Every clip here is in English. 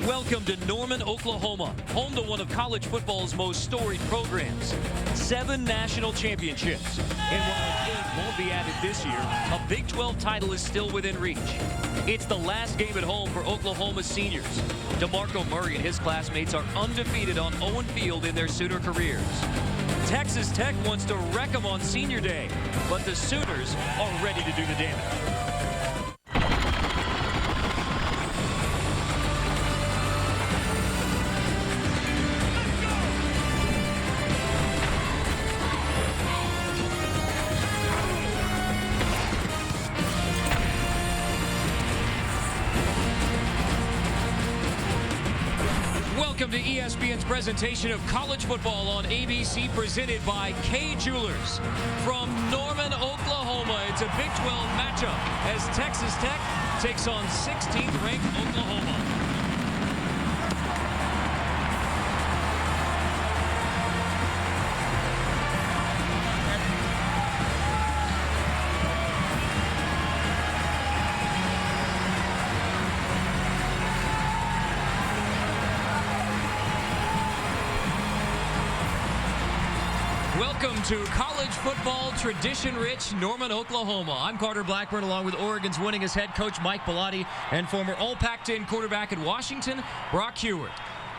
Welcome to Norman, Oklahoma, home to one of college football's most storied programs. 7 national championships. And while 8 won't be added this year, a Big 12 title is still within reach. It's the last game at home for Oklahoma's seniors. DeMarco Murray and his classmates are undefeated on Owen Field in their Sooner careers. Texas Tech wants to wreck them on senior day, but the Sooners are ready to do the damage. Welcome to ESPN's presentation of college football on ABC, presented by Kay Jewelers. From Norman, Oklahoma, it's a Big 12 matchup as Texas Tech takes on 16th ranked Oklahoma. Welcome to college football tradition-rich Norman, Oklahoma. I'm Carter Blackburn, along with Oregon's winningest head coach Mike Bellotti and former All-Pac-10 quarterback at Washington, Brock Heward.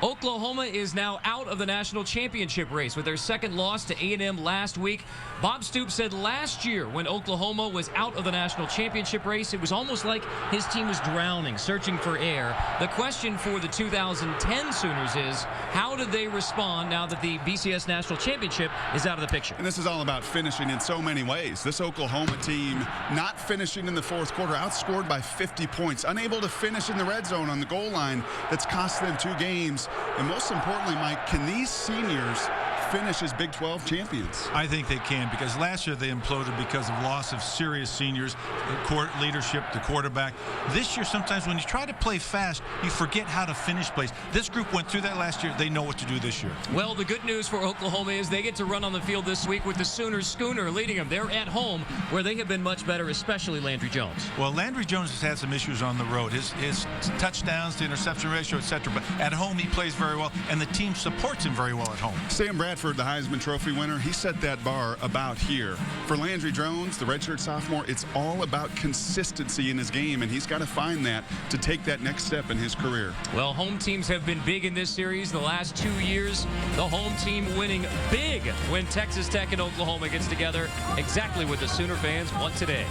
Oklahoma is now out of the national championship race with their second loss to A&M last week. Bob Stoops said last year when Oklahoma was out of the national championship race, it was almost like his team was drowning, searching for air. The question for the 2010 Sooners is, how did they respond now that the BCS National Championship is out of the picture? And this is all about finishing in so many ways. This Oklahoma team not finishing in the fourth quarter, outscored by 50 points, unable to finish in the red zone on the goal line. That's cost them 2 games. And most importantly, Mike, can these seniors finish as Big 12 champions? I think they can, because last year they imploded because of loss of serious seniors, the court leadership, the quarterback. This year, sometimes when you try to play fast, you forget how to finish plays. This group went through that last year. They know what to do this year. Well, the good news for Oklahoma is they get to run on the field this week with the Sooners schooner leading them. They're at home, where they have been much better, especially Landry Jones. Well, Landry Jones has had some issues on the road. His touchdowns, the interception ratio, etc. But at home, he plays very well, and the team supports him very well at home. Sam Bradford, the Heisman Trophy winner, he set that bar about here. For Landry Jones, the redshirt sophomore, it's all about consistency in his game, and he's got to find that to take that next step in his career. Well, home teams have been big in this series the last 2 years. The home team winning big when Texas Tech and Oklahoma gets together. Exactly what the Sooner fans want today.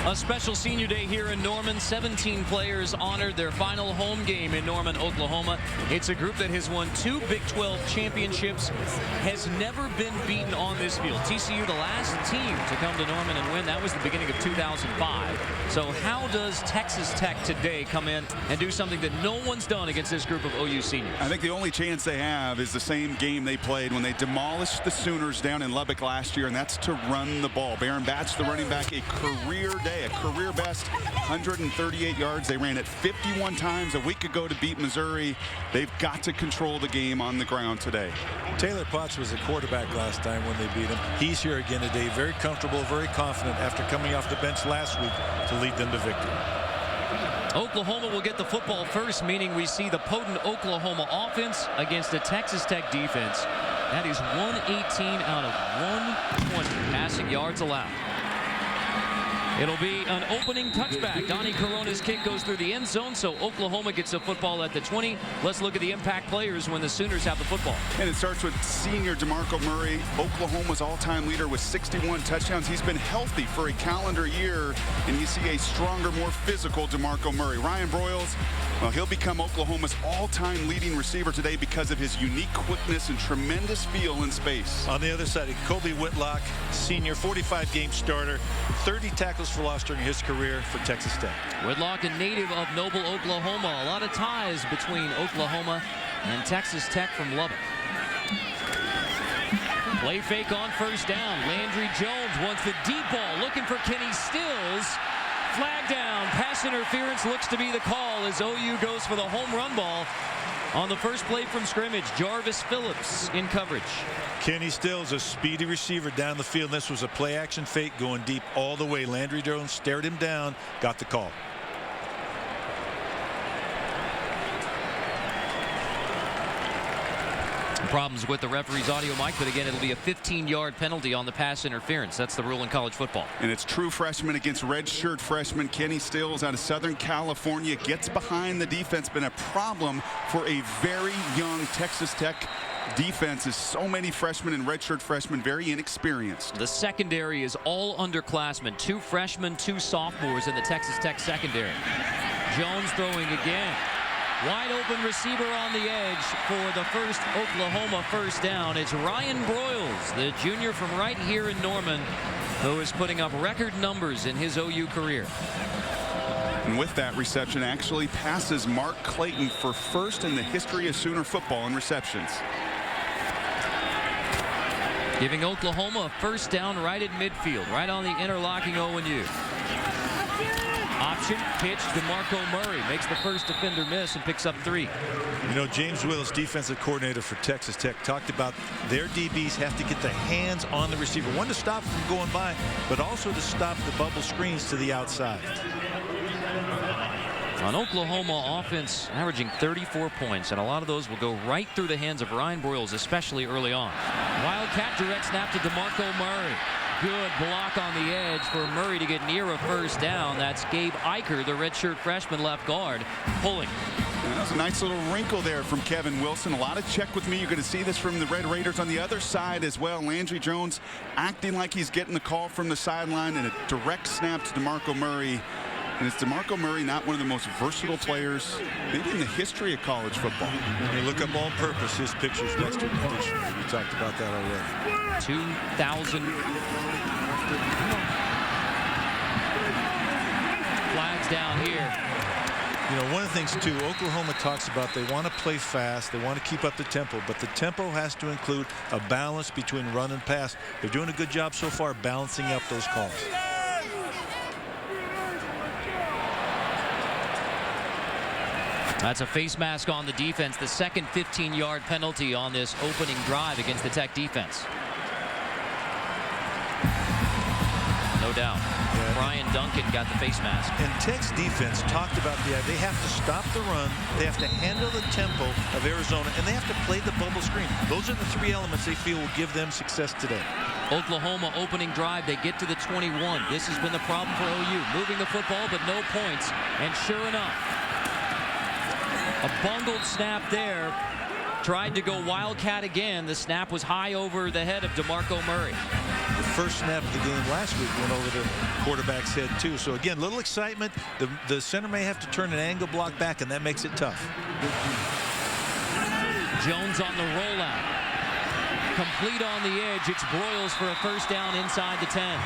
A special senior day here in Norman. 17 players honored their final home game in Norman, Oklahoma. It's a group that has won 2 Big 12 championships, has never been beaten on this field. TCU, the last team to come to Norman and win. That was the beginning of 2005. So how does Texas Tech today come in and do something that no one's done against this group of OU seniors? I think the only chance they have is the same game they played when they demolished the Sooners down in Lubbock last year, and that's to run the ball. Baron Batch, the running back, a career day. A career best 138 yards. They ran it 51 times a week ago to beat Missouri. They've got to control the game on the ground today. Taylor Potts was a quarterback last time when they beat him. He's here again today, very comfortable, very confident after coming off the bench last week to lead them to victory. Oklahoma will get the football first, meaning we see the potent Oklahoma offense against the Texas Tech defense. That is 118 out of 120 passing yards allowed. It'll be an opening touchback. Donnie Corona's kick goes through the end zone, so Oklahoma gets the football at the 20. Let's look at the impact players when the Sooners have the football. And it starts with senior DeMarco Murray, Oklahoma's all-time leader with 61 touchdowns. He's been healthy for a calendar year, and you see a stronger, more physical DeMarco Murray. Ryan Broyles, well, he'll become Oklahoma's all-time leading receiver today because of his unique quickness and tremendous feel in space. On the other side, Kobe Whitlock, senior, 45-game starter, 30 tackles for loss during his career for Texas Tech. Whitlock, a native of Noble, Oklahoma. A lot of ties between Oklahoma and Texas Tech from Lubbock. Play fake on first down. Landry Jones wants the deep ball, looking for Kenny Stills. Flag down. Pass interference looks to be the call as OU goes for the home run ball on the first play from scrimmage. Jarvis Phillips in coverage. Kenny Stills, a speedy receiver down the field. This was a play-action fake going deep all the way. Landry Jones stared him down, got the call. Problems with the referee's audio mic, but again, it'll be a 15-yard penalty on the pass interference. That's the rule in college football. And it's true freshman against redshirt freshman. Kenny Stills out of Southern California gets behind the defense. Been a problem for a very young Texas Tech defense, is so many freshmen and redshirt freshmen, very inexperienced. The secondary is all underclassmen. 2 freshmen, 2 sophomores in the Texas Tech secondary. Jones throwing again. Wide open receiver on the edge for the first Oklahoma first down. It's Ryan Broyles, the junior from right here in Norman, who is putting up record numbers in his OU career. And with that reception, actually passes Mark Clayton for first in the history of Sooner football in receptions. Giving Oklahoma a first down right at midfield, right on the interlocking O&U. Option pitch. DeMarco Murray makes the first defender miss and picks up 3. You know, James Willis, defensive coordinator for Texas Tech, talked about their DBs have to get the hands on the receiver. One, to stop from going by, but also to stop the bubble screens to the outside. On Oklahoma offense, averaging 34 points, and a lot of those will go right through the hands of Ryan Broyles, especially early on. Wildcat direct snap to DeMarco Murray. Good block on the edge for Murray to get near a first down. That's Gabe Eicher, the redshirt freshman left guard, pulling. And that was a nice little wrinkle there from Kevin Wilson. A lot of check with me. You're going to see this from the Red Raiders on the other side as well. Landry Jones acting like he's getting the call from the sideline, and a direct snap to DeMarco Murray. And is DeMarco Murray not one of the most versatile players maybe in the history of college football? When you look up on purpose, his picture's next to the dictionary. We talked about that already. 2,000. Flags down here. You know, one of the things, too, Oklahoma talks about they want to play fast. They want to keep up the tempo. But the tempo has to include a balance between run and pass. They're doing a good job so far balancing up those calls. That's a face mask on the defense. The second 15-yard penalty on this opening drive against the Tech defense. No doubt. Yeah. Brian Duncan got the face mask. And Tech's defense talked about they have to stop the run, they have to handle the tempo of Arizona, and they have to play the bubble screen. Those are the 3 elements they feel will give them success today. Oklahoma opening drive, they get to the 21. This has been the problem for OU. Moving the football, but no points. And sure enough, a bungled snap there. Tried to go Wildcat again. The snap was high over the head of DeMarco Murray. The first snap of the game last week went over the quarterback's head, too. So, again, little excitement. The center may have to turn an angle block back, and that makes it tough. Jones on the rollout. Complete on the edge. It's Broyles for a first down inside the 10.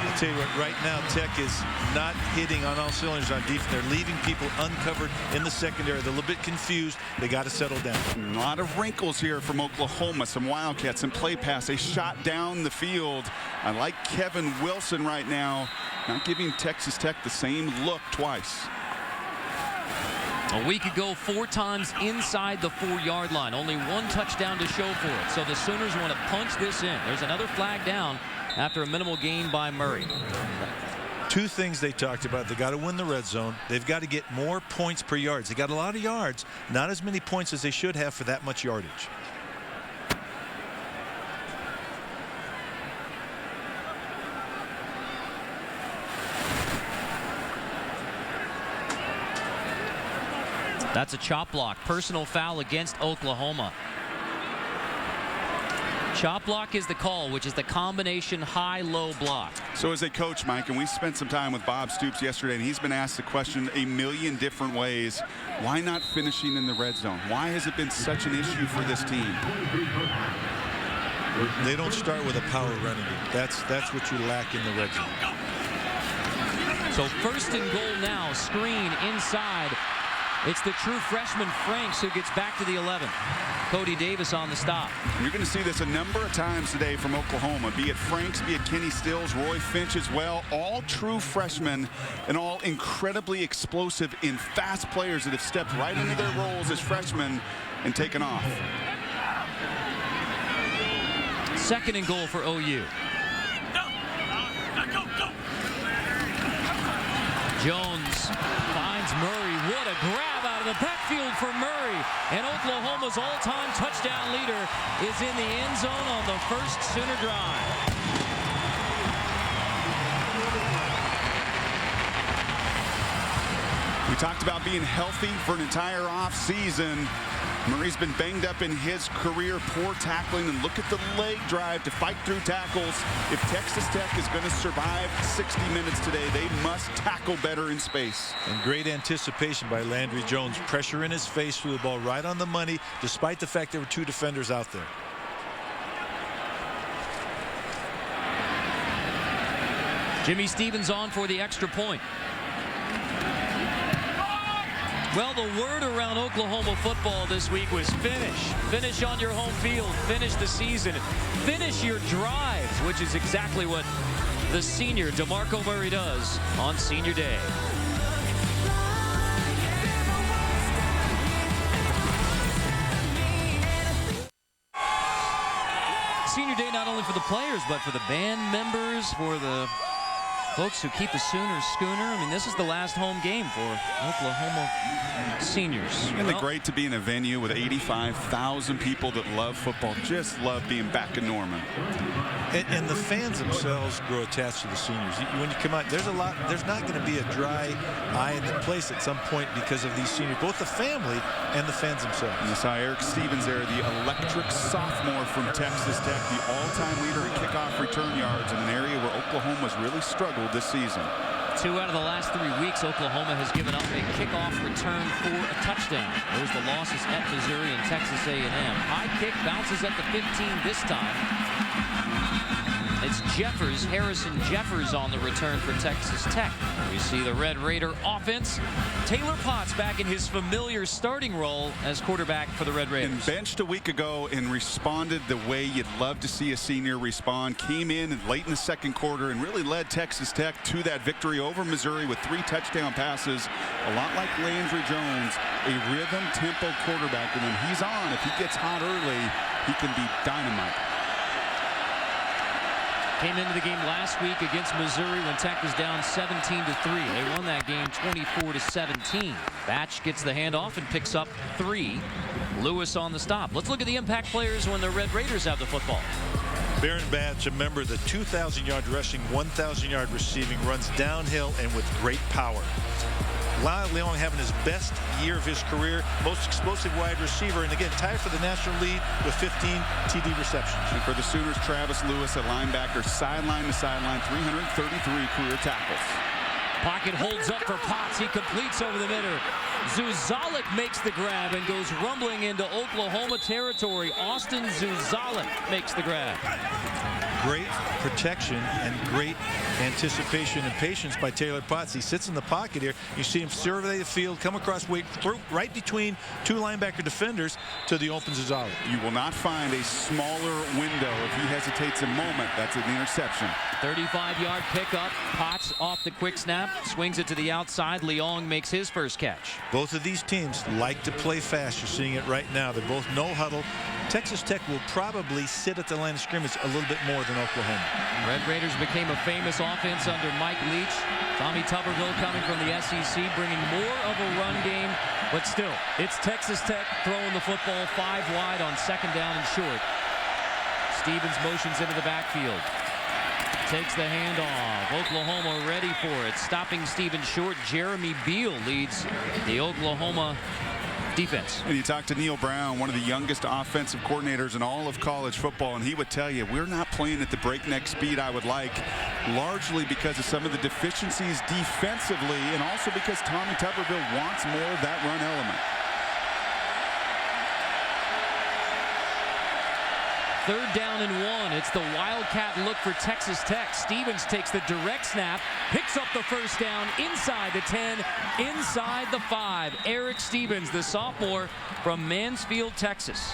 I'll tell you what, right now, Tech is not hitting on all cylinders on defense. They're leaving people uncovered in the secondary. They're a little bit confused. They got to settle down. A lot of wrinkles here from Oklahoma. Some Wildcats, some play pass. A shot down the field. I like Kevin Wilson right now, not giving Texas Tech the same look twice. A week ago, 4 times inside the 4-yard line. Only 1 touchdown to show for it. So the Sooners want to punch this in. There's another flag down after a minimal gain by Murray. 2 things they talked about. They got to win the red zone. They've got to get more points per yards. They got a lot of yards, not as many points as they should have for that much yardage. That's a chop block. Personal foul against Oklahoma. Chop block is the call, which is the combination high-low block. So as a coach, Mike, and we spent some time with Bob Stoops yesterday, and he's been asked the question a million different ways. Why not finishing in the red zone? Why has it been such an issue for this team? They don't start with a power running game. That's what you lack in the red zone. So first and goal now, screen inside. It's the true freshman Franks who gets back to the 11. Cody Davis on the stop. You're going to see this a number of times today from Oklahoma, be it Franks, be it Kenny Stills, Roy Finch as well. All true freshmen and all incredibly explosive and fast players that have stepped right into their roles as freshmen and taken off. 2nd and goal for OU. Jones finds Murray. What a grab out of the backfield for Murray. And Oklahoma's all-time touchdown leader is in the end zone on the first Sooner drive. We talked about being healthy for an entire offseason. Murray's been banged up in his career, poor tackling, and look at the leg drive to fight through tackles. If Texas Tech is going to survive 60 minutes today, they must tackle better in space. And great anticipation by Landry Jones. Pressure in his face, threw the ball right on the money, despite the fact there were 2 defenders out there. Jimmy Stevens on for the extra point. Well, the word around Oklahoma football this week was finish. Finish on your home field. Finish the season. Finish your drives, which is exactly what the senior DeMarco Murray does on Senior Day. Senior Day not only for the players, but for the band members, for the folks who keep the Sooners schooner. I mean, this is the last home game for Oklahoma seniors. Isn't it great to be in a venue with 85,000 people that love football, just love being back in Norman? And the fans themselves grow attached to the seniors. When you come out, there's not going to be a dry eye in the place at some point because of these seniors, both the family and the fans themselves. And you saw Eric Stevens there, the electric sophomore from Texas Tech, the all-time leader in kickoff return yards in an area where Oklahoma's really struggled this season. 2 out of the last 3 weeks, Oklahoma has given up a kickoff return for a touchdown. Those the losses at Missouri and Texas A&M. High kick bounces at the 15 this time. It's Harrison Jeffers on the return for Texas Tech. We see the Red Raider offense. Taylor Potts back in his familiar starting role as quarterback for the Red Raiders. And benched a week ago and responded the way you'd love to see a senior respond. Came in late in the second quarter and really led Texas Tech to that victory over Missouri with 3 touchdown passes. A lot like Landry Jones, a rhythm tempo quarterback. And when he's on, if he gets hot early, he can be dynamite. Came into the game last week against Missouri when Tech was down 17-3. They won that game 24-17. Batch gets the handoff and picks up 3. Lewis on the stop. Let's look at the impact players when the Red Raiders have the football. Baron Batch, a member of the 2,000-yard rushing, 1,000-yard receiving, runs downhill and with great power. Leong having his best year of his career, most explosive wide receiver, and again tied for the national lead with 15 TD receptions. And for the Sooners, Travis Lewis at linebacker, sideline to sideline, 333 career tackles. Pocket holds up for Potts. He completes over the middle. Zuzalik makes the grab and goes rumbling into Oklahoma territory. Austin Zuzalik makes the grab. Great protection and great anticipation and patience by Taylor Potts. He sits in the pocket here. You see him survey the field, come across, wait through, right between 2 linebacker defenders to the open Zuzalik. You will not find a smaller window. If he hesitates a moment, that's an interception. 35-yard pickup. Potts off the quick snap, swings it to the outside. Leong makes his first catch. Both of these teams like to play fast. You're seeing it right now. They're both no huddle. Texas Tech will probably sit at the line of scrimmage a little bit more than Oklahoma. Red Raiders became a famous offense under Mike Leach. Tommy Tuberville coming from the SEC, bringing more of a run game. But still, it's Texas Tech throwing the football 5 wide on 2nd down and short. Stevens motions into the backfield. Takes the handoff. Oklahoma ready for it. Stopping Stevens short. Jeremy Beal leads the Oklahoma defense. And you talk to Neil Brown, one of the youngest offensive coordinators in all of college football, and he would tell you we're not playing at the breakneck speed I would like, largely because of some of the deficiencies defensively and also because Tommy Tuberville wants more of that run element. 3rd down and 1. It's the Wildcat look for Texas Tech. Stevens takes the direct snap, picks up the first down inside the 10, inside the 5. Eric Stevens, the sophomore from Mansfield, Texas.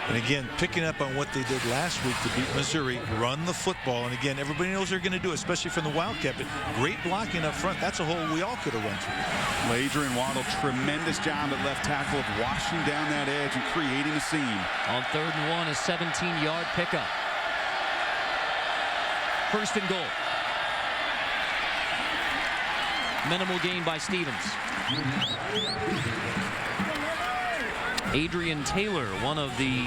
And again, picking up on what they did last week to beat Missouri, run the football. And again, everybody knows they're going to do it, especially from the Wildcat. But great blocking up front. That's a hole we all could have run through. Adrian Waddle, tremendous job at left tackle of washing down that edge and creating a seam. On 3rd and 1, a 17-yard pickup. First and goal. Minimal gain by Stevens. Adrian Taylor, one of the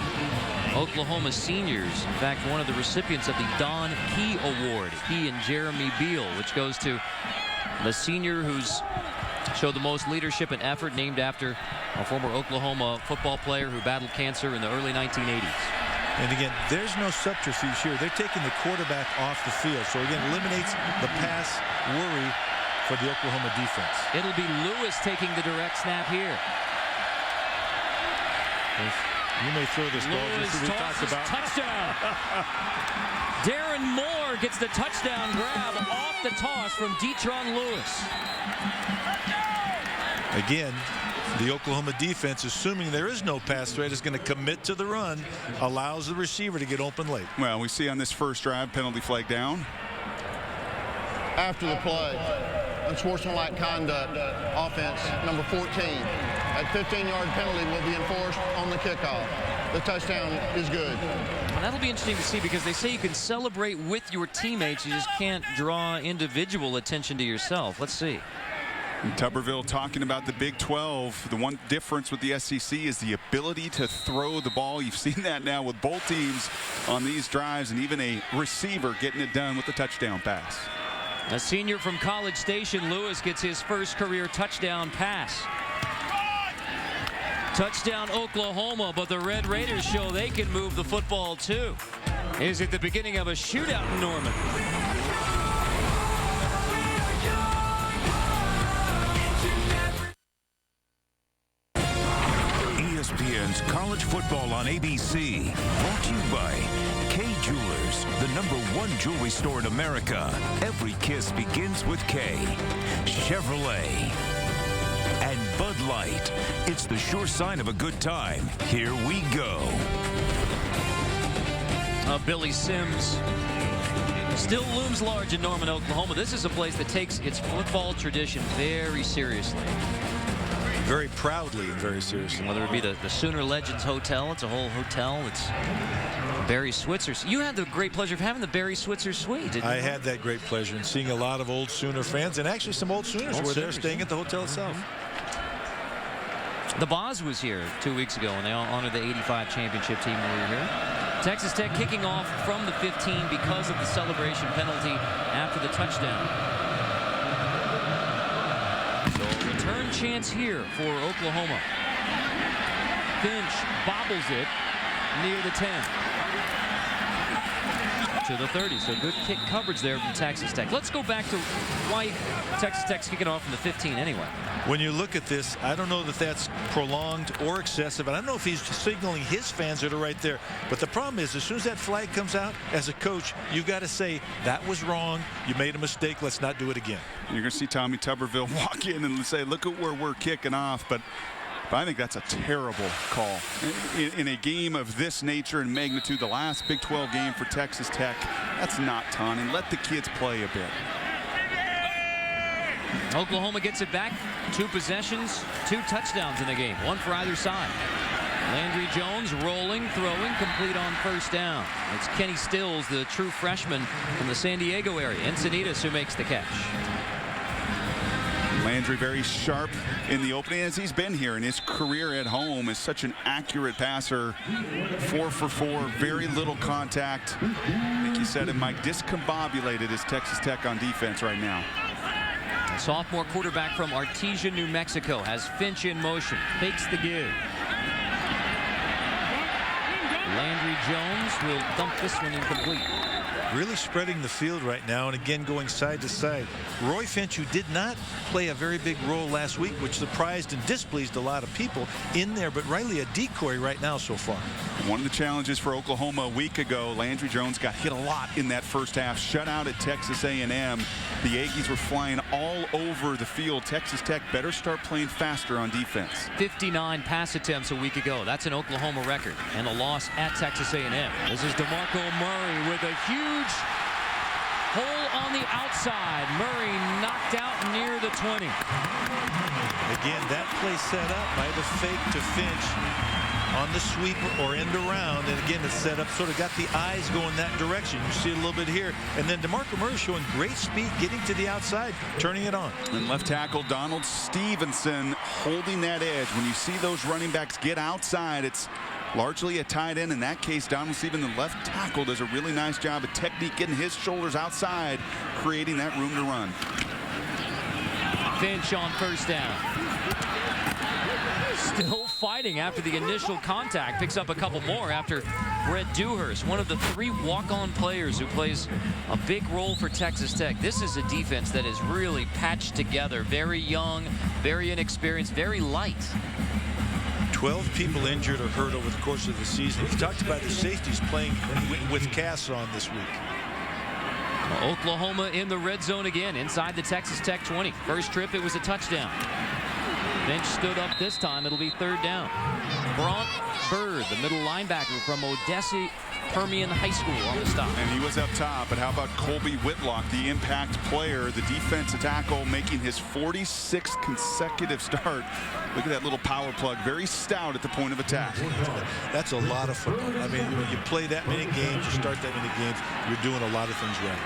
Oklahoma seniors, in fact, one of the recipients of the Don Key Award, he and Jeremy Beal, which goes to the senior who's showed the most leadership and effort, named after a former Oklahoma football player who battled cancer in the early 1980s. And again, there's no subterfuge here. They're taking the quarterback off the field. So again, eliminates the pass worry for the Oklahoma defense. It'll be Lewis taking the direct snap here. You may throw this ball just as we talked about. Touchdown. Darren Moore gets the touchdown grab off the toss from Detron Lewis. Again, the Oklahoma defense, assuming there is no pass threat, is going to commit to the run, allows the receiver to get open late. Well, we see on this first drive, penalty flag down. After the play, unsportsmanlike conduct, offense number 14. A 15-yard penalty will be enforced on the kickoff. The touchdown is good. Well, that'll be interesting to see, because they say you can celebrate with your teammates. You just can't draw individual attention to yourself. Let's see. And Tuberville talking about the Big 12. The one difference with the SEC is the ability to throw the ball. You've seen that now with both teams on these drives, and even a receiver getting it done with the touchdown pass. A senior from College Station, Lewis, gets his first career touchdown pass. Touchdown Oklahoma, but the Red Raiders show they can move the football too. Is it the beginning of a shootout in Norman? ESPN's College Football on ABC, brought to you by K Jewelers, the #1 jewelry store in America. Every kiss begins with K. Chevrolet. And Bud Light. It's the sure sign of a good time. Here we go. Billy Sims still looms large in Norman, Oklahoma. This is a place that takes its football tradition very seriously. Very proudly and very seriously. Whether it be the Sooner Legends Hotel, it's a whole hotel. It's Barry Switzer. You had the great pleasure of having the Barry Switzer suite, didn't you? I had that great pleasure in seeing a lot of old Sooner fans, and actually some old Sooners were there staying at the hotel itself. The Boz was here 2 weeks ago, and they honored the '85 championship team when we were here. Texas Tech kicking off from the 15 because of the celebration penalty after the touchdown. So a return chance here for Oklahoma. Finch bobbles it near the 10. To the 30, so good kick coverage there from Texas Tech. Let's go back to why Texas Tech's kicking off from the 15 anyway. When you look at this, I don't know that that's prolonged or excessive. I don't know if he's signaling his fans that are right there. But the problem is, as soon as that flag comes out, as a coach, you got to say, that was wrong. You made a mistake. Let's not do it again. You're going to see Tommy Tuberville walk in and say, look at where we're kicking off. But I think that's a terrible call. In a game of this nature and magnitude, the last Big 12 game for Texas Tech, that's not taunting. Let the kids play a bit. Oklahoma gets it back. 2 possessions, 2 touchdowns in the game, 1 for either side. Landry Jones rolling, throwing, complete on first down. It's Kenny Stills, the true freshman from the San Diego area. Encinitas who makes the catch. Landry very sharp in the opening, as he's been here in his career at home, is such an accurate passer. 4 for 4, very little contact. I think you said it, Mike, discombobulated is Texas Tech on defense right now. A sophomore quarterback from Artesia, New Mexico, has Finch in motion, fakes the give. Landry Jones will dump this one incomplete. Really spreading the field right now, and again going side to side. Roy Finch, who did not play a very big role last week, which surprised and displeased a lot of people in there, but rightly a decoy right now so far. One of the challenges for Oklahoma a week ago, Landry Jones got hit a lot in that first half, shut out at Texas A&M. The Aggies were flying all over the field. Texas Tech better start playing faster on defense. 59 pass attempts a week ago. That's an Oklahoma record, and a loss at Texas A&M. This is DeMarco Murray with a huge hole on the outside. Murray knocked out near the 20. Again, that play set up by the fake to Finch. on the sweep or end around. And again, it's set up, sort of got the eyes going that direction. You see it a little bit here. And then DeMarco Murray showing great speed, getting to the outside, turning it on. And left tackle Donald Stevenson holding that edge. When you see those running backs get outside, it's largely a tight end. In that case, Donald Stevenson, the left tackle, does a really nice job of technique, getting his shoulders outside, creating that room to run. Finch on first down. Still fighting after the initial contact. Picks up a couple more after Brett Dewhurst, one of the 3 walk-on players who plays a big role for Texas Tech. This is a defense that is really patched together. Very young, very inexperienced, very light. 12 people injured or hurt over the course of the season. We talked about the safeties playing with casts on this week. Oklahoma in the red zone again, inside the Texas Tech 20. First trip, it was a touchdown. Finch stood up this time. It'll be third down. Brant Bird, the middle linebacker from Odessa Permian High School, on the stop. And he was up top. But how about Colby Whitlock, the impact player, the defensive tackle, making his 46th consecutive start. Look at that little power plug. Very stout at the point of attack. That's a lot of football. I mean, when you play that many games, you start that many games, you're doing a lot of things right.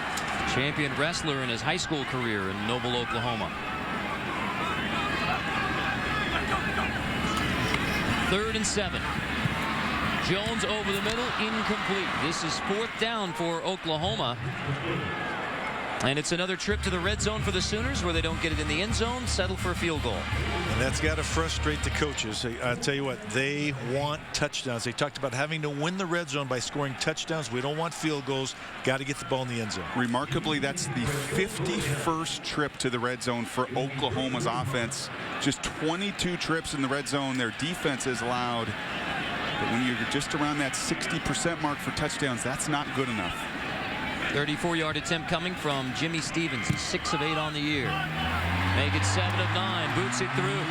Champion wrestler in his high school career in Noble, Oklahoma. 3rd and 7. Jones over the middle, incomplete. This is 4th down for Oklahoma. And it's another trip to the red zone for the Sooners, where they don't get it in the end zone, settle for a field goal. And that's got to frustrate the coaches. I tell you what, they want touchdowns. They talked about having to win the red zone by scoring touchdowns. We don't want field goals. Got to get the ball in the end zone. Remarkably, that's the 51st trip to the red zone for Oklahoma's offense. Just 22 trips in the red zone. Their defense has allowed. But when you're just around that 60% mark for touchdowns, that's not good enough. 34-yard attempt coming from Jimmy Stevens. He's 6 of 8 on the year. Make it 7 of 9. Boots it through.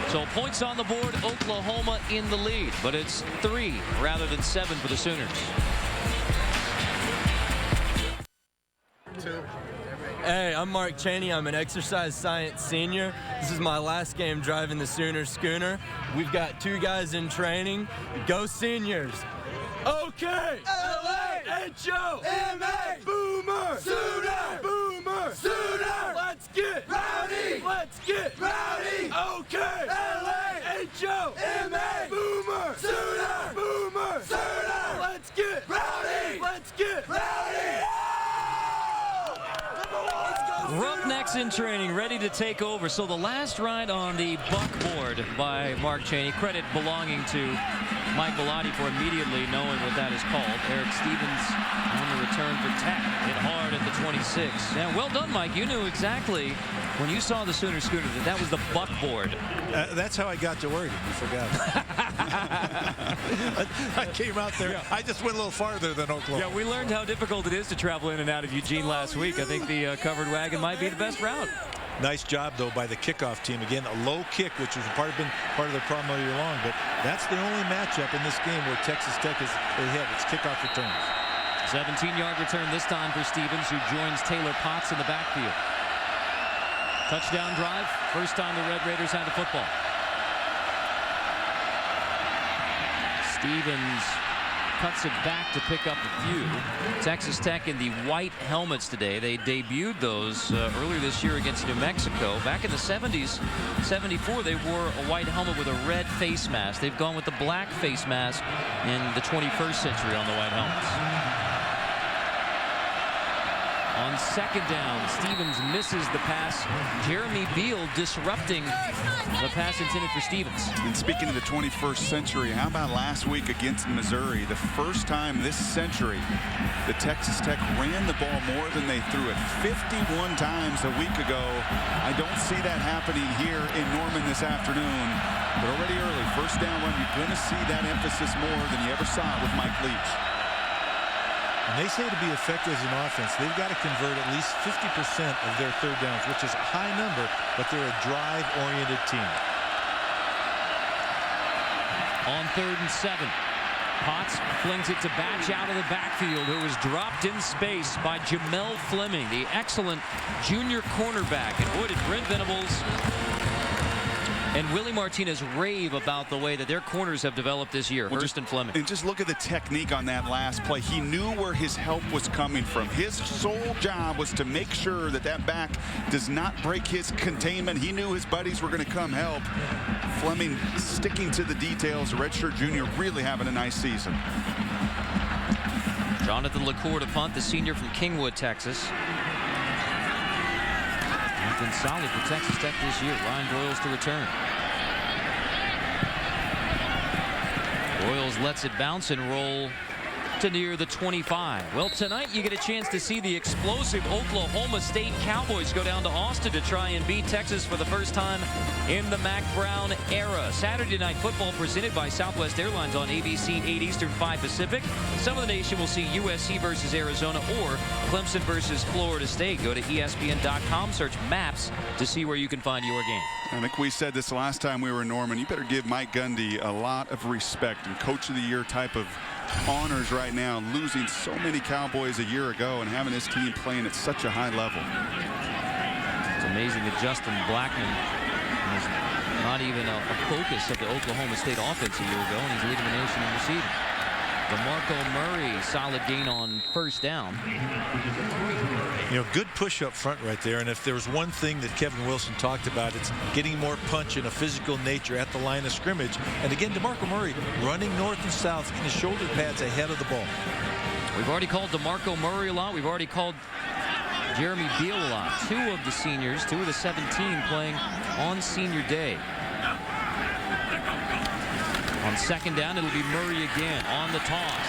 So points on the board. Oklahoma in the lead. But it's 3 rather than 7 for the Sooners. Hey, I'm Mark Cheney. I'm an exercise science senior. This is my last game driving the Sooner schooner. We've got 2 guys in training. Go Seniors. Okay. L-A-H-O-M-A. Boomer. Sooner. Boomer. Sooner. Let's get rowdy. Let's get rowdy. Okay. L-A-H-O-M-A. Boomer. Sooner. Boomer. Sooner. Let's get rowdy. Let's get rowdy. Roughnecks in training, ready to take over. So the last ride on the buckboard by Mark Cheney, credit belonging to Mike Bellotti for immediately knowing what that is called. Eric Stevens on the return for Tech. Hit hard at the 26. Yeah, well done, Mike. You knew exactly when you saw the Sooner schooner that was the buckboard. That's how I got to Oregon. You forgot. I came out there. Yeah. I just went a little farther than Oklahoma. Yeah, we learned how difficult it is to travel in and out of Eugene last week. I think the covered wagon might be the best route. Nice job, though, by the kickoff team. Again, a low kick, which has been part of their problem all year long. But that's the only matchup in this game where Texas Tech is ahead. It's kickoff returns. 17-yard return this time for Stevens, who joins Taylor Potts in the backfield. Touchdown drive. First time the Red Raiders had the football. Stevens cuts it back to pick up a few. Texas Tech in the white helmets today. They debuted those earlier this year against New Mexico. Back in the 70s, 74, they wore a white helmet with a red face mask. They've gone with the black face mask in the 21st century on the white helmets. On second down, Stevens misses the pass. Jeremy Beal disrupting the pass intended for Stevens. And speaking of the 21st century, how about last week against Missouri? The first time this century the Texas Tech ran the ball more than they threw it. 51 times a week ago. I don't see that happening here in Norman this afternoon. But already early, first down run, you're going to see that emphasis more than you ever saw with Mike Leach. And they say to be effective as an offense, they've got to convert at least 50% of their third downs, which is a high number, but they're a drive-oriented team. On 3rd and 7, Potts flings it to Batch out of the backfield, who was dropped in space by Jamel Fleming, the excellent junior cornerback. And boy, did Brent Venables And Willie Martinez rave about the way that their corners have developed this year, Hurst and Fleming. And just look at the technique on that last play. He knew where his help was coming from. His sole job was to make sure that that back does not break his containment. He knew his buddies were going to come help. Fleming sticking to the details. Redshirt junior really having a nice season. Jonathan LaCour to punt, the senior from Kingwood, Texas. He's been solid for Texas Tech this year. Ryan Broyles to return. Broyles lets it bounce and roll to near the 25. Well, tonight you get a chance to see the explosive Oklahoma State Cowboys go down to Austin to try and beat Texas for the first time in the Mac Brown era. Saturday Night Football presented by Southwest Airlines on ABC, 8 Eastern, 5 Pacific. Some of the nation will see USC versus Arizona or Clemson versus Florida State. Go to ESPN.com, search maps to see where you can find your game. I think we said this last time we were in Norman. You better give Mike Gundy a lot of respect and Coach of the Year type of honors right now, losing so many Cowboys a year ago and having his team playing at such a high level. It's amazing that Justin Blackman was not even a focus of the Oklahoma State offense a year ago, and he's leading the nation in receiving. DeMarco Murray, solid gain on first down. You know, good push up front right there. And if there was one thing that Kevin Wilson talked about, it's getting more punch and a physical nature at the line of scrimmage. And again, DeMarco Murray running north and south in his shoulder pads ahead of the ball. We've already called DeMarco Murray a lot. We've already called Jeremy Beal a lot. Two of the seniors, two of the 17 playing on senior day. On second down, it'll be Murray again on the toss.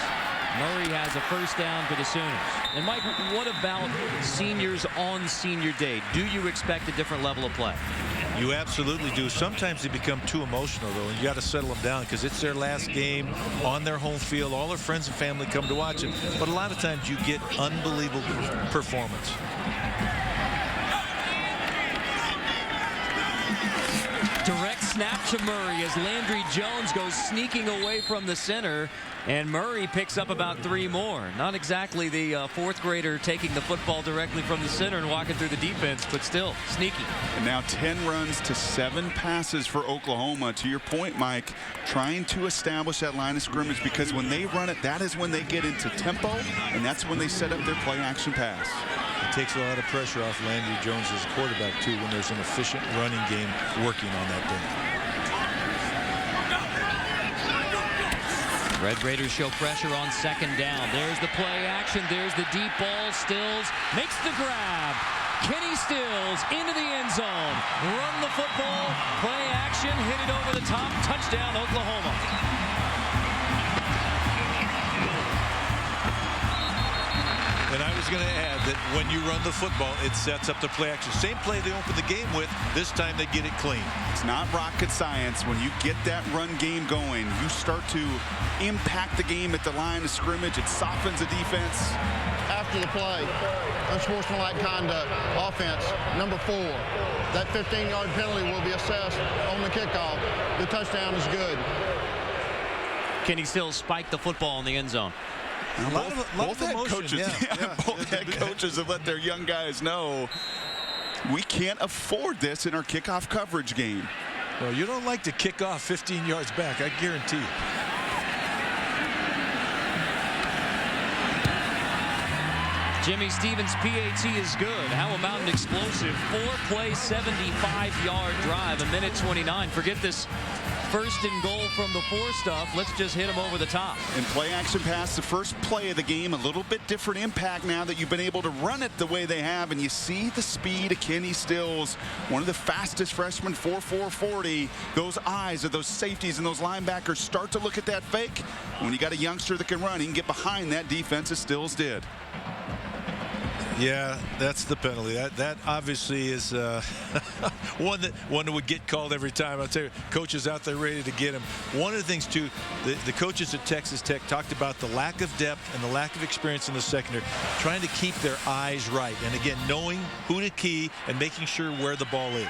Murray has a first down for the Sooners. And Mike, what about seniors on senior day? Do you expect a different level of play? You absolutely do. Sometimes they become too emotional, though, and you got to settle them down because it's their last game on their home field. All their friends and family come to watch it. But a lot of times you get unbelievable performance. Direct snap to Murray as Landry Jones goes sneaking away from the center, and Murray picks up about 3 more. Not exactly the fourth grader taking the football directly from the center and walking through the defense, but still sneaky. And now 10 runs to 7 passes for Oklahoma. To your point, Mike, trying to establish that line of scrimmage, because when they run it, that is when they get into tempo, and that's when they set up their play action pass. It takes a lot of pressure off Landry Jones as a quarterback, too, when there's an efficient running game working on that day. Red Raiders show pressure on second down. There's the play action. There's the deep ball. Stills makes the grab. Kenny Stills into the end zone. Run the football. Play action. Hit it over the top. Touchdown, Oklahoma. And I was going to add that when you run the football, it sets up the play action. Same play they opened the game with. This time they get it clean. It's not rocket science. When you get that run game going, you start to impact the game at the line of scrimmage. It softens the defense. After the play, unsportsmanlike conduct, offense, number 4. That 15-yard penalty will be assessed on the kickoff. The touchdown is good. Kenny Stills spiked the football in the end zone. Both head coaches have let their young guys know we can't afford this in our kickoff coverage game. Well, you don't like to kick off 15 yards back, I guarantee you. Jimmy Stevens' PAT is good. How about an explosive 4-play, 75-yard drive, 1:29. Forget this first and goal from the 4 stuff. Let's just hit him over the top. And play action pass, the first play of the game, a little bit different impact now that you've been able to run it the way they have. And you see the speed of Kenny Stills, one of the fastest freshmen, 4.40. Those eyes of those safeties and those linebackers start to look at that fake. When you got a youngster that can run, he can get behind that defense as Stills did. Yeah, that's the penalty. That obviously is one that would get called every time. I'll tell you, coaches out there ready to get him. One of the things, too, the coaches at Texas Tech talked about the lack of depth and the lack of experience in the secondary, trying to keep their eyes right. And, again, knowing who to key and making sure where the ball is.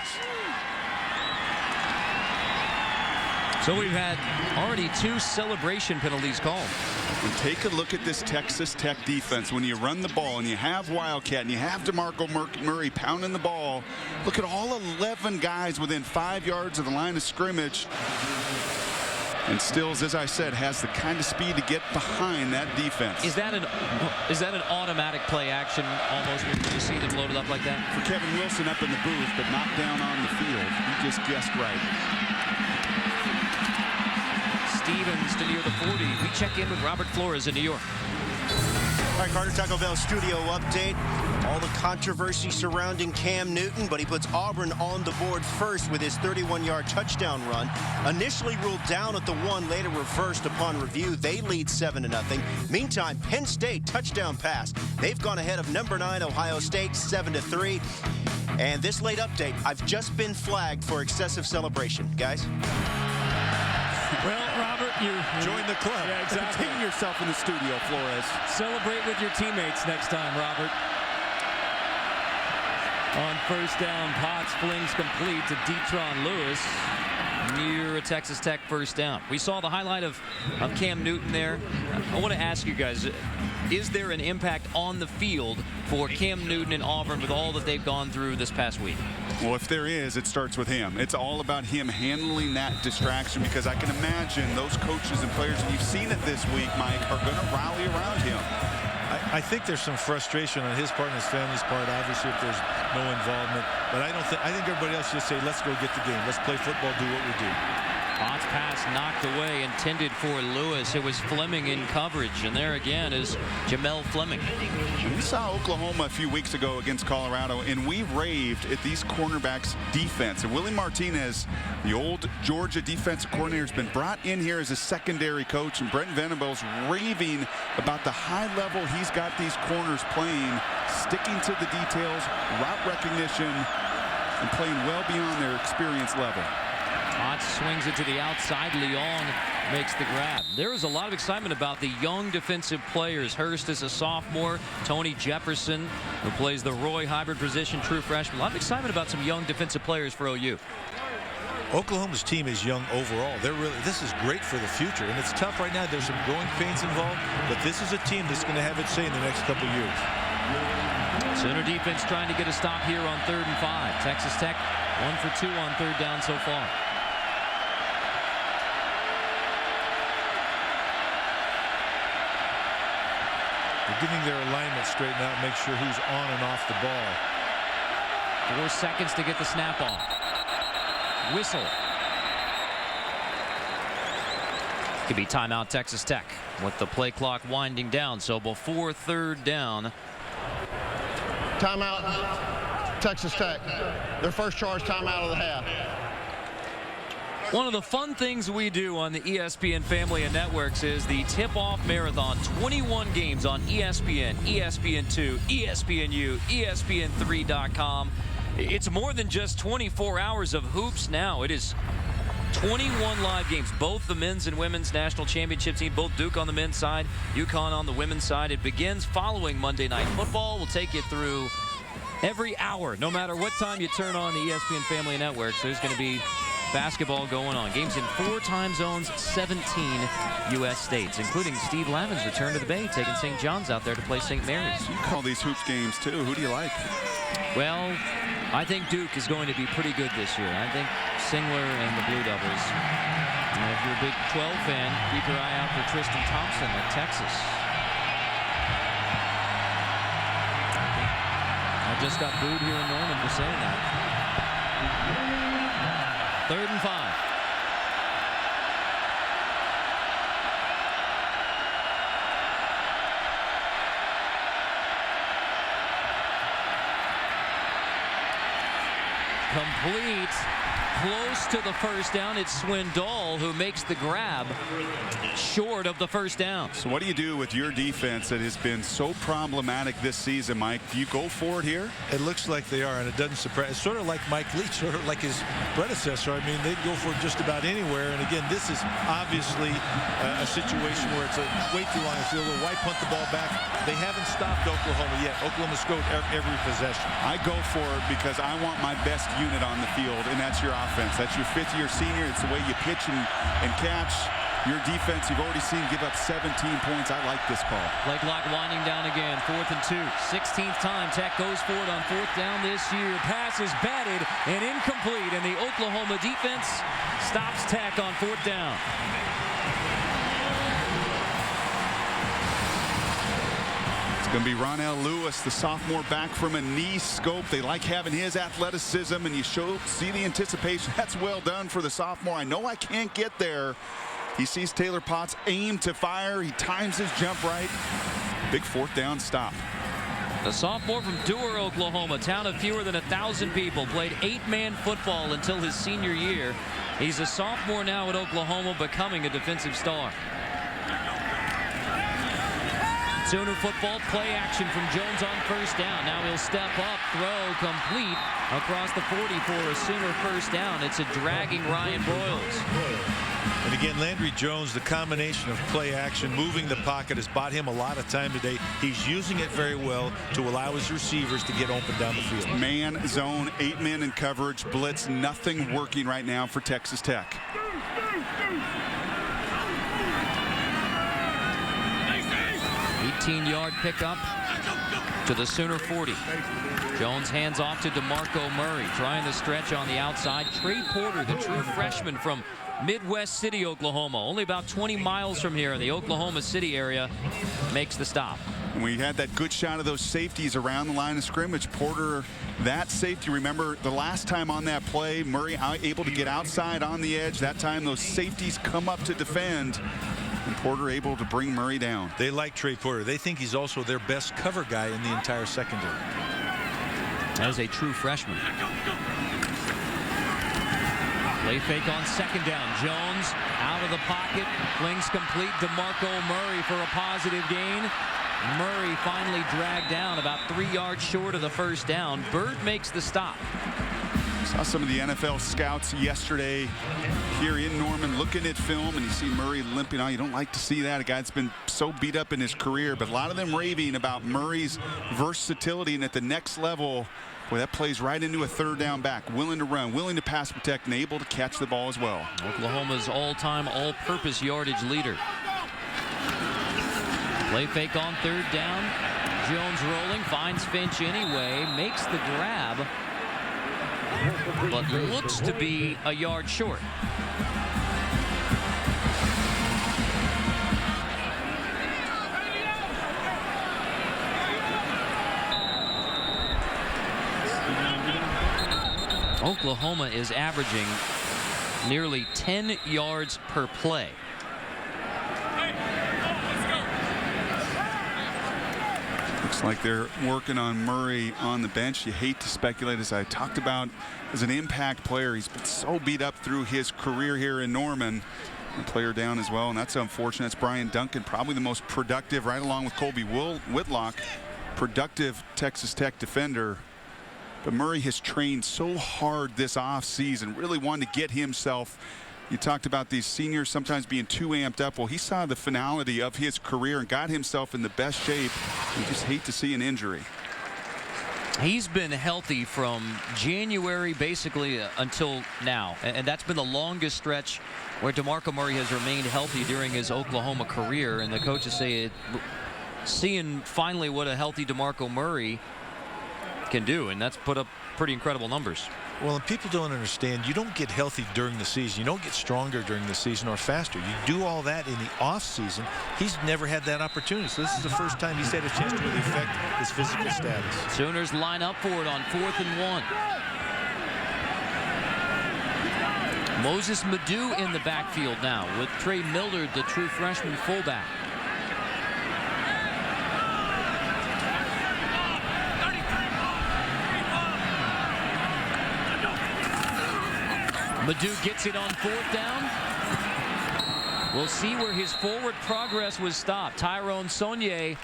So we've had already 2 celebration penalties called. And take a look at this Texas Tech defense. When you run the ball and you have Wildcat and you have DeMarco Murray pounding the ball, look at all 11 guys within 5 yards of the line of scrimmage. And Stills, as I said, has the kind of speed to get behind that defense. Is that an automatic play action almost when you see them loaded up like that? For Kevin Wilson up in the booth, but not down on the field. He just guessed right. Stevens to near the 40. We check in with Robert Flores in New York. All right, Carter, Taco Bell studio update. All the controversy surrounding Cam Newton, but he puts Auburn on the board first with his 31-yard touchdown run. Initially ruled down at the 1, later reversed upon review. They lead 7-0. Meantime, Penn State touchdown pass. They've gone ahead of number 9 Ohio State 7-3. And this late update, I've just been flagged for excessive celebration. Guys? Well, Robert, you join the club. Yeah, exactly. Contain yourself in the studio, Flores. Celebrate with your teammates next time, Robert. On first down, Potts flings complete to Detron Lewis near a Texas Tech first down. We saw the highlight of Cam Newton there. I want to ask you guys, is there an impact on the field for Cam Newton and Auburn with all that they've gone through this past week? Well, if there is, it starts with him. It's all about him handling that distraction, because I can imagine those coaches and players, and you've seen it this week, Mike, are going to rally around him. I think there's some frustration on his part and his family's part, obviously, if there's no involvement. But I think everybody else just say, let's go get the game. Let's play football, do what we do. Potts pass knocked away, intended for Lewis. It was Fleming in coverage, and there again is Jamel Fleming. We saw Oklahoma a few weeks ago against Colorado, and we raved at these cornerbacks' defense. And Willie Martinez, the old Georgia defensive coordinator, has been brought in here as a secondary coach, and Brent Venables raving about the high level he's got these corners playing, sticking to the details, route recognition, and playing well beyond their experience level. Potts swings it to the outside. Leong makes the grab. There is a lot of excitement about the young defensive players. Hurst is a sophomore. Tony Jefferson, who plays the Roy hybrid position, true freshman. A lot of excitement about some young defensive players for OU. Oklahoma's team is young overall. This is great for the future, and it's tough right now. There's some growing pains involved, but this is a team that's going to have its say in the next couple years. Sooner defense trying to get a stop here on 3rd and 5. Texas Tech 1 for 2 on 3rd down so far. They're getting their alignment straightened out, make sure who's on and off the ball. 4 seconds to get the snap off. Whistle. Could be timeout Texas Tech with the play clock winding down. So before 3rd down. Timeout Texas Tech. Their first charge timeout of the half. One of the fun things we do on the ESPN family of networks is the tip-off marathon. 21 games on ESPN, ESPN2, ESPNU, ESPN3.com. It's more than just 24 hours of hoops now. It is 21 live games, both the men's and women's national championship team, both Duke on the men's side, UConn on the women's side. It begins following Monday Night Football. We'll take you through every hour, no matter what time you turn on the ESPN family of networks. There's going to be basketball going on. Games in 4 time zones, 17 U.S. states, including Steve Lavin's return to the Bay, taking St. John's out there to play St. Mary's. You call these hoops games, too. Who do you like? Well, I think Duke is going to be pretty good this year. I think Singler and the Blue Devils. And if you're a Big 12 fan, keep your eye out for Tristan Thompson at Texas. I just got booed here in Norman for saying that. 3rd and 5. Complete. Close to the first down. It's Swindoll who makes the grab short of the first down. So what do you do with your defense that has been so problematic this season, Mike? Do you go for it here? It looks like they are, and it doesn't surprise. It's sort of like Mike Leach, sort of like his predecessor. I mean, they'd go for it just about anywhere. And again, this is obviously a situation where it's way too long. It's a little why punt the ball back. They haven't stopped Oklahoma yet. Oklahoma scored every possession. I go for it because I want my best unit on the field, and that's your offense. That's your fifth-year senior. It's the way you pitch and catch. Your defense, you've already seen give up 17 points. I like this call. Play clock winding down again. 4th and 2. 16th time Tech goes for it on 4th down this year. Pass is batted and incomplete, and the Oklahoma defense stops Tech on 4th down. It's going to be Ronell Lewis, the sophomore, back from a knee scope. They like having his athleticism, and you see the anticipation. That's well done for the sophomore. I know I can't get there. He sees Taylor Potts aim to fire. He times his jump right. Big 4th down stop. The sophomore from Dewar, Oklahoma, town of fewer than 1,000 people, played 8-man football until his senior year. He's a sophomore now at Oklahoma, becoming a defensive star. Sooner football, play action from Jones on 1st down. Now he'll step up, throw complete across the 40 for a Sooner 1st down. It's a dragging Ryan Broyles. And again, Landry Jones, the combination of play action, moving the pocket, has bought him a lot of time today. He's using it very well to allow his receivers to get open down the field. Man, zone, 8 men in coverage, blitz, nothing working right now for Texas Tech. Yard pickup to the Sooner 40. Jones hands off to DeMarco Murray, trying the stretch on the outside. Trey Porter, the true freshman from Midwest City, Oklahoma, only about 20 miles from here in the Oklahoma City area, makes the stop. And we had that good shot of those safeties around the line of scrimmage. Porter, that safety, remember the last time on that play, Murray able to get outside on the edge. That time those safeties come up to defend. And Porter able to bring Murray down. They like Trey Porter. They think he's also their best cover guy in the entire secondary. As a true freshman. Play fake on 2nd down. Jones out of the pocket. Flings complete. DeMarco Murray for a positive gain. Murray finally dragged down about 3 yards short of the 1st down. Bird makes the stop. Saw some of the NFL scouts yesterday here in Norman looking at film, and you see Murray limping on. You don't like to see that. A guy that's been so beat up in his career, but a lot of them raving about Murray's versatility, and at the next level, boy, that plays right into a 3rd down back, willing to run, willing to pass protect, and able to catch the ball as well. Oklahoma's all-time all-purpose yardage leader. Play fake on 3rd down. Jones rolling, finds Finch anyway, makes the grab, but looks to be a yard short. Oklahoma is averaging nearly 10 yards per play. Looks like they're working on Murray on the bench. You hate to speculate, as I talked about, as an impact player. He's been so beat up through his career here in Norman. A player down as well, and that's unfortunate. It's Brian Duncan, probably the most productive, right along with Colby Whitlock, productive Texas Tech defender. But Murray has trained so hard this offseason, really wanted to get himself. You talked about these seniors sometimes being too amped up. Well, he saw the finality of his career and got himself in the best shape. You just hate to see an injury. He's been healthy from January basically until now, and that's been the longest stretch where DeMarco Murray has remained healthy during his Oklahoma career. And the coaches say seeing finally what a healthy DeMarco Murray can do, and that's put up pretty incredible numbers. Well, and people don't understand, you don't get healthy during the season. You don't get stronger during the season or faster. You do all that in the off season. He's never had that opportunity, so this is the first time he's had a chance to really affect his physical status. Sooners line up for it on 4th and 1. Moses Madu in the backfield now with Trey Millard, the true freshman fullback. Madu gets it on 4th down. We'll see where his forward progress was stopped. Tyrone Saunier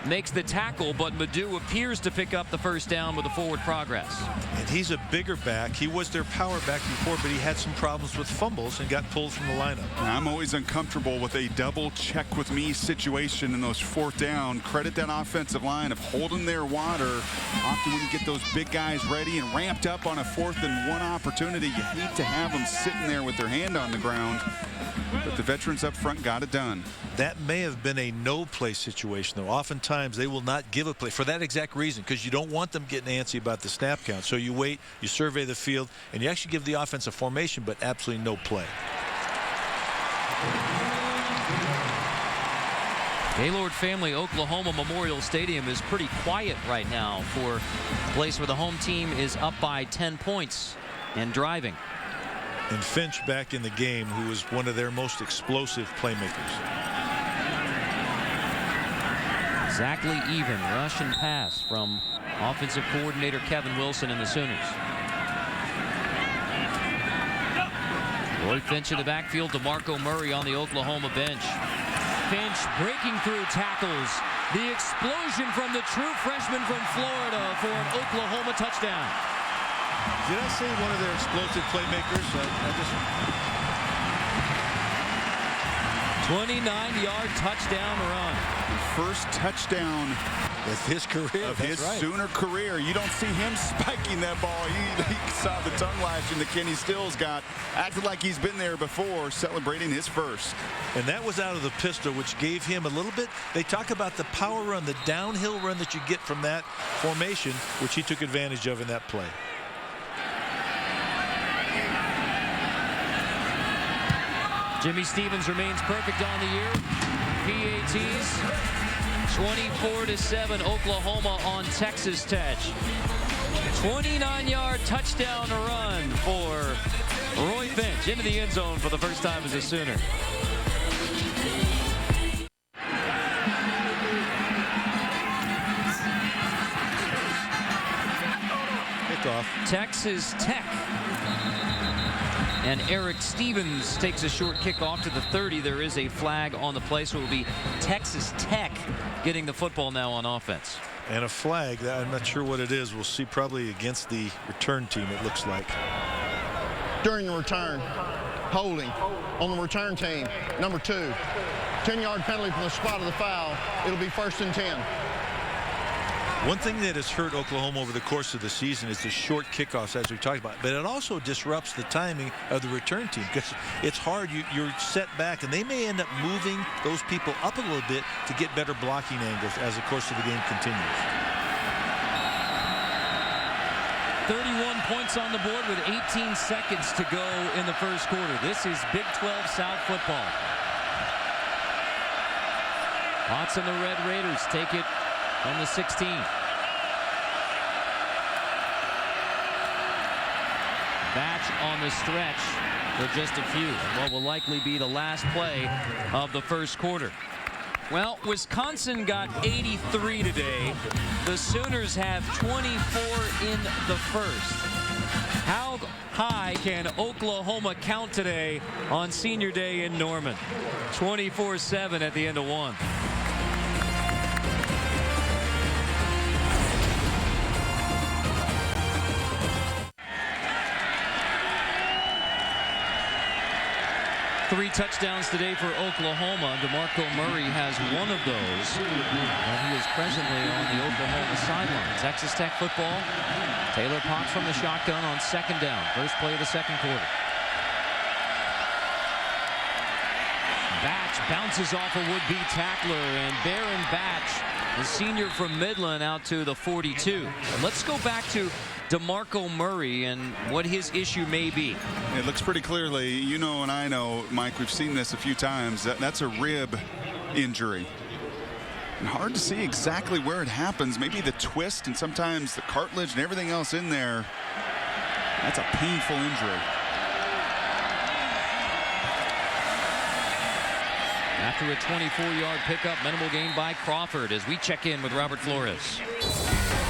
makes the tackle, but Madu appears to pick up the first down with the forward progress. And he's a bigger back. He was their power back before, but he had some problems with fumbles and got pulled from the lineup. I'm always uncomfortable with a double check with me situation in those fourth down. Credit that offensive line of holding their water. Often when you get those big guys ready and ramped up on a 4th and 1 opportunity, you hate to have them sitting there with their hand on the ground. But the veterans up front got it done. That may have been a no-play situation, though. Oftentimes, they will not give a play for that exact reason, because you don't want them getting antsy about the snap count. So you wait, you survey the field, and you actually give the offense a formation, but absolutely no play. Gaylord Family Oklahoma Memorial Stadium is pretty quiet right now for a place where the home team is up by 10 points and driving. And Finch back in the game, who was one of their most explosive playmakers. Exactly even rush and pass from offensive coordinator Kevin Wilson and the Sooners. Roy Finch in the backfield, DeMarco Murray on the Oklahoma bench. Finch breaking through tackles. The explosion from the true freshman from Florida for an Oklahoma touchdown. Did I say one of their explosive playmakers? 29-yard touchdown run. First touchdown of his career. Of his Sooner career. You don't see him spiking that ball. He saw the tongue lashing that Kenny Stills got. Acted like he's been there before, celebrating his first. And that was out of the pistol, which gave him a little bit. They talk about the power run, the downhill run that you get from that formation, which he took advantage of in that play. Jimmy Stevens remains perfect on the year. PATs 24-7 Oklahoma on Texas Tech. 29-yard touchdown run for Roy Finch into the end zone for the first time as a Sooner. Kickoff. Texas Tech. And Eric Stevens takes a short kickoff to the 30. There is a flag on the play, so it will be Texas Tech getting the football now on offense. And a flag that I'm not sure what it is. We'll see probably against the return team, it looks like. During the return, holding on the return team, number 2. 10-yard penalty from the spot of the foul. It'll be 1st and 10. One thing that has hurt Oklahoma over the course of the season is the short kickoffs, as we talked about, but it also disrupts the timing of the return team, because it's hard. You're set back, and they may end up moving those people up a little bit to get better blocking angles as the course of the game continues. 31 points on the board with 18 seconds to go in the first quarter. This is Big 12 South football. Potts and the Red Raiders take it from the 16. Batch on the stretch for just a few. What will likely be the last play of the first quarter. Well, Wisconsin got 83 today. The Sooners have 24 in the first. How high can Oklahoma count today on Senior Day in Norman? 24-7 at the end of one. Three touchdowns today for Oklahoma. DeMarco Murray has one of those, and he is presently on the Oklahoma sideline. Texas Tech football. Taylor Potts from the shotgun on 2nd down. First play of the second quarter. Batch bounces off a would-be tackler, and Baron Batch, the senior from Midland, out to the 42. Let's go back to DeMarco Murray and what his issue may be. It looks pretty clearly, you know, and I know, Mike, we've seen this a few times. That's a rib injury. And hard to see exactly where it happens. Maybe the twist and sometimes the cartilage and everything else in there. That's a painful injury. After a 24-yard pickup, minimal gain by Crawford as we check in with Robert Flores.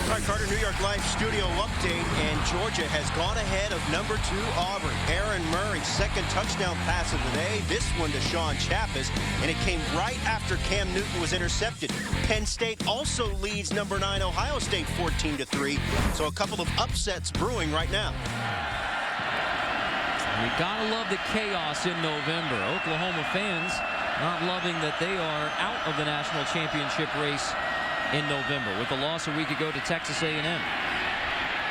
All right, Carter, New York Life studio update, and Georgia has gone ahead of number 2 Auburn. Aaron Murray, second touchdown pass of the day. This one to Sean Chappis, and it came right after Cam Newton was intercepted. Penn State also leads number 9 Ohio State 14-3. So a couple of upsets brewing right now. You gotta love the chaos in November. Oklahoma fans not loving that they are out of the national championship race in November with the loss a week ago to Texas A&M.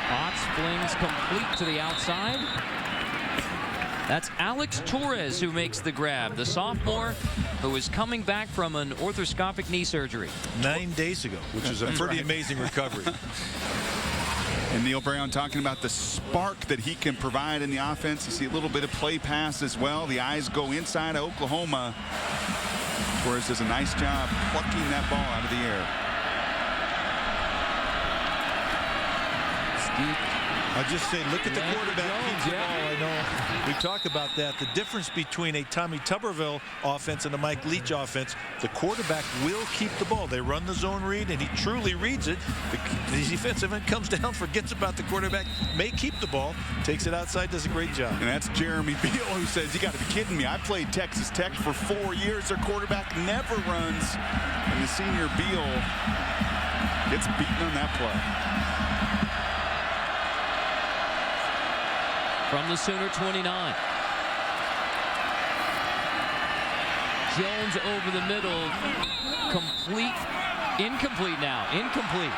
Potts flings complete to the outside. That's Alex Torres who makes the grab, the sophomore who is coming back from an arthroscopic knee surgery 9 days ago, which is a pretty amazing recovery. And Neil Brown talking about the spark that he can provide in the offense. You see a little bit of play pass as well. The eyes go inside of Oklahoma. Torres does a nice job plucking that ball out of the air. I'll just say, look at the quarterback keeps the ball. I know we talk about that. The difference between a Tommy Tuberville offense and a Mike Leach offense, the quarterback will keep the ball. They run the zone read, and he truly reads it. The defensive end comes down, forgets about the quarterback, may keep the ball, takes it outside, does a great job. And that's Jeremy Beal who says, you got to be kidding me. I played Texas Tech for 4 years. Their quarterback never runs. And the senior Beal gets beaten on that play. From the Sooner 29. Jones over the middle. Incomplete now. Incomplete.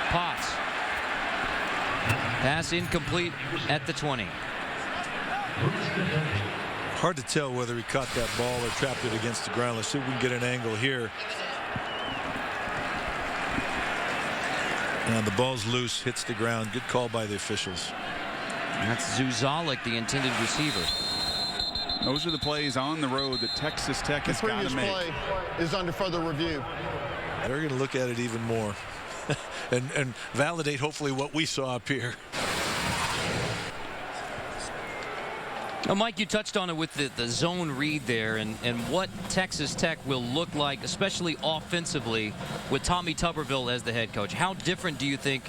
Potts. Pass incomplete at the 20. Hard to tell whether he caught that ball or trapped it against the ground. Let's see if we can get an angle here. And the ball's loose, hits the ground. Good call by the officials. And that's Zuzalik, the intended receiver. Those are the plays on the road that Texas Tech has got to make. The previous play is under further review. They're going to look at it even more and validate, hopefully, what we saw up here. Now, Mike, you touched on it with the zone read there and what Texas Tech will look like, especially offensively, with Tommy Tuberville as the head coach. How different do you think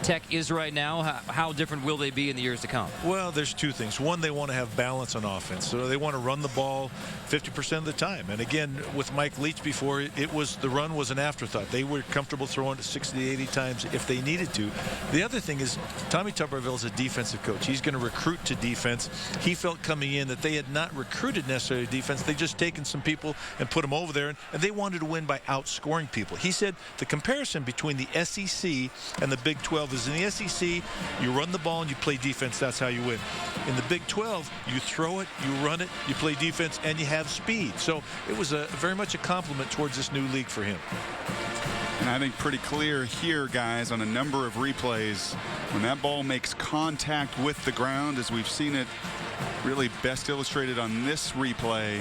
Tech is right now? How different will they be in the years to come? Well, there's two things. One, they want to have balance on offense. So they want to run the ball 50% of the time. And again, with Mike Leach before, the run was an afterthought. They were comfortable throwing it 60 to 80 times if they needed to. The other thing is Tommy Tuberville is a defensive coach. He's going to recruit to defense. He felt coming in that they had not recruited necessarily defense. They just taken some people and put them over there, and they wanted to win by outscoring people. He said the comparison between the SEC and the Big 12 is in the SEC, you run the ball and you play defense. That's how you win. In the Big 12, you throw it, you run it, you play defense, and you have speed. So it was very much a compliment towards this new league for him. And I think pretty clear here, guys, on a number of replays, when that ball makes contact with the ground, as we've seen it really best illustrated on this replay,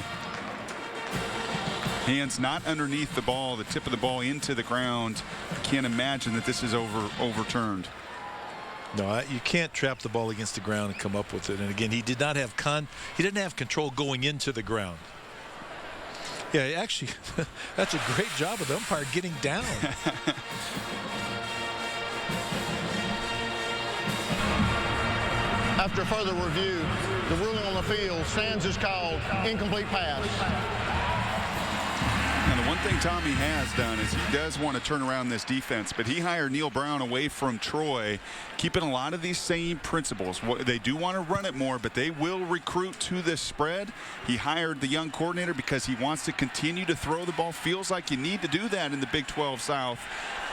hands not underneath the ball, the tip of the ball into the ground. Can't imagine that this is overturned. No, you can't trap the ball against the ground and come up with it. And again, he did not have he didn't have control going into the ground. Yeah, actually, that's a great job of the umpire getting down. After further review, the ruling on the field stands is called incomplete pass. Now, the one thing Tommy has done is he does want to turn around this defense, but he hired Neil Brown away from Troy, keeping a lot of these same principles. They do want to run it more, but they will recruit to this spread. He hired the young coordinator because he wants to continue to throw the ball. Feels like you need to do that in the Big 12 South,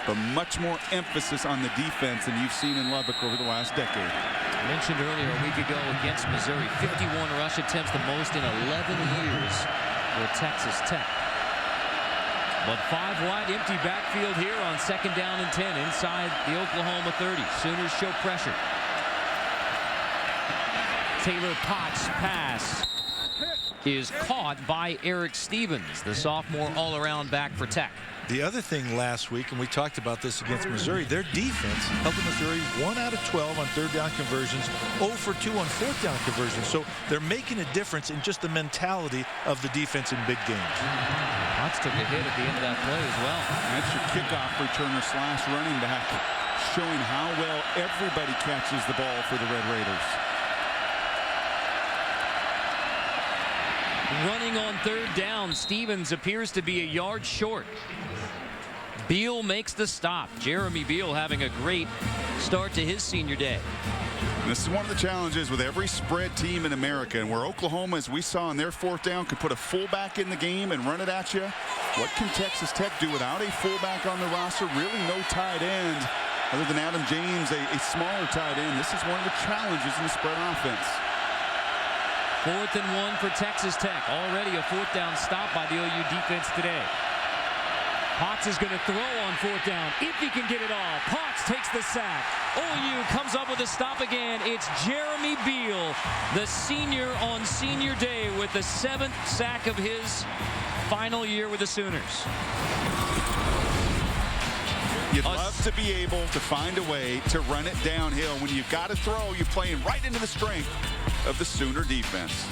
but much more emphasis on the defense than you've seen in Lubbock over the last decade. I mentioned earlier a week ago against Missouri, 51 rush attempts, the most in 11 years for Texas Tech. But 5 wide, empty backfield here on 2nd down and 10 inside the Oklahoma 30. Sooners show pressure. Taylor Potts' pass is caught by Eric Stevens, the sophomore all-around back for Tech. The other thing last week, and we talked about this against Missouri, their defense held Missouri 1 out of 12 on 3rd down conversions, 0 for 2 on 4th down conversions. So they're making a difference in just the mentality of the defense in big games. Potts took a hit at the end of that play as well. I That's your kickoff returner / running back, showing how well everybody catches the ball for the Red Raiders. Running on 3rd down, Stevens appears to be a yard short. Beal makes the stop. Jeremy Beal having a great start to his senior day. This is one of the challenges with every spread team in America, and where Oklahoma, as we saw in their 4th down, could put a fullback in the game and run it at you. What can Texas Tech do without a fullback on the roster? Really no tight end other than Adam James, a smaller tight end. This is one of the challenges in the spread offense. 4th and 1 for Texas Tech. Already a 4th down stop by the OU defense today. Potts is going to throw on 4th down if he can get it off. Potts takes the sack. OU comes up with a stop again. It's Jeremy Beal, the senior on senior day, with the 7th sack of his final year with the Sooners. You'd love to be able to find a way to run it downhill. When you've got to throw, you're playing right into the strength of the Sooner defense.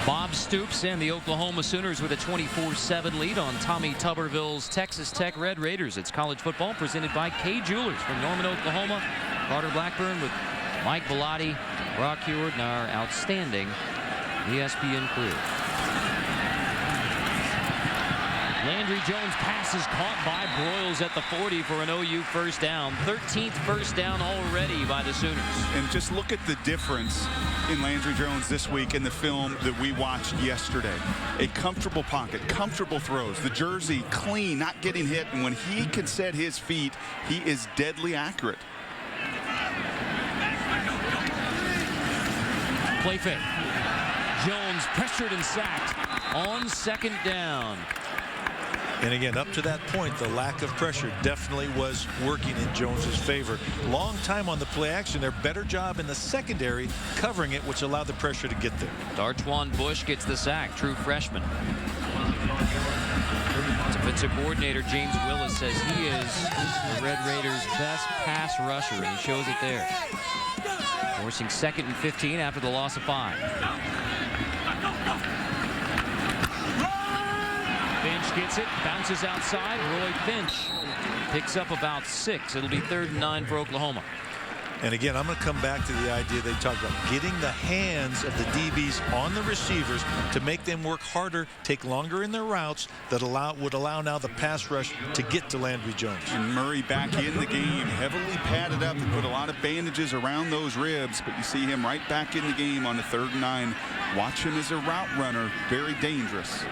Bob Stoops and the Oklahoma Sooners with a 24-7 lead on Tommy Tuberville's Texas Tech Red Raiders. It's college football presented by K Jewelers from Norman, Oklahoma. Carter Blackburn with Mike Bellotti, Brock Heward, and our outstanding ESPN crew. Landry Jones' pass is caught by Broyles at the 40 for an OU first down. 13th first down already by the Sooners. And just look at the difference in Landry Jones this week in the film that we watched yesterday. A comfortable pocket, comfortable throws. The jersey clean, not getting hit. And when he can set his feet, he is deadly accurate. Play fake. Jones pressured and sacked on 2nd down. And again, up to that point, the lack of pressure definitely was working in Jones's favor. Long time on the play action. Their better job in the secondary covering it, which allowed the pressure to get there. Dartwan Bush gets the sack, true freshman. Defensive coordinator James Willis says he is the Red Raiders' best pass rusher, and he shows it there. Forcing 2nd and 15 after the loss of 5. Finch gets it, bounces outside. Roy Finch picks up about 6. It'll be 3rd and 9 for Oklahoma. And again, I'm going to come back to the idea they talked about, getting the hands of the DBs on the receivers to make them work harder, take longer in their routes, that would allow now the pass rush to get to Landry Jones. And Murray back in the game, heavily padded up. They put a lot of bandages around those ribs, but you see him right back in the game on the 3rd and 9. Watch him as a route runner, very dangerous.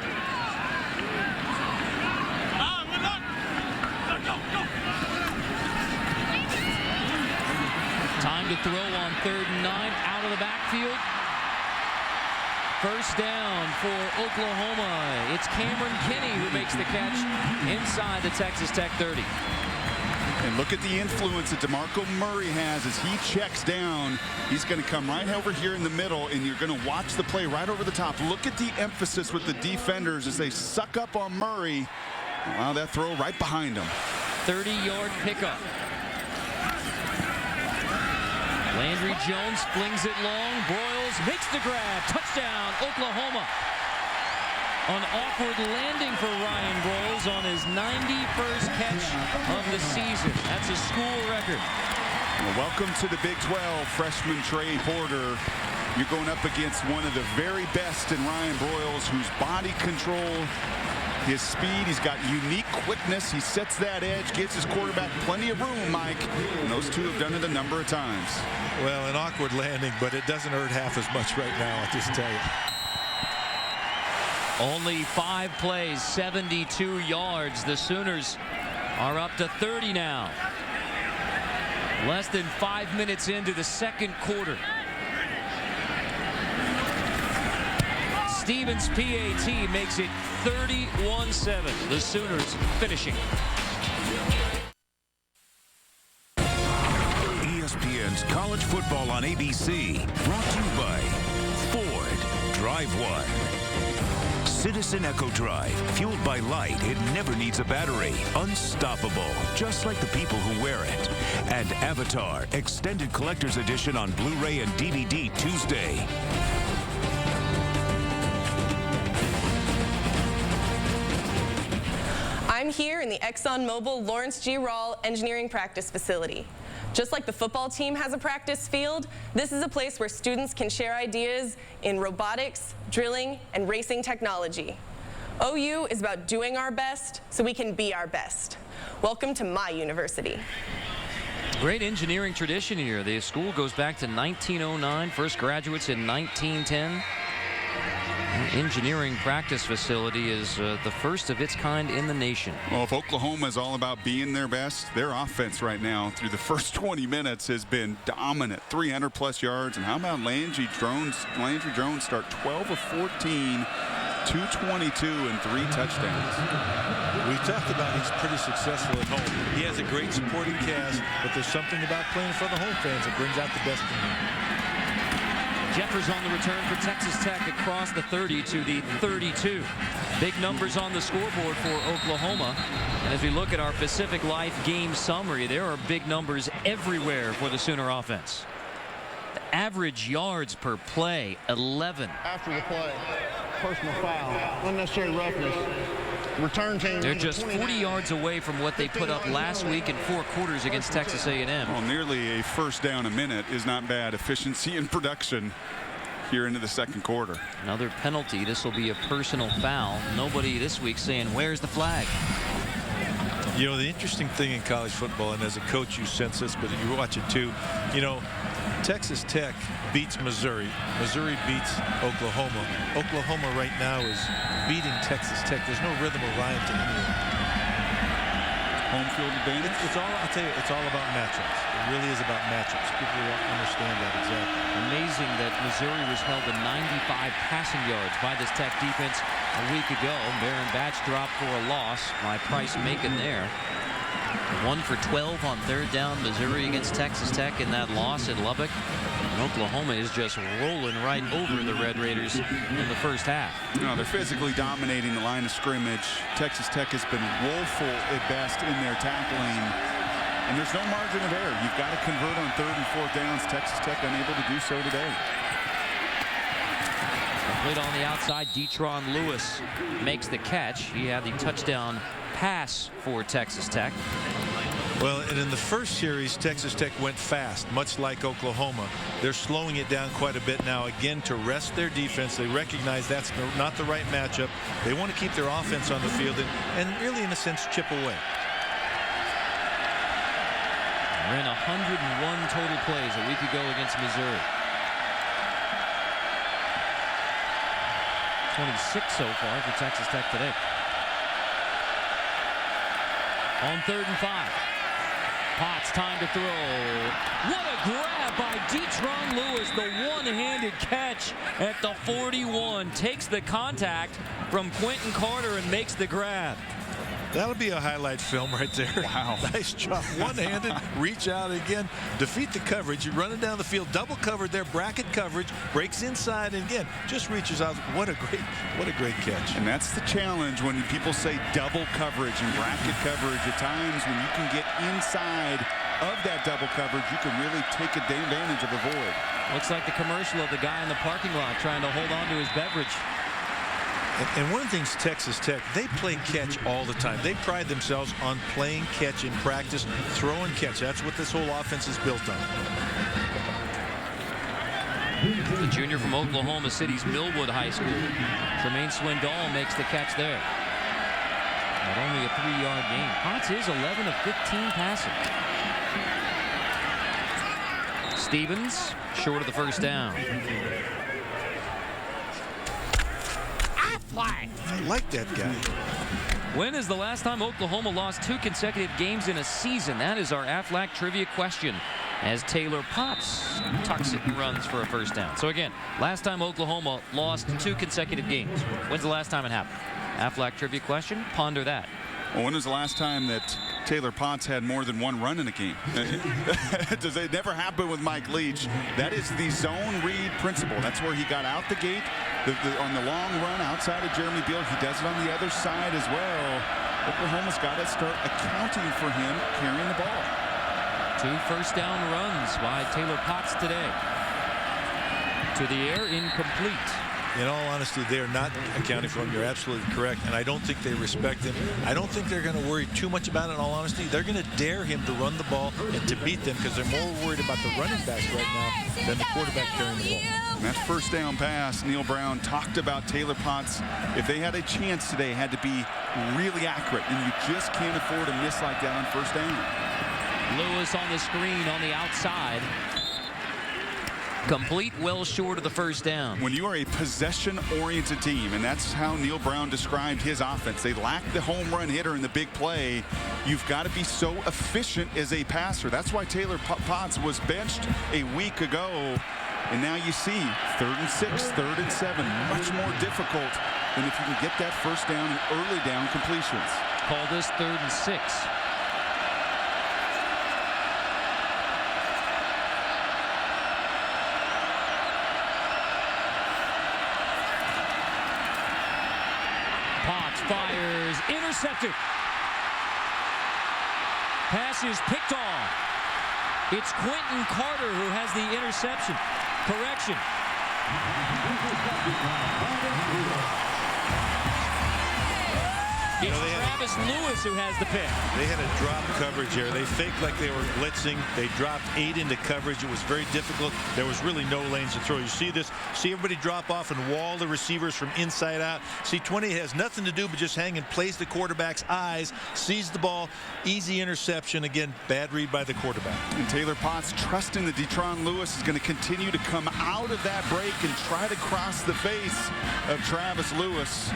Time to throw on 3rd and 9, out of the backfield. First down for Oklahoma. It's Cameron Kinney who makes the catch inside the Texas Tech 30. And look at the influence that DeMarco Murray has as he checks down. He's going to come right over here in the middle, and you're going to watch the play right over the top. Look at the emphasis with the defenders as they suck up on Murray. Allow that throw right behind him. 30-yard pickup. Landry Jones flings it long. Broyles makes the grab. Touchdown, Oklahoma. An awkward landing for Ryan Broyles on his 91st catch of the season. That's a school record. Well, welcome to the Big 12, freshman Trey Porter. You're going up against one of the very best in Ryan Broyles, whose body control, his speed, he's got unique quickness. He sets that edge, gives his quarterback plenty of room, Mike. And those two have done it a number of times. Well, an awkward landing, but it doesn't hurt half as much right now, I'll just tell you. Only 5 plays, 72 yards. The Sooners are up to 30 now. Less than 5 minutes into the 2nd quarter. Stevens PAT makes it 31-7. The Sooners finishing. ESPN's College Football on ABC, brought to you by Ford. Drive one. Citizen Echo Drive, fueled by light, it never needs a battery. Unstoppable, just like the people who wear it. And Avatar, Extended Collector's Edition on Blu-ray and DVD Tuesday. I'm here in the ExxonMobil Lawrence G. Rawl Engineering Practice Facility. Just like the football team has a practice field, this is a place where students can share ideas in robotics, drilling, and racing technology. OU is about doing our best so we can be our best. Welcome to my university. Great engineering tradition here. The school goes back to 1909, first graduates in 1910. Engineering practice facility is the first of its kind in the nation. Well, if Oklahoma is all about being their best, their offense right now through the first 20 minutes has been dominant. 300+ yards. And how about Landry Jones? Landry Jones start 12 of 14, 222 and 3 touchdowns. We talked about he's pretty successful at home. He has a great supporting cast, but there's something about playing for the home fans that brings out the best in him. Jeffers on the return for Texas Tech across the 30 to the 32. Big numbers on the scoreboard for Oklahoma. And as we look at our Pacific Life game summary, there are big numbers everywhere for the Sooner offense. The average yards per play, 11. After the play, personal foul, unnecessary roughness. Return team. They're just 40 yards away from what they put up last week in 4 quarters against Texas A&M. Well, nearly a first down a minute is not bad. Efficiency and production here into the second quarter. Another penalty. This will be a personal foul. Nobody this week saying, where's the flag? You know, the interesting thing in college football, and as a coach you sense this, but you watch it too, you know, Texas Tech beats Missouri. Missouri beats Oklahoma. Oklahoma right now is beating Texas Tech. There's no rhythm or rhyme to any of it. Home field advantage? It's all, I'll tell you, it's all about matchups. It really is about matchups. People don't understand that exactly. Amazing that Missouri was held to 95 passing yards by this Tech defense a week ago. Baron Batch dropped for a loss by Price Macon there. 1 for 12 on third down. Missouri against Texas Tech in that loss at Lubbock. And Oklahoma is just rolling right over the Red Raiders in the first half. No, they're physically dominating the line of scrimmage. Texas Tech has been woeful at best in their tackling. And there's no margin of error. You've got to convert on 3rd and 4th downs. Texas Tech unable to do so today. Complete on the outside. Detron Lewis makes the catch. He had the touchdown pass for Texas Tech. Well, and in the first series, Texas Tech went fast, much like Oklahoma. They're slowing it down quite a bit now, again, to rest their defense. They recognize that's not the right matchup. They want to keep their offense on the field and really, in a sense, chip away. Ran 101 total plays a week ago against Missouri. 26 so far for Texas Tech today. On 3rd and 5. Potts, time to throw. What a grab by Detron Lewis. The one-handed catch at the 41. Takes the contact from Quentin Carter and makes the grab. That'll be a highlight film right there. Wow. Nice job. One-handed, reach out again, defeat the coverage. You run it down the field, double covered there, bracket coverage, breaks inside, and again, just reaches out. What a great catch. And that's the challenge when people say double coverage and bracket coverage. At times when you can get inside of that double coverage, you can really take advantage of a void. Looks like the commercial of the guy in the parking lot trying to hold on to his beverage. And one of the things Texas Tech, they play catch all the time. They pride themselves on playing catch in practice, throw and catch. That's what this whole offense is built on. The junior from Oklahoma City's Millwood High School. Tremaine Swindoll makes the catch there. But only a 3-yard gain. Potts is 11 of 15 passing. Stevens short of the first down. I like that guy. When is the last time Oklahoma lost 2 consecutive games in a season? That is our Aflac trivia question, as Taylor Potts tucks it and runs for a first down. So again, last time Oklahoma lost 2 consecutive games. When's the last time it happened? Aflac trivia question. Ponder that. Well, when was the last time that Taylor Potts had more than one run in a game. Does it never happen with Mike Leach? That is the zone read principle. That's where he got out the gate on the long run outside of Jeremy Beal. He does it on the other side as well. Oklahoma's got to start accounting for him carrying the ball. 2 first down runs by Taylor Potts today. To the air, incomplete. In all honesty, they're not accounting for him. You're absolutely correct, and I don't think they respect him. I don't think they're going to worry too much about it. In all honesty, they're going to dare him to run the ball and to beat them because they're more worried about the running backs right now than the quarterback carrying the ball. And that first down pass, Neil Brown talked about Taylor Potts. If they had a chance today, had to be really accurate, and you just can't afford a miss like that on first down. Lewis on the screen on the outside. Complete, well short of the first down. When you are a possession-oriented team, and that's how Neil Brown described his offense, they lack the home run hitter in the big play. You've got to be so efficient as a passer. That's why Taylor Potts was benched a week ago. And now you see 3rd and 6, 3rd and 7, much more difficult than if you can get that first down and early down completions. Call this 3rd and 6. Potts fires, intercepted. Pass is picked off. It's Quentin Carter who has the interception. Correction. It's Travis Lewis who has the pick. They had a drop coverage here. They faked like they were blitzing. They dropped 8 into coverage. It was very difficult. There was really no lanes to throw. You see this? See everybody drop off and wall the receivers from inside out. See, 20 has nothing to do but just hang and plays the quarterback's eyes, sees the ball, easy interception. Again, bad read by the quarterback. And Taylor Potts trusting that Detron Lewis is going to continue to come out of that break and try to cross the face of Travis Lewis.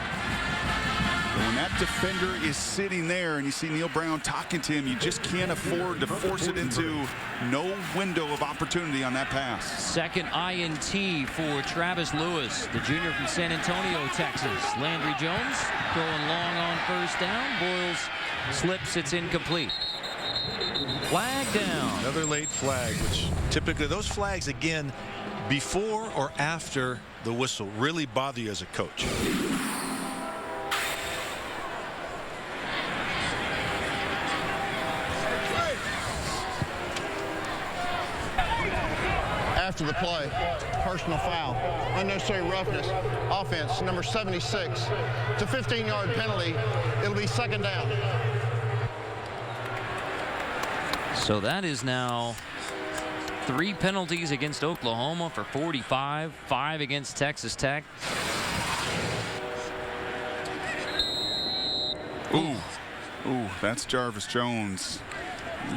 When that defender is sitting there and you see Neil Brown talking to him, you just can't afford to force it into no window of opportunity on that pass. Second INT for Travis Lewis, the junior from San Antonio, Texas. Landry Jones going long on first down. Boyles slips, it's incomplete. Flag down. Another late flag, which typically those flags, again, before or after the whistle, really bother you as a coach. After the play, personal foul, unnecessary roughness, offense, number 76. It's a 15-yard penalty. It'll be second down. So that is now 3 penalties against Oklahoma for 45, 5 against Texas Tech. Ooh, that's Jarvis Jones.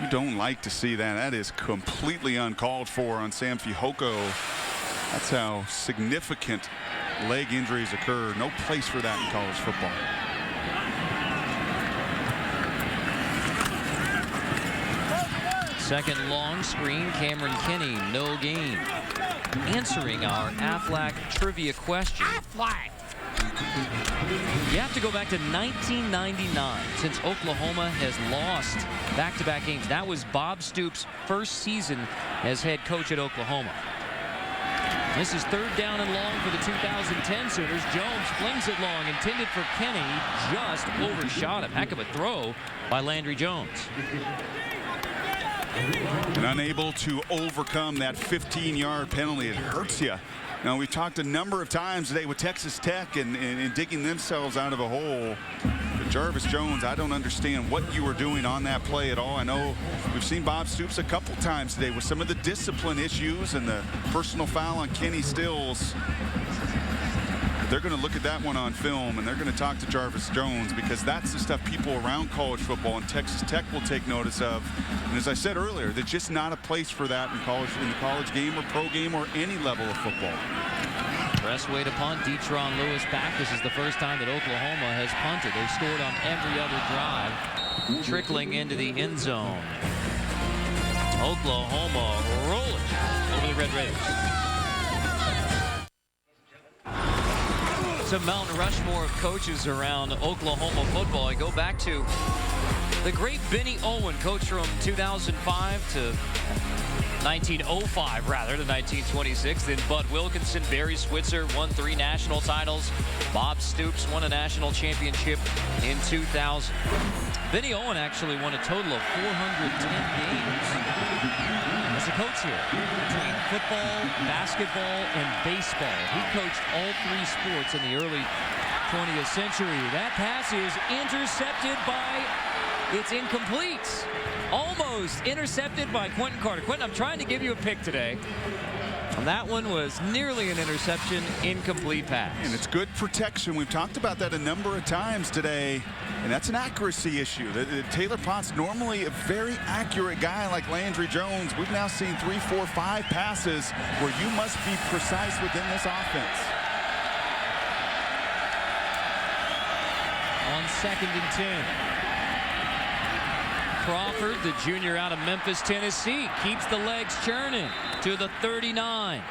You don't like to see that. That is completely uncalled for on Sam Fihoko. That's how significant leg injuries occur. No place for that in college football. Second long screen, Cameron Kinney, no gain. Answering our Aflac trivia question. Aflac! You have to go back to 1999 since Oklahoma has lost back-to-back games. That was Bob Stoops' first season as head coach at Oklahoma. This is 3rd down and long for the 2010 Sooners. Jones flings it long, intended for Kenny, just overshot him. Heck of a throw by Landry Jones. And unable to overcome that 15-yard penalty. It hurts you. Now, we've talked a number of times today with Texas Tech and digging themselves out of a hole. But Jarvis Jones, I don't understand what you were doing on that play at all. I know we've seen Bob Stoops a couple times today with some of the discipline issues and the personal foul on Kenny Stills. They're going to look at that one on film, and they're going to talk to Jarvis Jones because that's the stuff people around college football and Texas Tech will take notice of. And as I said earlier, there's just not a place for that in the college game or pro game or any level of football. Press way to punt. Detron Lewis back. This is the first time that Oklahoma has punted. They've scored on every other drive, trickling into the end zone. Oklahoma rolling over the Red Raiders. It's a Mount Rushmore of coaches around Oklahoma football. I go back to The great Benny Owen, coach from 2005 to 1905, rather, to 1926. Then Bud Wilkinson, Barry Switzer won 3 national titles. Bob Stoops won a national championship in 2000. Benny Owen actually won a total of 410 games as a coach here. Between football, basketball, and baseball. He coached all 3 sports in the early 20th century. That pass is intercepted by... It's incomplete. Almost intercepted by Quentin Carter. Quentin, I'm trying to give you a pick today. And that one was nearly an interception, incomplete pass. And it's good protection. We've talked about that a number of times today. And that's an accuracy issue. Taylor Potts, normally a very accurate guy like Landry Jones. We've now seen 3, 4, 5 passes where you must be precise within this offense. On 2nd and 10. Crawford, the junior out of Memphis, Tennessee, keeps the legs churning to the 39.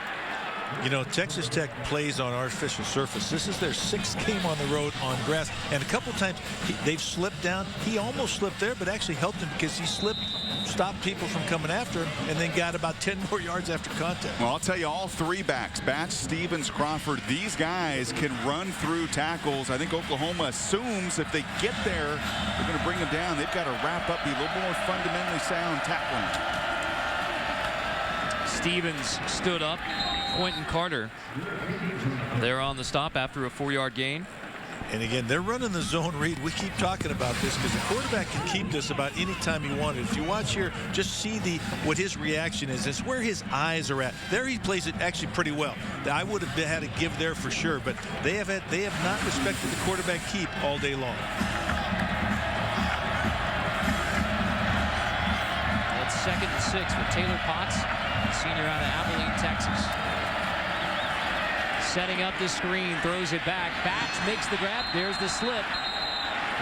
You know, Texas Tech plays on artificial surface. This is their 6th game on the road on grass. And a couple times they've slipped down. He almost slipped there, but actually helped him because he slipped, stopped people from coming after him, and then got about 10 more yards after contact. Well, I'll tell you, all 3 backs, Batch, Stevens, Crawford, these guys can run through tackles. I think Oklahoma assumes if they get there, they're going to bring them down. They've got to wrap up, be a little more fundamentally sound tackling. Stevens stood up. Quentin Carter there on the stop after a 4-yard gain. And again, they're running the zone read. We keep talking about this because the quarterback can keep this about any time he wanted. If you watch here, just see what his reaction is. It's where his eyes are at. There he plays it actually pretty well. I would have had a give there for sure, but they have not respected the quarterback keep all day long. It's 2nd and 6 with Taylor Potts, senior out of Abilene, Texas. Setting up the screen, throws it back. Batch makes the grab. There's the slip.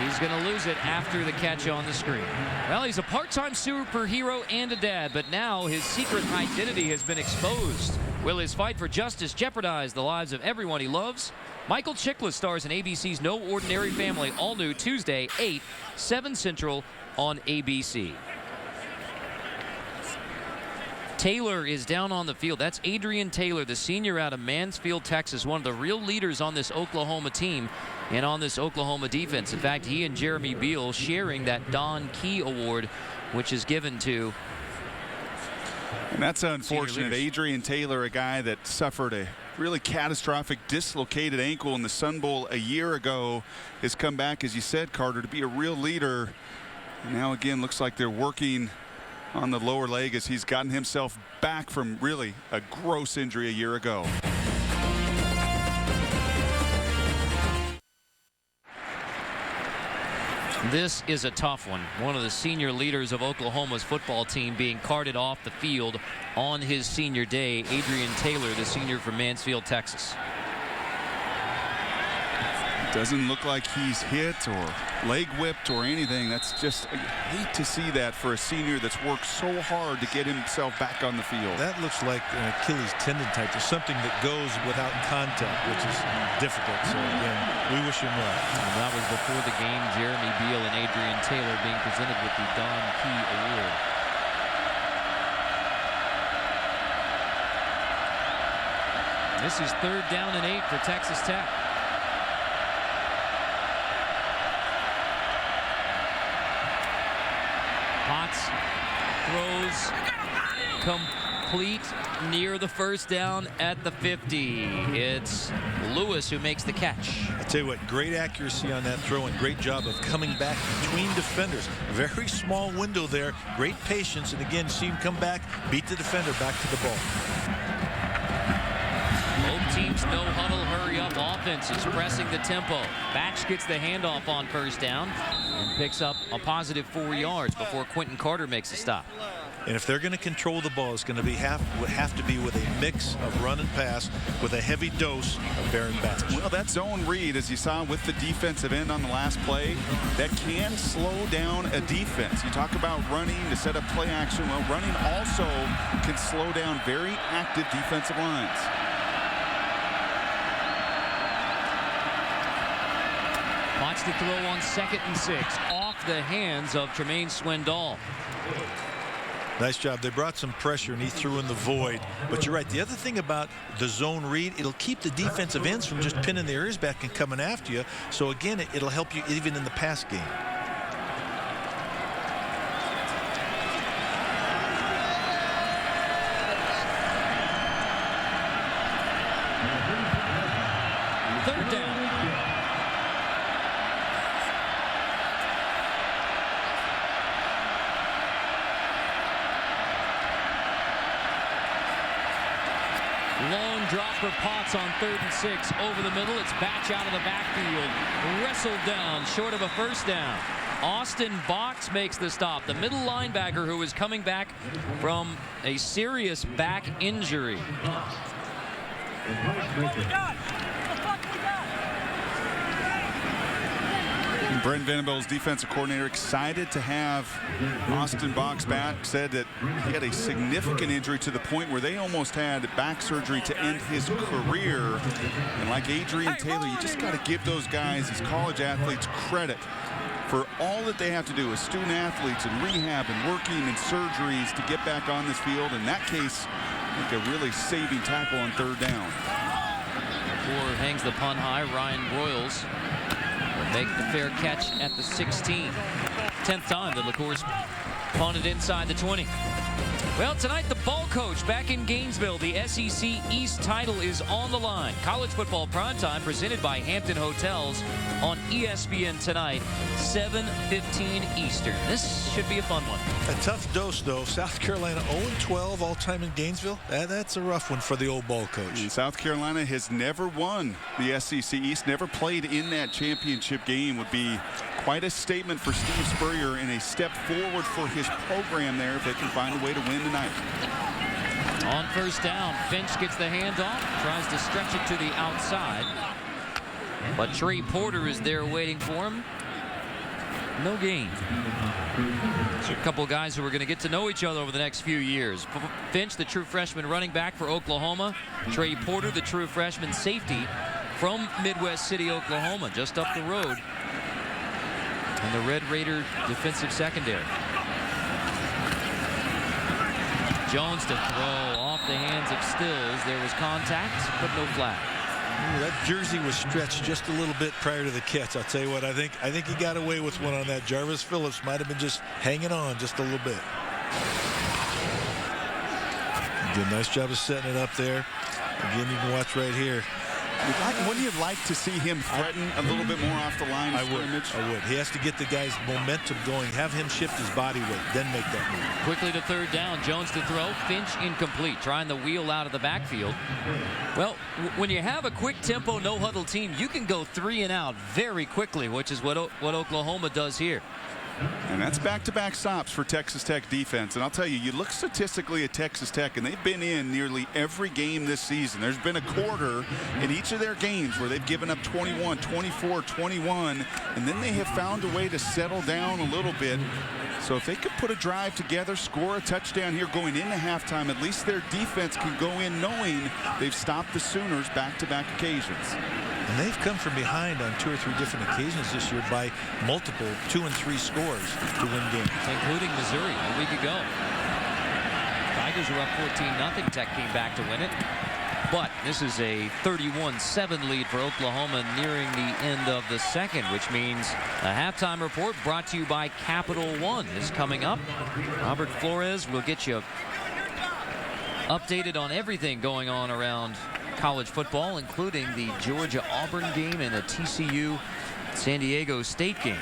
He's going to lose it after the catch on the screen. Well, he's a part-time superhero and a dad, but now his secret identity has been exposed. Will his fight for justice jeopardize the lives of everyone he loves? Michael Chiklis stars in ABC's No Ordinary Family, all new Tuesday, 8, 7 Central on ABC. Taylor is down on the field. That's Adrian Taylor, the senior out of Mansfield, Texas, one of the real leaders on this Oklahoma team and on this Oklahoma defense. In fact, he and Jeremy Beal sharing that Don Key Award, which is given to... And that's unfortunate. Adrian Taylor, a guy that suffered a really catastrophic dislocated ankle in the Sun Bowl a year ago, has come back, as you said, Carter, to be a real leader. And now again, looks like they're working on the lower leg as he's gotten himself back from really a gross injury a year ago. This is a tough one. One of the senior leaders of Oklahoma's football team being carted off the field on his senior day. Adrian Taylor, the senior from Mansfield, Texas. Doesn't look like he's hit or leg whipped or anything. That's just, I hate to see that for a senior that's worked so hard to get himself back on the field. That looks like an Achilles tendon type. There's something that goes without contact, which is difficult. So again, we wish him well. And that was before the game. Jeremy Beal and Adrian Taylor being presented with the Don Key Award. This is 3rd down and 8 for Texas Tech. Potts throws complete near the 1st down at the 50. It's Lewis who makes the catch. I tell you what, great accuracy on that throw and great job of coming back between defenders. Very small window there, great patience, and again, see him come back, beat the defender back to the ball. Both teams no huddle, hurry up offense is pressing the tempo. Batch gets the handoff on 1st down and picks up a positive 4 yards before Quentin Carter makes a stop. And if they're going to control the ball, it's going to have to be with a mix of run and pass with a heavy dose of Baron Batch. Well, that zone read, as you saw with the defensive end on the last play, that can slow down a defense. You talk about running to set up play action. Well, running also can slow down very active defensive lines. Watch the throw on 2nd and 6. Off the hands of Tremaine Swindoll. Nice job. They brought some pressure, and he threw in the void. But you're right. The other thing about the zone read, it'll keep the defensive ends from just pinning their ears back and coming after you. So, again, it'll help you even in the pass game. Third down. Long drop for Potts on 3rd and 6 over the middle. It's Batch out of the backfield. Wrestled down short of a first down. Austin Box makes the stop. The middle linebacker who is coming back from a serious back injury. Brent Venables, defensive coordinator, excited to have Austin Box back. Said that he had a significant injury to the point where they almost had back surgery to end his career. And like Adrian Taylor, you just got to give those guys, these college athletes, credit for all that they have to do as student athletes and rehab and working and surgeries to get back on this field. In that case, like a really saving tackle on 3rd down. McClure hangs the punt high. Ryan Broyles make the fair catch at the 16. 10th time that LaCour's punted inside the 20. Well, tonight the ball coach back in Gainesville. The SEC East title is on the line. College football primetime presented by Hampton Hotels on ESPN tonight, 7:15 Eastern. This should be a fun one. A tough dose, though. South Carolina 0-12 all-time in Gainesville. That's a rough one for the old ball coach. And South Carolina has never won the SEC East, never played in that championship game. Would be quite a statement for Steve Spurrier and a step forward for his program there if they can find a way to win tonight. On 1st down, Finch gets the handoff, tries to stretch it to the outside. But Trey Porter is there waiting for him. No gain. So a couple guys who are going to get to know each other over the next few years. Finch, the true freshman running back for Oklahoma. Trey Porter, the true freshman safety from Midwest City, Oklahoma, just up the road. And the Red Raider defensive secondary. Jones to throw off the hands of Stills. There was contact, but no flag. That jersey was stretched just a little bit prior to the catch. I'll tell you what, I think he got away with one on that. Jarvis Phillips might have been just hanging on just a little bit. Did a nice job of setting it up there. Again, you can watch right here. Wouldn't you like to see him threaten a little bit more off the line of scrimmage? I would. He has to get the guy's momentum going, have him shift his body weight, then make that move. Quickly to 3rd down. Jones to throw. Finch incomplete. Trying the wheel out of the backfield. Well, when you have a quick tempo, no huddle team, you can go 3 and out very quickly, which is what Oklahoma does here. And that's back-to-back stops for Texas Tech defense. And I'll tell you, you look statistically at Texas Tech, and they've been in nearly every game this season. There's been a quarter in each of their games where they've given up 21, 24, 21, and then they have found a way to settle down a little bit. So if they could put a drive together, score a touchdown here going into halftime, at least their defense can go in knowing they've stopped the Sooners back-to-back occasions. And they've come from behind on 2 or 3 different occasions this year by multiple 2 and 3 scores to win games. Including Missouri a week ago. Tigers were up 14-0. Tech came back to win it. But this is a 31-7 lead for Oklahoma nearing the end of the second, which means a halftime report brought to you by Capital One is coming up. Robert Flores will get you updated on everything going on around college football, including the Georgia-Auburn game and the TCU-San Diego State game.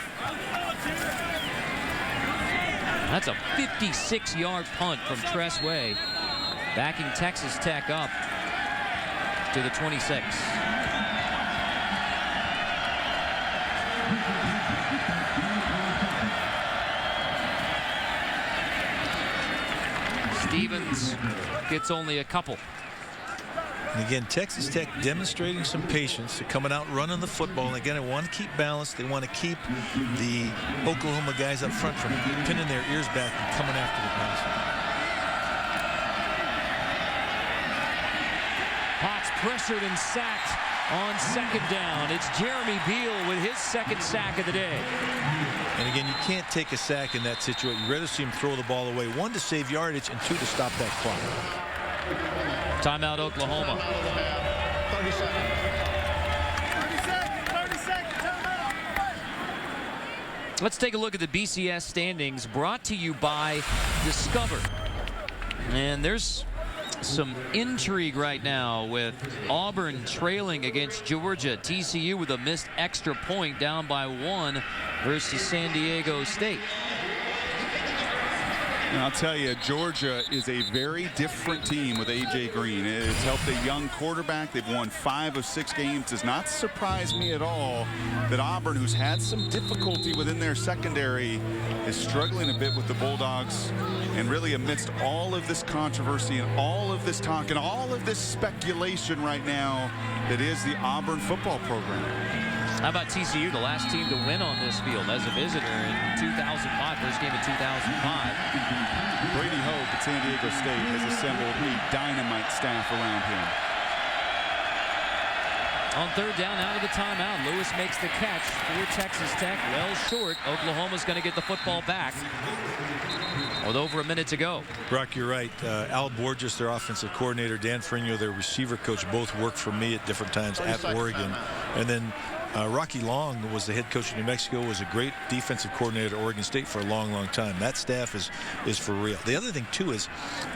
That's a 56-yard punt from Tress Way, backing Texas Tech up to the 26. Stevens gets only a couple. And again, Texas Tech demonstrating some patience. They're coming out running the football. And again, they want to keep balance. They want to keep the Oklahoma guys up front from pinning their ears back and coming after the pass. Potts pressured and sacked on second down. It's Jeremy Beal with his second sack of the day. And again, you can't take a sack in that situation. You'd rather see him throw the ball away. 1, to save yardage, and 2, to stop that clock. Timeout, Oklahoma. 30 seconds. Let's take a look at the BCS standings, brought to you by Discover. And there's some intrigue right now with Auburn trailing against Georgia. TCU with a missed extra point, down by 1 versus San Diego State. And I'll tell you, Georgia is a very different team with A.J. Green. It's helped a young quarterback. They've won 5 of 6 games. Does not surprise me at all that Auburn, who's had some difficulty within their secondary, is struggling a bit with the Bulldogs. And really, amidst all of this controversy and all of this talk and all of this speculation right now, that is the Auburn football program. How about TCU, the last team to win on this field as a visitor in 2005, first game of 2005. Brady Hope at San Diego State has assembled a dynamite staff around him. On third down, out of the timeout, Lewis makes the catch for Texas Tech. Well short. Oklahoma's going to get the football back with over a minute to go. Brock, you're right. Al Borges, their offensive coordinator, Dan Ferrigno, their receiver coach, both worked for me at different times at Oregon. And then Rocky Long was the head coach in New Mexico, was a great defensive coordinator at Oregon State for a long, long time. That staff is for real. The other thing, too, is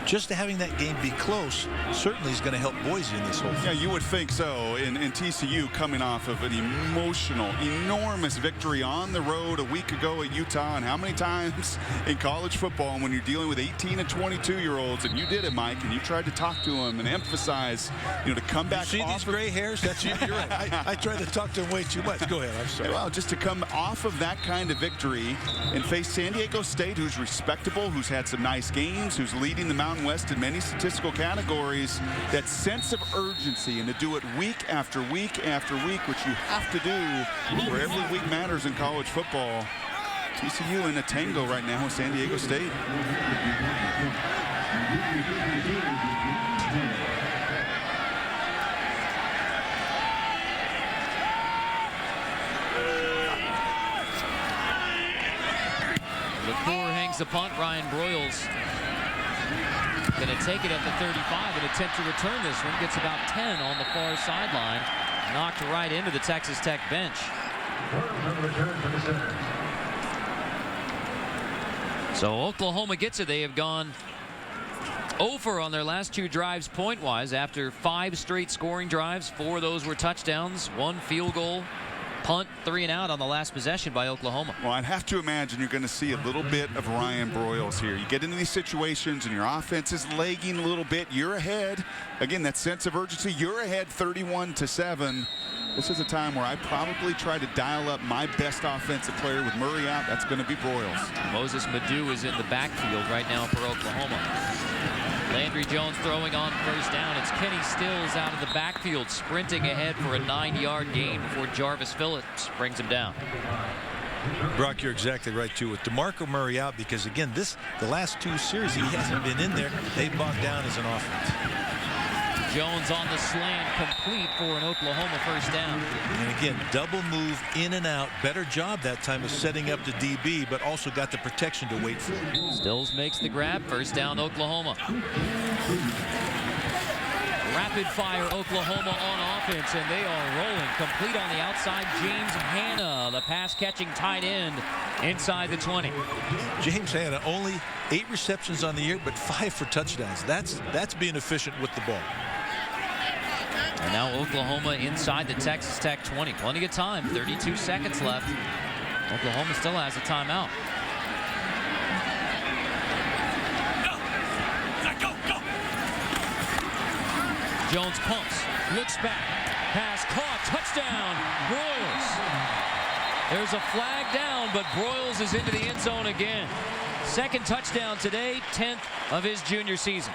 just having that game be close certainly is going to help Boise in this whole thing. Yeah, you would think so. And TCU coming off of an emotional, enormous victory on the road a week ago at Utah. And how many times in college football when you're dealing with 18 and 22-year-olds, and you did it, Mike, and you tried to talk to them and emphasize, to come back. You see these gray hairs? That's you're right. I tried to talk to them way too much. Go ahead. I'm sorry. Well, just to come off of that kind of victory and face San Diego State, who's respectable, who's had some nice games, who's leading the Mountain West in many statistical categories, that sense of urgency, and to do it week after week after week, which you have to do where every week matters in college football. TCU in a tango right now with San Diego State. LaCour hangs the punt. Ryan Broyles going to take it at the 35 and attempt to return this one. Gets about 10 on the far sideline. Knocked right into the Texas Tech bench. So Oklahoma gets it. They have gone over on their last 2 drives point-wise after 5 straight scoring drives. 4 of those were touchdowns, 1 field goal. Punt, 3 and out on the last possession by Oklahoma. Well, I'd have to imagine you're going to see a little bit of Ryan Broyles here. You get into these situations and your offense is lagging a little bit. You're ahead. Again, that sense of urgency. You're ahead 31-7. This is a time where I probably try to dial up my best offensive player with Murray out. That's going to be Broyles. Moses Madu is in the backfield right now for Oklahoma. Landry Jones throwing on first down. It's Kenny Stills out of the backfield, sprinting ahead for a 9-yard gain before Jarvis Phillips brings him down. Brock, you're exactly right, too, with DeMarco Murray out, because, again, the last 2 series he hasn't been in there. They've bogged down as an offense. Jones on the slant, complete for an Oklahoma first down. And again, double move in and out. Better job that time of setting up the DB, but also got the protection to wait for it. Stills makes the grab. First down, Oklahoma. Rapid fire Oklahoma on offense, and they are rolling. Complete on the outside. James Hanna, the pass catching tight end, inside the 20. James Hanna, only 8 receptions on the year, but 5 for touchdowns. That's being efficient with the ball. And now Oklahoma inside the Texas Tech 20. Plenty of time. 32 seconds left. Oklahoma still has a timeout. Jones pumps, looks back, pass caught, touchdown, Broyles. There's a flag down, but Broyles is into the end zone again. Second touchdown today, 10th of his junior season.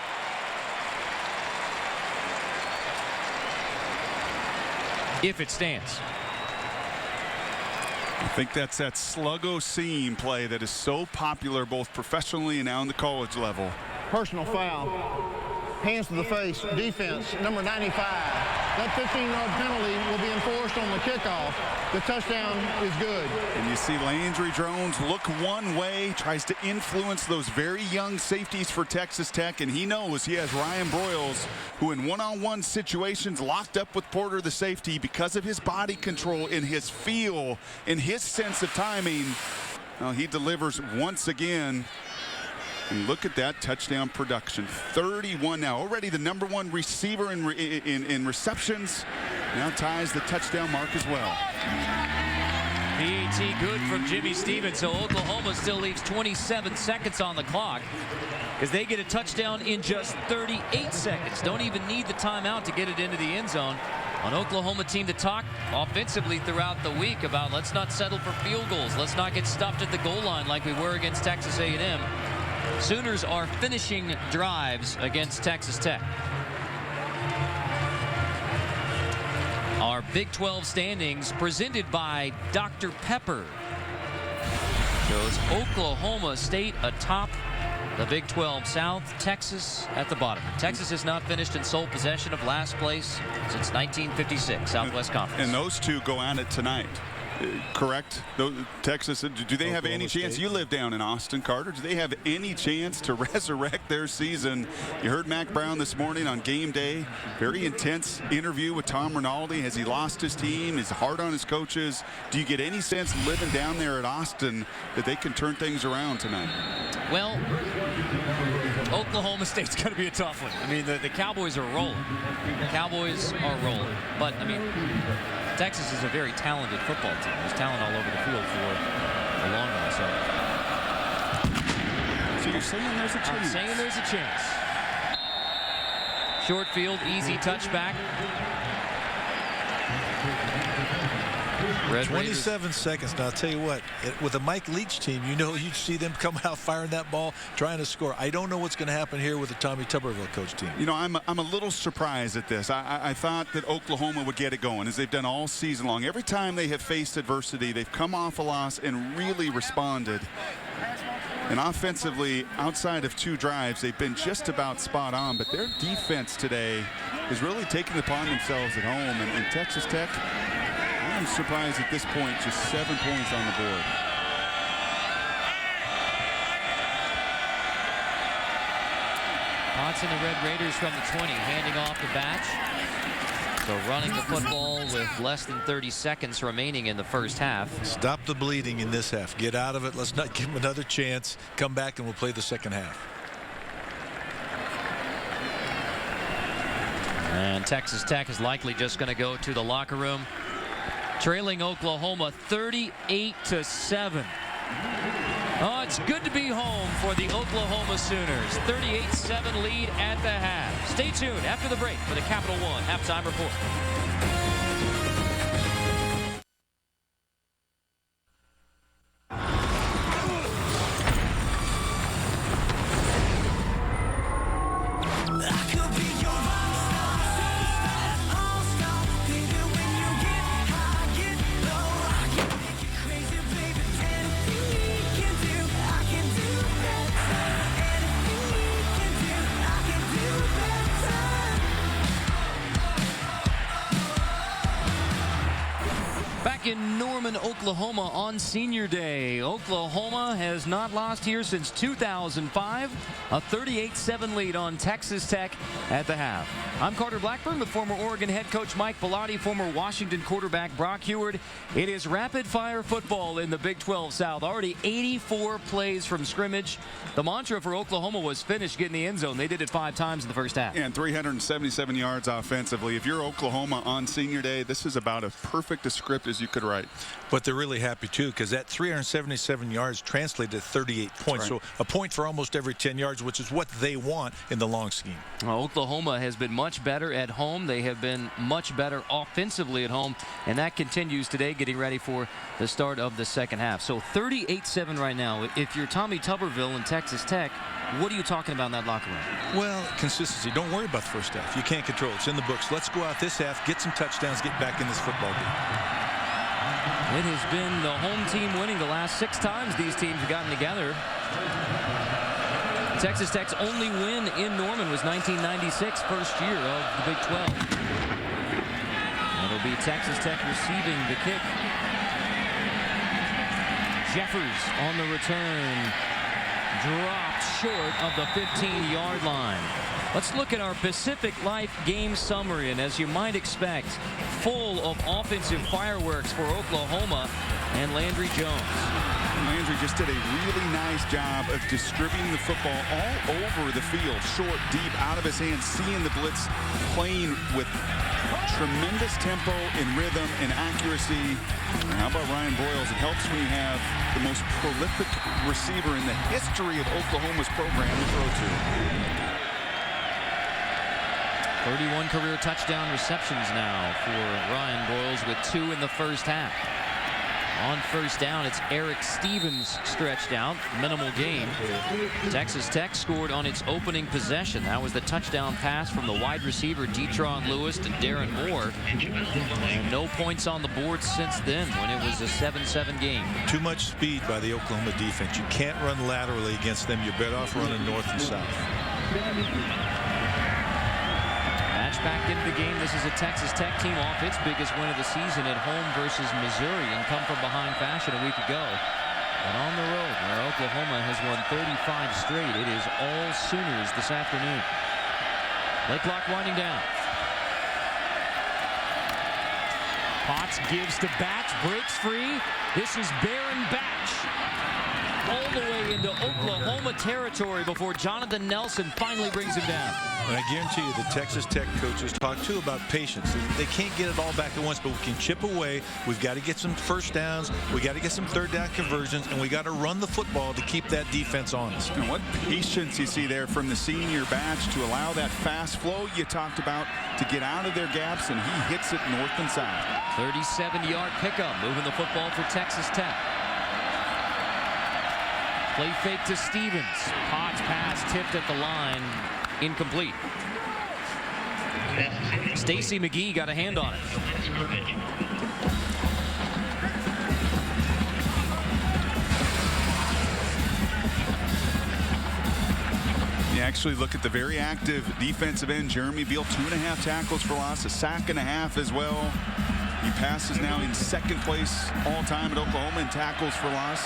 If it stands. I think that's that sluggo seam play that is so popular both professionally and now in the college level. Personal foul. Hands to the face. Defense, number 95. That 15-yard penalty will be enforced on the kickoff. The touchdown is good. And you see Landry Jones look one way, tries to influence those very young safeties for Texas Tech, and he knows he has Ryan Broyles, who in one-on-one situations locked up with Porter, the safety, because of his body control and his feel and his sense of timing. Well, he delivers once again. And look at that touchdown production. 31 now. Already the #1 receiver in receptions. Now ties the touchdown mark as well. PAT good from Jimmy Stevens. So Oklahoma still leaves 27 seconds on the clock as they get a touchdown in just 38 seconds. Don't even need the timeout to get it into the end zone. An Oklahoma team to talk offensively throughout the week about let's not settle for field goals. Let's not get stuffed at the goal line like we were against Texas A&M. Sooners are finishing drives against Texas Tech. Our Big 12 standings presented by Dr. Pepper shows Oklahoma State atop the Big 12 South, Texas at the bottom. Texas has not finished in sole possession of last place since 1956, Southwest Conference. And those two go at it tonight. Correct? Texas, do they have any chance? You live down in Austin, Carter. Do they have any chance to resurrect their season? You heard Mac Brown this morning on game day. Very intense interview with Tom Rinaldi. Has he lost his team? Is hard on his coaches? Do you get any sense living down there at Austin that they can turn things around tonight? Well, Oklahoma State's going to be a tough one. I mean, the Cowboys are rolling. The Cowboys are rolling. But, I mean, Texas is a very talented football team. There's talent all over the field for a long run. So you're saying there's a chance? I'm saying there's a chance. Short field, easy touchback. Red 27 Raiders. seconds. Now, I'll tell you what, with a Mike Leach team, you know you'd see them come out firing that ball, trying to score. I don't know what's going to happen here with the Tommy Tuberville coach team. You know, I'm a little surprised at this. I thought that Oklahoma would get it going, as they've done all season long. Every time they have faced adversity, they've come off a loss and really responded. And offensively, outside of 2 drives, they've been just about spot on. But their defense today is really taking it upon themselves at home. And Texas Tech, I'm surprised at this point, just 7 points on the board. Potts and the Red Raiders from the 20, handing off to Batch. So running the football with less than 30 seconds remaining in the first half. Stop the bleeding in this half. Get out of it. Let's not give them another chance. Come back and we'll play the second half. And Texas Tech is likely just going to go to the locker room, trailing Oklahoma 38-7. Oh, it's good to be home for the Oklahoma Sooners. 38-7 lead at the half. Stay tuned after the break for the Capital One halftime report. In Norman, Oklahoma on Senior Day. Oklahoma has not lost here since 2005. A 38-7 lead on Texas Tech at the half. I'm Carter Blackburn with former Oregon head coach Mike Bellotti, former Washington quarterback Brock Heward. It is rapid fire football in the Big 12 South. Already 84 plays from scrimmage. The mantra for Oklahoma was finish, get in the end zone. They did it 5 times in the first half. And 377 yards offensively. If you're Oklahoma on Senior Day, this is about as perfect a script as you could write. But they're really happy too, because that 377 yards translated to 38 points. Right. So a point for almost every 10 yards, which is what they want in the long scheme. Well, Oklahoma has been much better at home. They have been much better offensively at home, and that continues today, getting ready for the start of the second half. So 38-7 right now. If you're Tommy Tuberville and Texas Tech, what are you talking about in that locker room? Well, consistency. Don't worry about the first half. You can't control it. It's in the books. Let's go out this half, get some touchdowns, get back in this football game. It has been the home team winning the last 6 times these teams have gotten together. Texas Tech's only win in Norman was 1996, first year of the Big 12. It'll be Texas Tech receiving the kick. Jeffers on the return. Dropped short of the 15-yard line. Let's look at our Pacific Life game summary, and as you might expect, full of offensive fireworks for Oklahoma and Landry Jones. Landry just did a really nice job of distributing the football all over the field, short, deep, out of his hands, seeing the blitz, playing with tremendous tempo and rhythm and accuracy. And how about Ryan Broyles? It helps when you have the most prolific receiver in the history of Oklahoma's program to throw to. 31 career touchdown receptions now for Ryan Broyles, with 2 in the first half. On first down, it's Eric Stevens stretched out, minimal gain. Texas Tech scored on its opening possession. That was the touchdown pass from the wide receiver Detron Lewis to Darren Moore. And no points on the board since then, when it was a 7-7 game. Too much speed by the Oklahoma defense. You can't run laterally against them. You're better off running north and south. Back into the game. This is a Texas Tech team off its biggest win of the season at home versus Missouri, and come from behind fashion a week ago. And on the road, where Oklahoma has won 35 straight, it is all Sooners this afternoon. Play clock winding down. Potts gives to Batch, breaks free. This is Baron Batch, all the way into Oklahoma territory before Jonathan Nelson finally brings him down. And I guarantee you the Texas Tech coaches talk too about patience. They can't get it all back at once, but we can chip away. We've got to get some first downs. We got to get some third down conversions, and we got to run the football to keep that defense honest. And what patience you see there from the senior Batch to allow that fast flow you talked about to get out of their gaps, and he hits it north and south. 37-yard pickup, moving the football for Texas Tech. Play fake to Stevens. Potts pass tipped at the line. Incomplete. Stacy McGee got a hand on it. You actually look at the very active defensive end, Jeremy Beal, 2.5 tackles for loss, a sack and a half as well. He passes now in second place all time at Oklahoma in tackles for loss.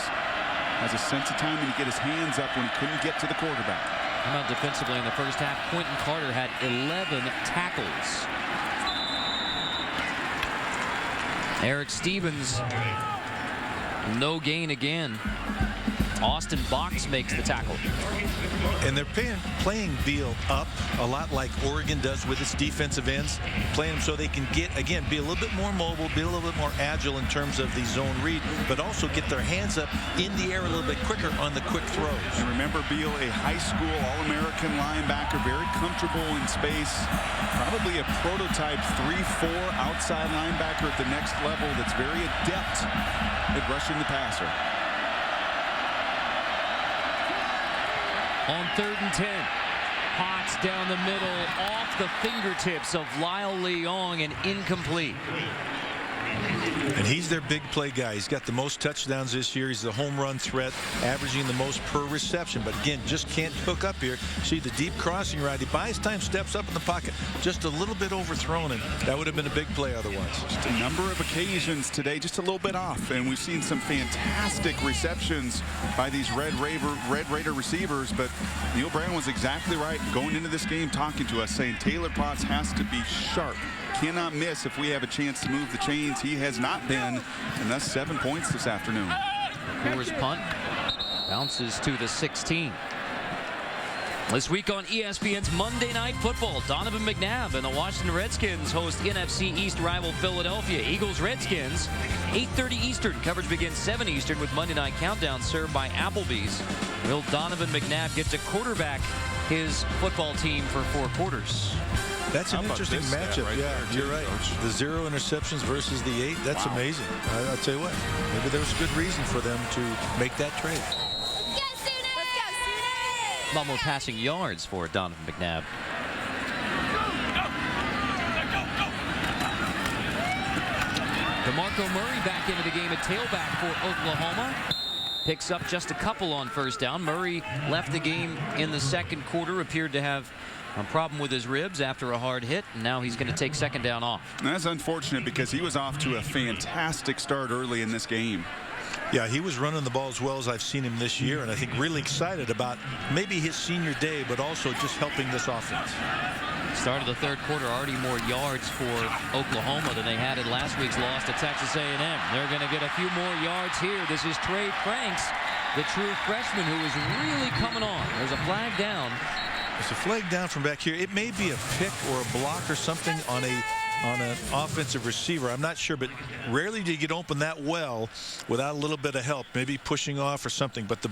Has a sense of time to get his hands up when he couldn't get to the quarterback. How about defensively in the first half? Quentin Carter had 11 tackles. Eric Stevens, no gain again. Austin Box makes the tackle. And they're playing Beal up a lot like Oregon does with its defensive ends, playing them so they can get, again, be a little bit more mobile, be a little bit more agile in terms of the zone read, but also get their hands up in the air a little bit quicker on the quick throws. And remember, Beal, a high school All-American linebacker, very comfortable in space, probably a prototype 3-4 outside linebacker at the next level that's very adept at rushing the passer. On 3rd and 10, Potts down the middle, off the fingertips of Lyle Leong, and incomplete. And he's their big play guy. He's got the most touchdowns this year. He's the home run threat, averaging the most per reception. But again, just can't hook up here. See the deep crossing route. He buys time, steps up in the pocket, just a little bit overthrown, and that would have been a big play otherwise. Just a number of occasions today, just a little bit off, and we've seen some fantastic receptions by these Red Raider receivers. But Neil Brown was exactly right going into this game, talking to us, saying Taylor Potts has to be sharp. Cannot miss if we have a chance to move the chains. He has not been, and that's 7 points this afternoon. Coors punt bounces to the 16. This week on ESPN's Monday Night Football, Donovan McNabb and the Washington Redskins host NFC East rival Philadelphia Eagles-Redskins. 8:30 Eastern. Coverage begins 7 Eastern with Monday Night Countdown served by Applebee's. Will Donovan McNabb get to quarterback his football team for 4 quarters? That's an interesting matchup. Right, you're right. The 0 interceptions versus the 8. That's amazing. I'll tell you what. Maybe there was a good reason for them to make that trade. A lot more passing yards for Donovan McNabb. DeMarco Murray back into the game at tailback for Oklahoma. Picks up just a couple on first down. Murray left the game in the second quarter, appeared to have A problem with his ribs after a hard hit, and now he's going to take second down off. And that's unfortunate because he was off to a fantastic start early in this game. Yeah, he was running the ball as well as I've seen him this year, and I think really excited about maybe his senior day, but also just helping this offense. Start of the third quarter, already more yards for Oklahoma than they had in last week's loss to Texas A&M. They're going to get a few more yards here. This is Trey Franks, the true freshman who is really coming on. There's a flag down. There's a flag down from back here. It may be a pick or a block or something on an offensive receiver. I'm not sure, but rarely do you get open that well without a little bit of help, maybe pushing off or something. But the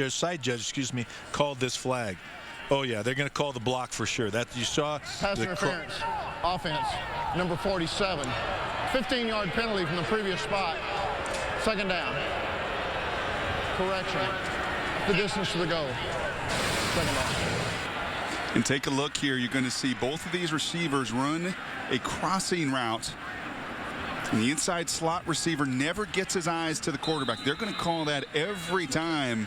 side judge, excuse me, called this flag. Oh yeah, they're going to call the block for sure. That you saw. Pass interference, offense, number 47. 15-yard penalty from the previous spot. Second down. Correction. The distance to the goal. Second down. And take a look here. You're going to see both of these receivers run a crossing route. And the inside slot receiver never gets his eyes to the quarterback. They're going to call that every time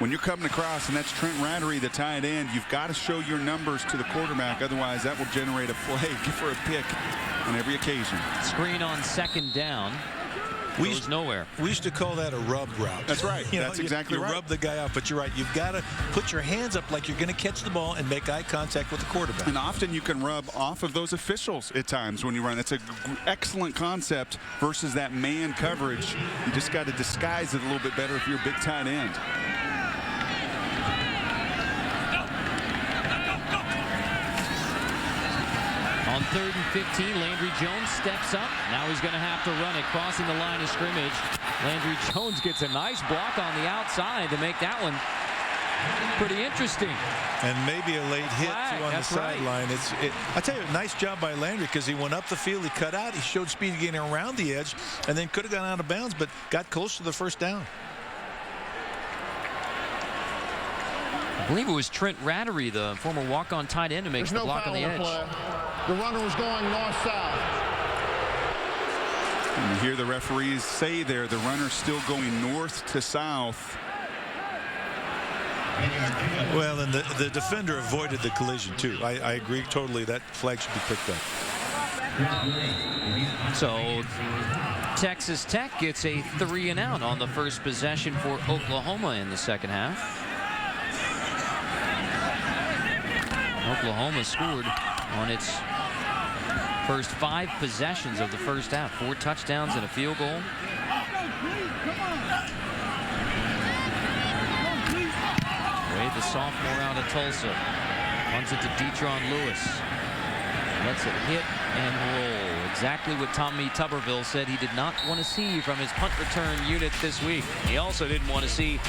when you're coming across, and that's Trent Rattery, the tight end. You've got to show your numbers to the quarterback. Otherwise, that will generate a flag for a pick on every occasion. Screen on second down. Goes nowhere. We used to call that a rub route. That's right. That's exactly right. You rub the guy off, but you're right. You've got to put your hands up like you're going to catch the ball and make eye contact with the quarterback. And often you can rub off of those officials at times when you run. It's an excellent concept versus that man coverage. You just got to disguise it a little bit better if you're a big tight end. On 3rd and 15, Landry Jones steps up. Now he's going to have to run it, crossing the line of scrimmage. Landry Jones gets a nice block on the outside to make that one pretty interesting. And maybe a late hit too on the sideline. I tell you, nice job by Landry because he went up the field, he cut out, he showed speed getting around the edge, and then could have gone out of bounds, but got close to the first down. I believe it was Trent Rattery, the former walk-on tight end, who makes the block on the edge. The runner was going north-south. And you hear the referees say there, the runner's still going north to south. Well, and the defender avoided the collision, too. I agree totally. That flag should be picked up. So Texas Tech gets a 3-and-out on the first possession for Oklahoma in the second half. Oklahoma scored on its first 5 possessions of the first half. 4 touchdowns and a field goal. Wade, the sophomore out of Tulsa, runs it to Detron Lewis. Lets it hit and roll. Exactly what Tommy Tuberville said he did not want to see from his punt return unit this week. He also didn't want to see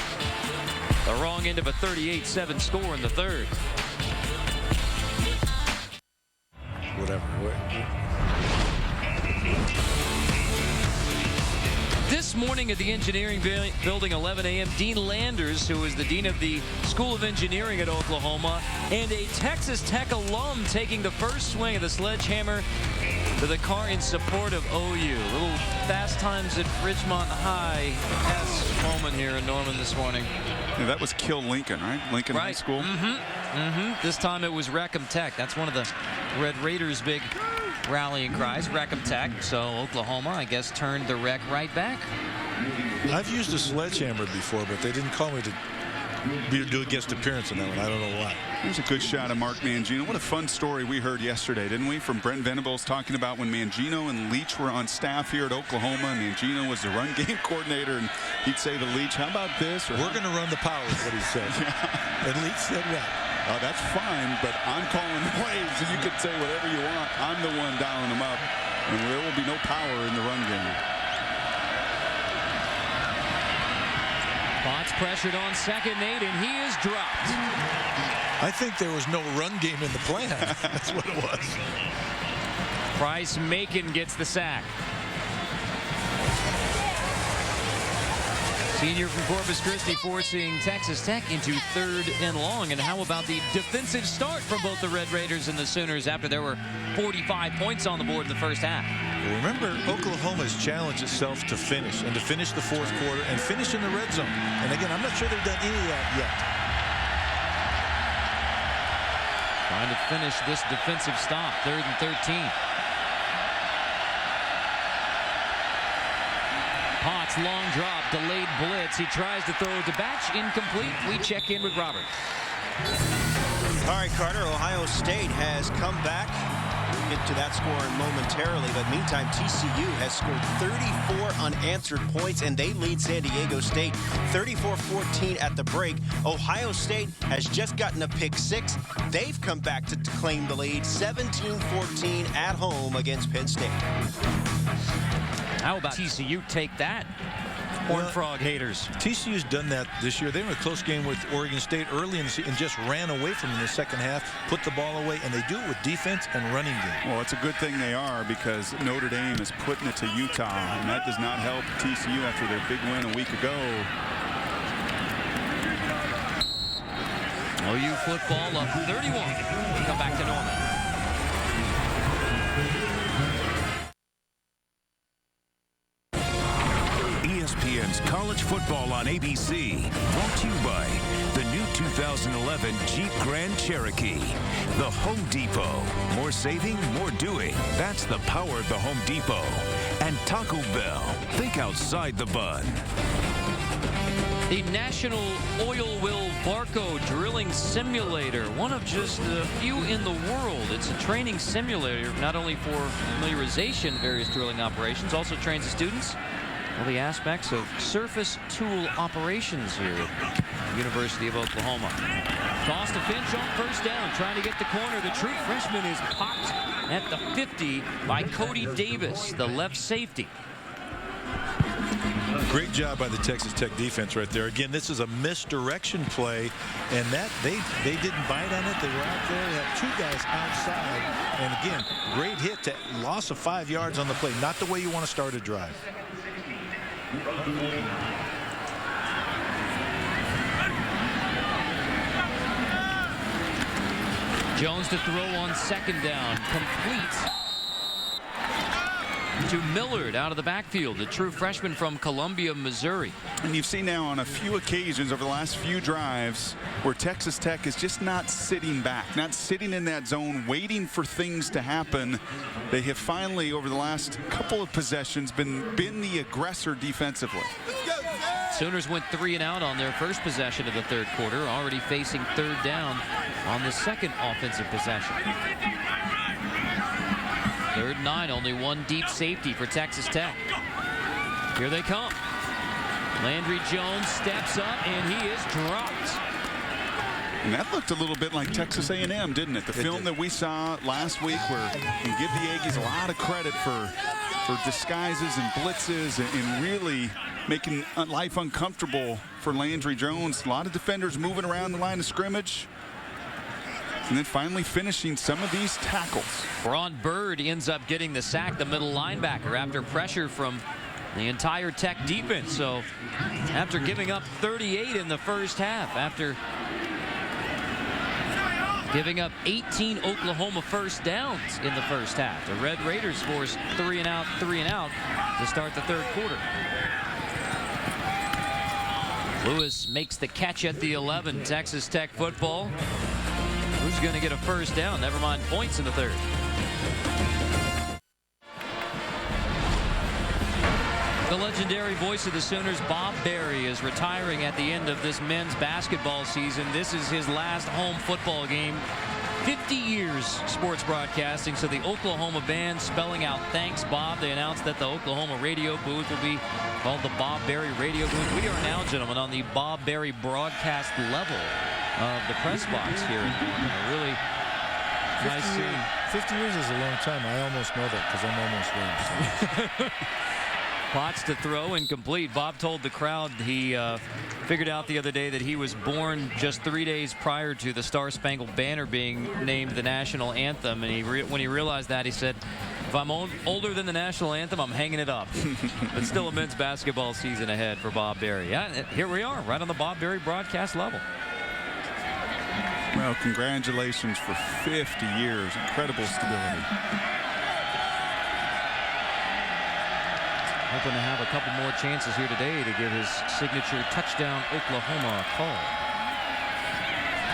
the wrong end of a 38-7 score in the third. Whatever. This morning at the engineering building, 11 a.m., Dean Landers, who is the dean of the School of Engineering at Oklahoma, and a Texas Tech alum taking the first swing of the sledgehammer to the car in support of OU. A little Fast Times at Ridgemont High-esque moment here in Norman this morning. Yeah, that was Kill Lincoln, right? Lincoln High School. This time it was Wreck-'em Tech. That's one of the Red Raiders' big rallying cries, Wreck-'em Tech. So Oklahoma, I guess, turned the wreck right back. I've used a sledgehammer before, but they didn't call me to do a guest appearance on that one. I don't know why. Here's a good shot of Mark Mangino. What a fun story we heard yesterday, didn't we? From Brent Venables talking about when Mangino and Leach were on staff here at Oklahoma. Mangino was the run game coordinator, and he'd say to Leach, how about this? We're going to run the power, is what he said. Yeah. And Leach said what? Oh, that's fine, but I'm calling the plays, and you can say whatever you want. I'm the one dialing them up, and there will be no power in the run game. Potts pressured on 2nd and 8, and he is dropped. I think there was no run game in the plan. That's what it was. Bryce Macon gets the sack. Senior from Corpus Christi forcing Texas Tech into 3rd and long. And how about the defensive start from both the Red Raiders and the Sooners after there were 45 points on the board in the first half? Remember, Oklahoma's challenged itself to finish, and to finish the 4th quarter and finish in the red zone. And again, I'm not sure they've done any of that yet. Trying to finish this defensive stop. 3rd and 13. Potts, long drop, delayed blitz. He tries to throw it to Batch, incomplete. We check in with Robert. All right, Carter, Ohio State has come back. We'll get to that score momentarily, but meantime, TCU has scored 34 unanswered points, and they lead San Diego State 34-14 at the break. Ohio State has just gotten a pick 6. They've come back to claim the lead 17-14 at home against Penn State. How about TCU take that? Horned Frog haters. TCU's done that this year. They were in a close game with Oregon State early and just ran away from them in the second half, put the ball away, and they do it with defense and running game. Well, it's a good thing they are, because Notre Dame is putting it to Utah, and that does not help TCU after their big win a week ago. OU football up 31. We come back to Norman. ESPN's College Football on ABC, brought to you by the new 2011 Jeep Grand Cherokee. The Home Depot. More saving, more doing. That's the power of the Home Depot. And Taco Bell. Think outside the bun. The National Oil Well Barco Drilling Simulator, one of just a few in the world. It's a training simulator, not only for familiarization of various drilling operations, also trains the students all the aspects of surface tool operations here at the University of Oklahoma. Toss to Finch on first down, trying to get the corner. The true freshman is popped at the 50 by Cody Davis, the left safety. Great job by the Texas Tech defense right there. Again, this is a misdirection play, and that they didn't bite on it. They were out there. They had 2 guys outside, and again, great hit to loss of 5 yards on the play. Not the way you want to start a drive. Jones to throw on second down, complete to Millard out of the backfield, the true freshman from Columbia, Missouri. And you've seen now on a few occasions over the last few drives where Texas Tech is just not sitting back, not sitting in that zone, waiting for things to happen. They have finally, over the last couple of possessions, been the aggressor defensively. Sooners went 3 and out on their first possession of the third quarter, already facing 3rd down on the second offensive possession. 3rd and 9, only 1 deep safety for Texas Tech. Here they come. Landry Jones steps up, and he is dropped. And that looked a little bit like Texas A&M, didn't it? The film that we saw last week, where you give the Aggies a lot of credit for disguises and blitzes and really making life uncomfortable for Landry Jones. A lot of defenders moving around the line of scrimmage. And then finally finishing some of these tackles. Braun Bird ends up getting the sack, the middle linebacker, after pressure from the entire Tech defense. So after giving up 38 in the first half, after giving up 18 Oklahoma first downs in the first half, the Red Raiders forced 3 and out to start the third quarter. Lewis makes the catch at the 11. Texas Tech football. Who's going to get a first down? Never mind points in the third. The legendary voice of the Sooners, Bob Berry, is retiring at the end of this men's basketball season. This is his last home football game. 50 years sports broadcasting, so the Oklahoma band spelling out thanks, Bob. They announced that the Oklahoma radio booth will be called the Bob Berry radio booth. We are now, gentlemen, on the Bob Berry broadcast level of the press box here in Norman. Really nice scene. 50 years is a long time. I almost know that because I'm almost there. Potts to throw, incomplete. Bob told the crowd he figured out the other day that he was born just 3 days prior to the Star Spangled Banner being named the national anthem. And when he realized that, he said, if I'm older than the national anthem, I'm hanging it up. But still a men's basketball season ahead for Bob Berry. Yeah, here we are, right on the Bob Berry broadcast level. Well, congratulations for 50 years. Incredible stability. Hoping to have a couple more chances here today to get his signature touchdown Oklahoma call.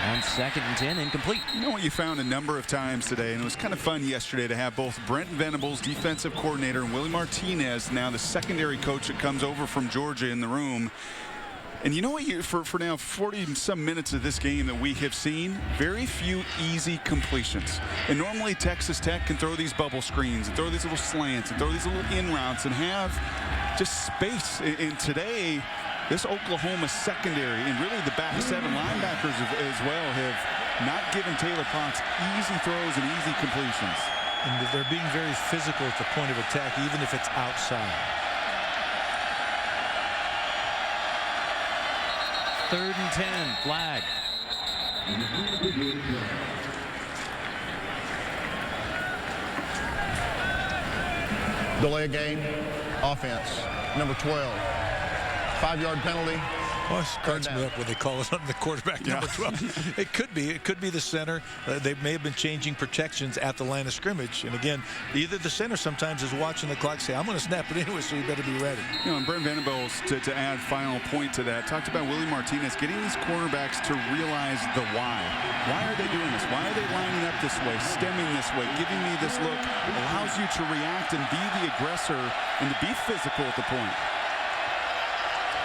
On 2nd and 10, incomplete. You know what you found a number of times today, and it was kind of fun yesterday to have both Brent Venables, defensive coordinator, and Willie Martinez, now the secondary coach that comes over from Georgia, in the room. And you know what, for now 40-some minutes of this game that we have seen, very few easy completions. And normally Texas Tech can throw these bubble screens and throw these little slants and throw these little in routes and have just space. And today, this Oklahoma secondary and really the back 7 linebackers as well have not given Taylor Cox easy throws and easy completions. And they're being very physical at the point of attack, even if it's outside. 3rd and 10, flag. Delay a game, offense, number 12. 5-yard penalty. Oh, it cracks me up when they call it on the quarterback, number 12. It could be the center. They may have been changing protections at the line of scrimmage. And again, either the center sometimes is watching the clock, say, I'm going to snap it anyway, so you better be ready. You know, and Brent Venables, to add final point to that, talked about Willie Martinez getting these cornerbacks to realize the why. Why are they doing this? Why are they lining up this way, stemming this way, giving me this look? Allows you to react and be the aggressor and to be physical at the point.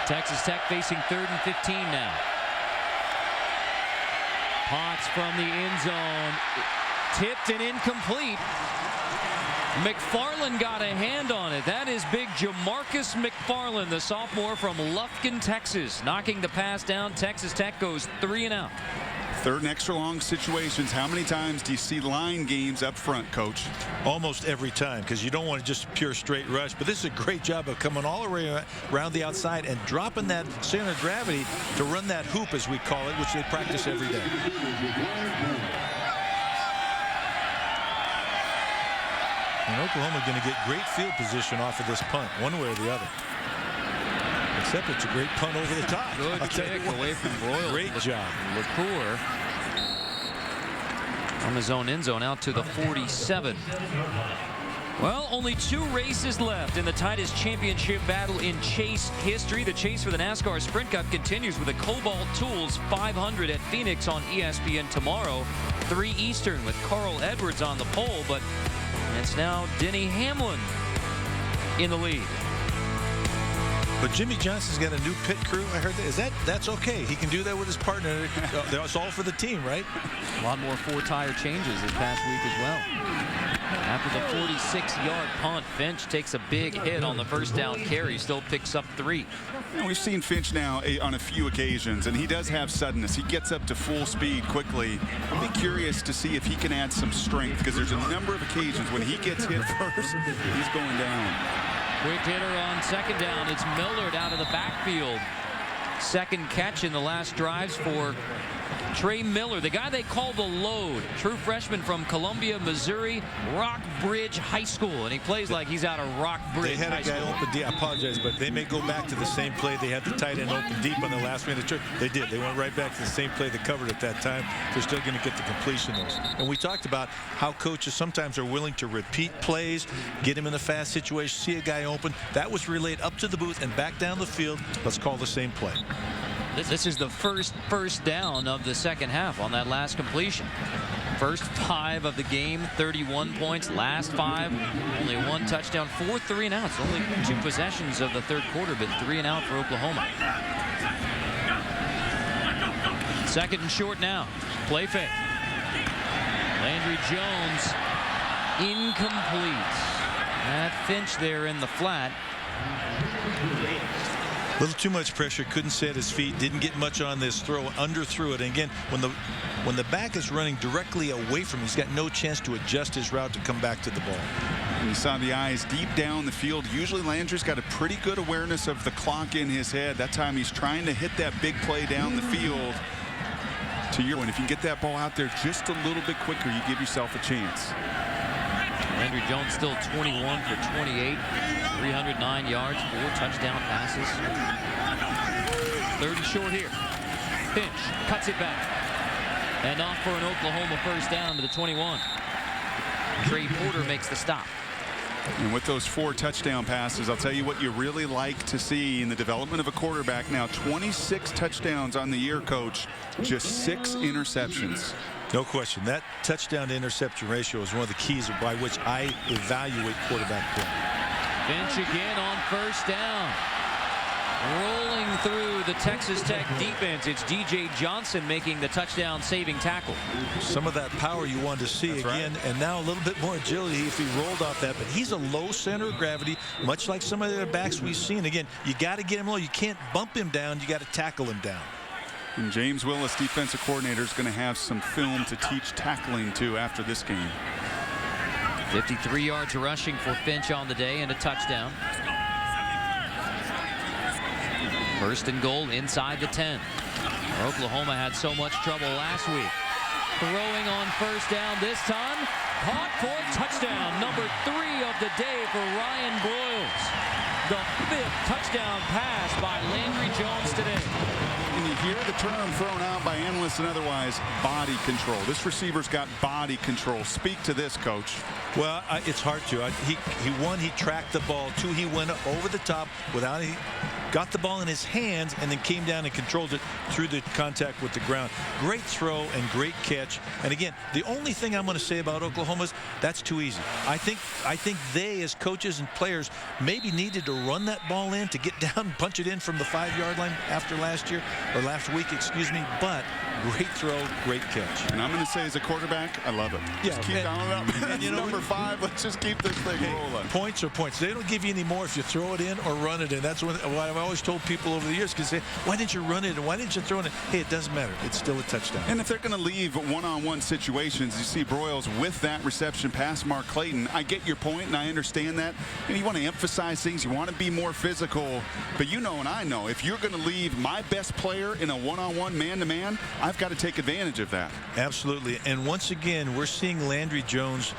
Texas Tech facing 3rd and 15 now. Potts from the end zone. Tipped and incomplete. McFarland got a hand on it. That is big Jamarcus McFarland, the sophomore from Lufkin, Texas. Knocking the pass down. Texas Tech goes 3 and out. 3rd and extra long situations. How many times do you see line games up front, Coach? Almost every time, because you don't want just pure straight rush. But this is a great job of coming all the way around the outside and dropping that center of gravity to run that hoop, as we call it, which they practice every day. And Oklahoma going to get great field position off of this punt, one way or the other. Except it's a great punt over the top. Good kick away from Broyle. Great job. LaCour from his own end zone out to the 47. Well, only 2 races left in the tightest championship battle in Chase history. The chase for the NASCAR Sprint Cup continues with the Cobalt Tools 500 at Phoenix on ESPN tomorrow, 3 Eastern, with Carl Edwards on the pole, but it's now Denny Hamlin in the lead. But Jimmy Johnson's got a new pit crew. I heard that. That's okay. He can do that with his partner. It's all for the team, right? A lot more 4-tire changes this past week as well. After the 46-yard punt, Finch takes a big hit on the first down carry. Still picks up 3. You know, we've seen Finch now on a few occasions, and he does have suddenness. He gets up to full speed quickly. I'll be curious to see if he can add some strength, because there's a number of occasions when he gets hit first, he's going down. Quick hitter on 2nd down. It's Millard out of the backfield. 2nd catch in the last drives for Trey Miller, the guy they call the load. True freshman from Columbia, Missouri, Rockbridge High School. And he plays like he's out of Rockbridge They had High a guy School. open deep. I apologize, but they may go back to the same play. They had the tight end open deep on the last minute. They did. They went right back to the same play they covered at that time. They're still going to get the completion. And we talked about how coaches sometimes are willing to repeat plays, get him in a fast situation, see a guy open. That was relayed up to the booth and back down the field. Let's call the same play. This is the first down of the second half on that last completion. First 5 of the game, 31 points. Last 5, only 1 touchdown, 4 3 and outs. Only 2 possessions of the 3rd quarter, but 3 and out for Oklahoma. 2nd and short now. Play fake. Landry Jones, incomplete. That Finch there in the flat. A little too much pressure, couldn't set his feet, didn't get much on this throw, underthrew it. And again, when the back is running directly away from him, he's got no chance to adjust his route to come back to the ball. And you saw the eyes deep down the field. Usually Landry's got a pretty good awareness of the clock in his head. That time he's trying to hit that big play down the field. To your point, if you can get that ball out there just a little bit quicker, you give yourself a chance. Landry Jones still 21 for 28, 309 yards, 4 touchdown passes. 3rd and short here. Finch cuts it back. And off for an Oklahoma first down to the 21. Trey Porter makes the stop. And with those 4 touchdown passes, I'll tell you what you really like to see in the development of a quarterback. Now 26 touchdowns on the year, Coach, just 6 interceptions. No question. That touchdown to interception ratio is one of the keys by which I evaluate quarterback play. Finch again on first down. Rolling through the Texas Tech defense, it's DJ Johnson making the touchdown saving tackle. Some of that power you wanted to see. That's again, right. And now a little bit more agility if he rolled off that. But he's a low center of gravity, much like some of the other backs we've seen. Again, you got to get him low. You can't bump him down. You got to tackle him down. And James Willis, defensive coordinator, is going to have some film to teach tackling to after this game. 53 yards rushing for Finch on the day and a touchdown. First and goal inside the 10. Oklahoma had so much trouble last week. Throwing on first down this time. Caught for a touchdown. Number 3 of the day for Ryan Broyles. The 5th touchdown pass by Landry Jones today. And you hear the term thrown out by analysts and otherwise, body control. This receiver's got body control. Speak to this, Coach. Well, it's hard to. He tracked the ball. 2, he went over the top without any. Got the ball in his hands and then came down and controlled it through the contact with the ground. Great throw and great catch. And again, the only thing I'm going to say about Oklahoma is that's too easy. I think they, as coaches and players, maybe needed to run that ball in to get down and punch it in from the 5-yard line after last week, excuse me. But great throw, great catch. And I'm going to say, as a quarterback, I love it. Yeah, just keep dialing up. And you know, number 5. Let's just keep this thing rolling. Points are points. They don't give you any more if you throw it in or run it in. That's what I've always told people over the years. Because say, why didn't you run it and why didn't you throw it in? Hey, it doesn't matter. It's still a touchdown. And if they're going to leave one-on-one situations, you see Broyles with that reception past Mark Clayton. I get your point, and I understand that. And you want to emphasize things. You want to be more physical. But you know and I know, if you're going to leave my best player in a one-on-one man-to-man, I've got to take advantage of that. Absolutely. And once again, we're seeing Landry Jones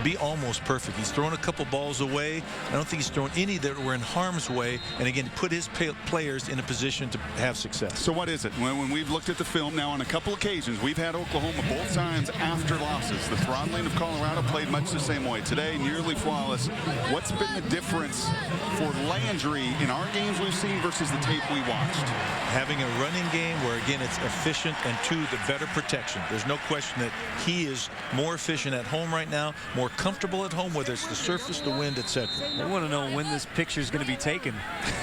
be almost perfect. He's thrown a couple balls away. I don't think he's thrown any that were in harm's way. And again, put his players in a position to have success. So what is it? When we've looked at the film now on a couple occasions, we've had Oklahoma both times after losses. The throttling of Colorado played much the same way. Today, nearly flawless. What's been the difference for Landry in our games we've seen versus the tape we watched? Having a running game where, again, it's efficient, and 2, the better protection. There's no question that he is more efficient at home right now, more comfortable at home, whether it's the surface, the wind, etc. I want to know when this picture is going to be taken.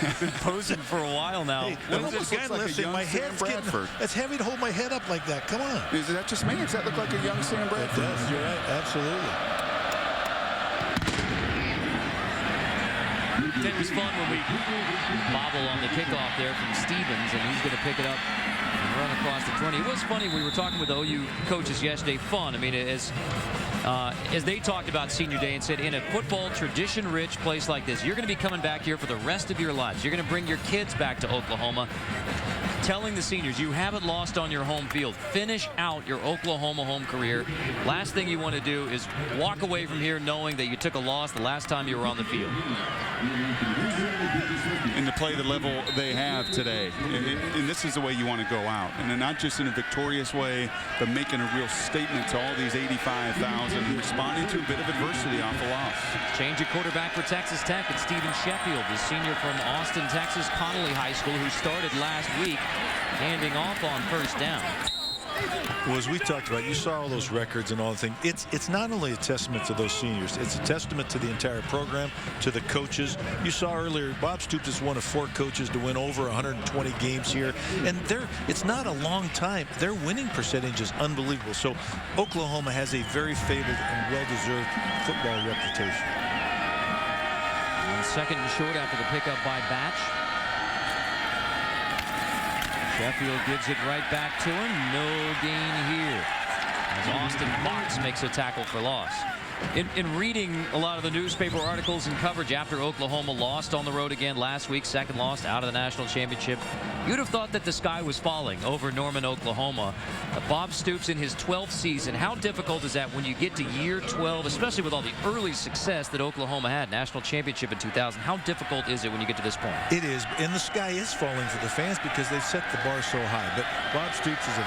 I've been posing for a while now. Hey, my head's getting, it's heavy to hold my head up like that. Come on. Is that just me? Does that look like a young Sam Bradford? It does. You're right. Absolutely. It was fun when we bobble on the kickoff there from Stevens, and he's going to pick it up and run across the 20. It was funny. We were talking with the OU coaches yesterday. Fun. I mean, as they talked about senior day and said, in a football tradition-rich place like this, you're going to be coming back here for the rest of your lives. You're going to bring your kids back to Oklahoma. Telling the seniors, you haven't lost on your home field. Finish out your Oklahoma home career. Last thing you want to do is walk away from here knowing that you took a loss the last time you were on the field. And to play the level they have today. And this is the way you want to go out. And not just in a victorious way, but making a real statement to all these 85,000 and responding to a bit of adversity off the loss. Change of quarterback for Texas Tech. It's Stephen Sheffield, the senior from Austin, Texas, Connolly High School, who started last week, handing off on first down. Well, as we talked about, you saw all those records and all the things. It's not only a testament to those seniors, it's a testament to the entire program, to the coaches. You saw earlier, Bob Stoops is one of 4 coaches to win over 120 games here. And it's not a long time. Their winning percentage is unbelievable. So Oklahoma has a very fabled and well-deserved football reputation. And second and short after the pickup by Batch. Sheffield gives it right back to him. No gain here, as Austin Fox makes a tackle for loss. In reading a lot of the newspaper articles and coverage after Oklahoma lost on the road again last week, second loss out of the national championship, you'd have thought that the sky was falling over Norman, Oklahoma. Bob Stoops in his 12th season. How difficult is that when you get to year 12, especially with all the early success that Oklahoma had, national championship in 2000? How difficult is it when you get to this point? It is, and the sky is falling for the fans because they've set the bar so high. But Bob Stoops is a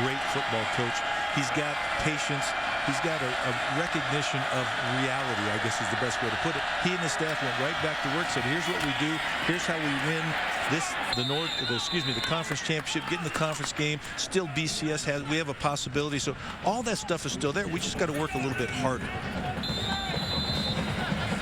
great football coach. He's got patience. he's got a recognition of reality, I guess is the best way to put it. He and his staff went right back to work, said, here's what we do, here's how we win the conference championship, get in the conference game. Still BCS we have a possibility. So all that stuff is still there. We just got to work a little bit harder.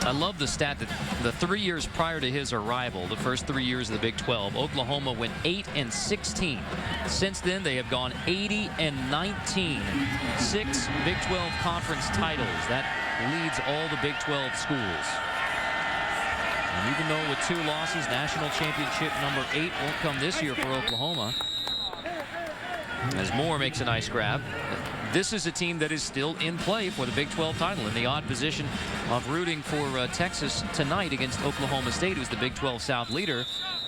I love the stat that the 3 years prior to his arrival, the first 3 years of the Big 12, Oklahoma went 8-16. Since then, they have gone 80-19. 6 Big 12 conference titles. That leads all the Big 12 schools. And even though with 2 losses, national championship number 8 won't come this year for Oklahoma. As Moore makes a nice grab. This is a team that is still in play for the Big 12 title, in the odd position of rooting for Texas tonight against Oklahoma State, who's the Big 12 South leader.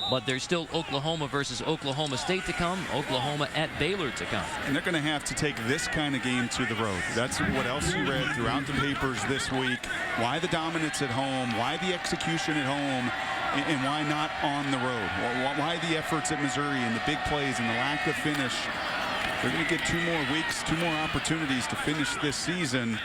But there's still Oklahoma versus Oklahoma State to come, Oklahoma at Baylor to come. And they're going to have to take this kind of game to the road. That's what else you read throughout the papers this week. Why the dominance at home, why the execution at home, and why not on the road? Why the efforts at Missouri and the big plays and the lack of finish? They're going to get 2 more weeks, 2 more opportunities to finish this season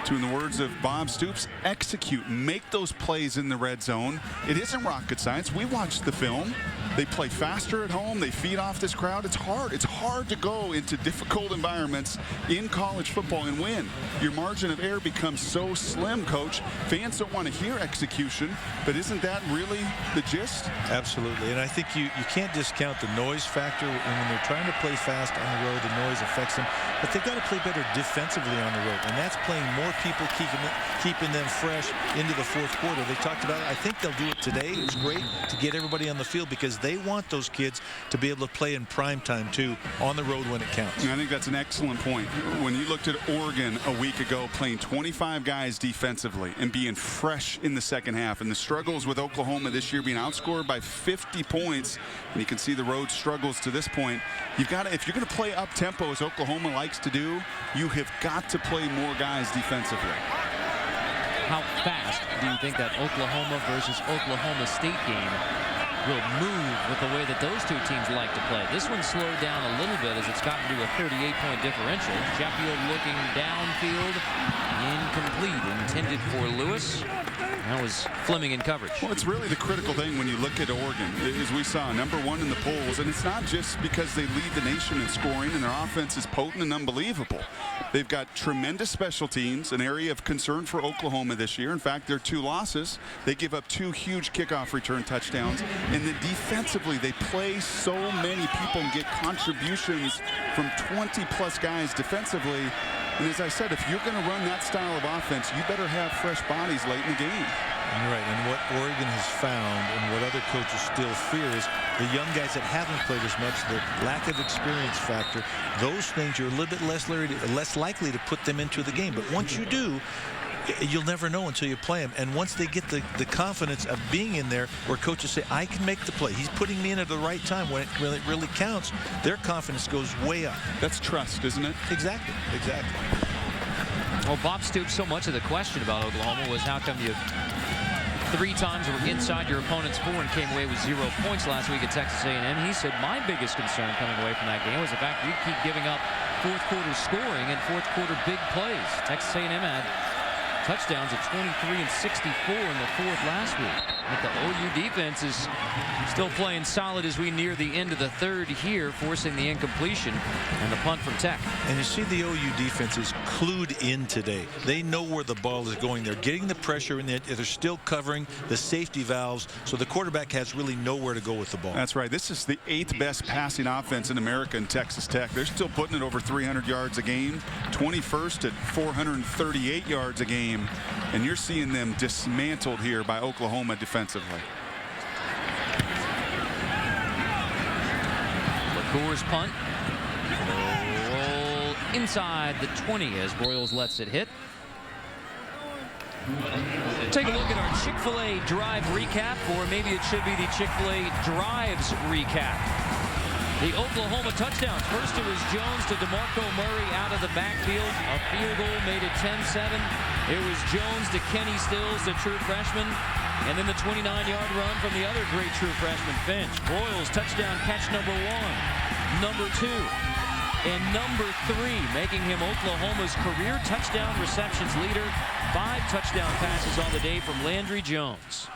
to, in the words of Bob Stoops, execute, make those plays in the red zone. It isn't rocket science. We watched the film. They play faster at home. They feed off this crowd. It's hard. It's hard to go into difficult environments in college football and win. Your margin of error becomes so slim, Coach. Fans don't want to hear execution, but isn't that really the gist? Absolutely. And I think you can't discount the noise factor. And when they're trying to play fast on the road, the noise affects them. But they've got to play better defensively on the road. And that's playing more people, keeping them fresh into the fourth quarter. They talked about it. I think they'll do it today. It's great to get everybody on the field because they want those kids to be able to play in prime time too on the road when it counts. I think that's an excellent point. When you looked at Oregon a week ago playing 25 guys defensively and being fresh in the second half, and the struggles with Oklahoma this year being outscored by 50 points, and you can see the road struggles to this point. You've got to, if you're going to play up tempo as Oklahoma likes to do, you have got to play more guys defensively. How fast do you think that Oklahoma versus Oklahoma State game will move with the way that those 2 teams like to play? This one slowed down a little bit as it's gotten to a 38-point differential. Sheffield looking downfield, incomplete, intended for Lewis. That was Fleming in coverage. Well, it's really the critical thing when you look at Oregon, as we saw, #1 in the polls, and it's not just because they lead the nation in scoring and their offense is potent and unbelievable. They've got tremendous special teams, an area of concern for Oklahoma this year. In fact, their 2 losses, they give up 2 huge kickoff return touchdowns, and then defensively, they play so many people and get contributions from 20-plus guys defensively. And as I said, if you're going to run that style of offense, you better have fresh bodies late in the game. Right, and what Oregon has found and what other coaches still fear is the young guys that haven't played as much, the lack of experience factor, those things you're a little bit less likely to put them into the game. But once you do, you'll never know until you play them. And once they get the confidence of being in there where coaches say, I can make the play. He's putting me in at the right time when it really counts. Their confidence goes way up. That's trust, isn't it? Exactly. Well, Bob Stoops, so much of the question about Oklahoma was how come you 3 times were inside your opponent's 4 and came away with 0 points last week at Texas A&M. He said my biggest concern coming away from that game was the fact we keep giving up fourth quarter scoring and fourth quarter big plays. Texas A&M had touchdowns at 23 and 64 in the 4th last week. But the OU defense is still playing solid as we near the end of the 3rd here, forcing the incompletion and the punt from Tech. And you see the OU defense is clued in today. They know where the ball is going. They're getting the pressure in there. They're still covering the safety valves, so the quarterback has really nowhere to go with the ball. That's right. This is the 8th best passing offense in America in Texas Tech. They're still putting it over 300 yards a game, 21st at 438 yards a game, and you're seeing them dismantled here by Oklahoma defensively. LaCour's punt. Roll inside the 20 as Broyles lets it hit. Take a look at our Chick-fil-A drive recap, or maybe it should be the Chick-fil-A drives recap. The Oklahoma touchdowns. First it was Jones to DeMarco Murray out of the backfield. A field goal made it 10-7. It was Jones to Kenny Stills, the true freshman. And then the 29-yard run from the other great true freshman, Finch. Broyles touchdown catch #1. #2. and number 3, making him Oklahoma's career touchdown receptions leader. 5 touchdown passes on the day from Landry Jones.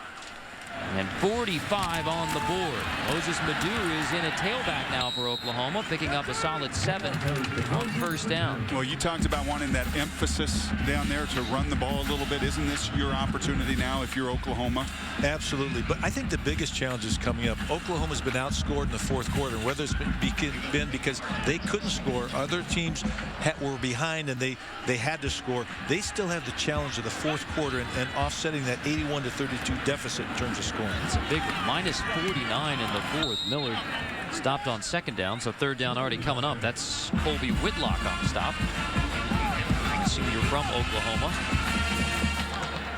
And 45 on the board. Moses Madu is in a tailback now for Oklahoma, picking up a solid 7 on first down. Well, you talked about wanting that emphasis down there to run the ball a little bit. Isn't this your opportunity now if you're Oklahoma? Absolutely. But I think the biggest challenge is coming up. Oklahoma's been outscored in the fourth quarter. Whether it's been because they couldn't score, other teams were behind and they had to score. They still have the challenge of the fourth quarter and offsetting that 81-32 deficit in terms of scoring. It's a big one. Minus 49 in the fourth. Miller stopped on second down, so third down already coming up. That's Colby Whitlock on the stop. Senior from Oklahoma.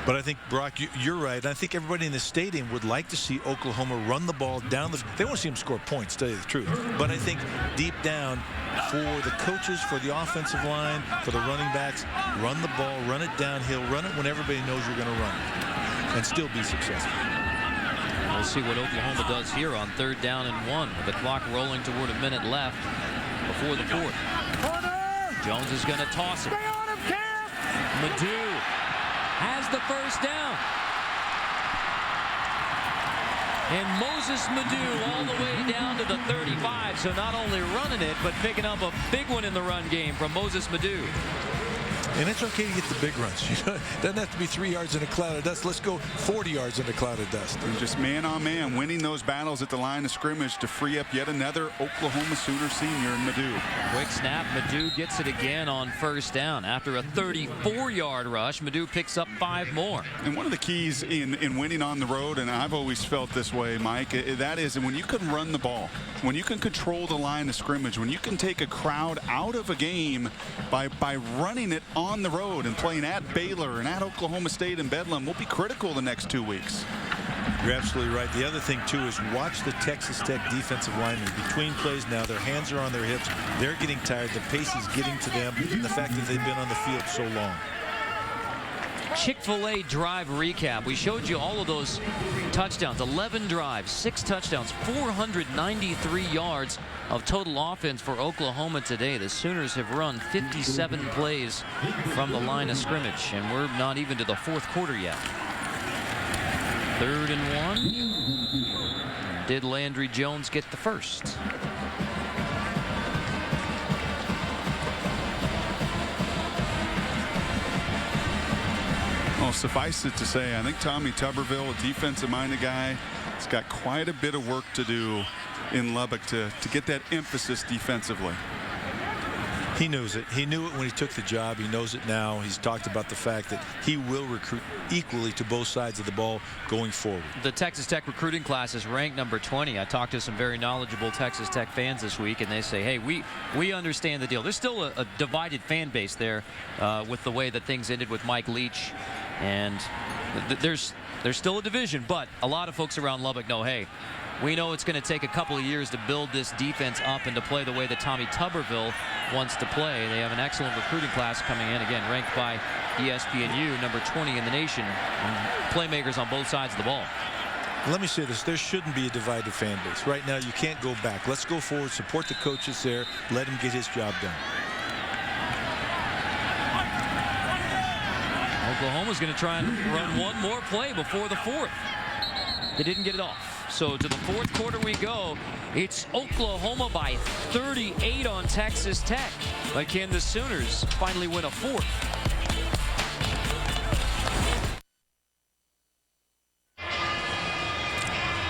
But I think, Brock, you're right. And I think everybody in the stadium would like to see Oklahoma run the ball down the. They want to see them score points, to tell you the truth. But I think deep down, for the coaches, for the offensive line, for the running backs, run the ball, run it downhill, run it when everybody knows you're going to run it, and still be successful. We'll see what Oklahoma does here on third down and 1 with the clock rolling toward a minute left before the fourth. Jones is going to toss it. Madu has the first down. And Moses Madu all the way down to the 35. So not only running it, but picking up a big one in the run game from Moses Madu. And it's okay to get the big runs. It doesn't have to be 3 yards in a cloud of dust. Let's go 40 yards in a cloud of dust. And just man on man, winning those battles at the line of scrimmage to free up yet another Oklahoma Sooner senior in Madu. Quick snap. Madu gets it again on first down. After a 34-yard rush, Madu picks up 5 more. And one of the keys in winning on the road, and I've always felt this way, Mike, that is when you can run the ball, when you can control the line of scrimmage, when you can take a crowd out of a game by running it on the road and playing at Baylor and at Oklahoma State and Bedlam will be critical the next 2 weeks. You're absolutely right. The other thing, too, is watch the Texas Tech defensive linemen. Between plays now, their hands are on their hips. They're getting tired. The pace is getting to them. And the fact that they've been on the field so long. Chick-fil-A drive recap. We showed you all of those touchdowns. 11 drives, 6 touchdowns, 493 yards of total offense for Oklahoma today. The Sooners have run 57 plays from the line of scrimmage, and we're not even to the fourth quarter yet. 3rd and 1. Did Landry Jones get the first? Well, suffice it to say, I think Tommy Tuberville, a defensive-minded guy, has got quite a bit of work to do in Lubbock to get that emphasis defensively. He knows it. He knew it when he took the job. He knows it now. He's talked about the fact that he will recruit equally to both sides of the ball going forward. The Texas Tech recruiting class is ranked number 20. I talked to some very knowledgeable Texas Tech fans this week, and they say, hey, we understand the deal. There's still a divided fan base there with the way that things ended with Mike Leach. And there's still a division, but a lot of folks around Lubbock know, hey, we know it's going to take a couple of years to build this defense up and to play the way that Tommy Tuberville wants to play. They have an excellent recruiting class coming in, again, ranked by ESPNU, number 20 in the nation, and playmakers on both sides of the ball. Let me say this. There shouldn't be a divided fan base. Right now, you can't go back. Let's go forward, support the coaches there, let him get his job done. Oklahoma's going to try and run one more play before the fourth. They didn't get it off. So to the fourth quarter we go. It's Oklahoma by 38 on Texas Tech. But can the Sooners finally win a fourth?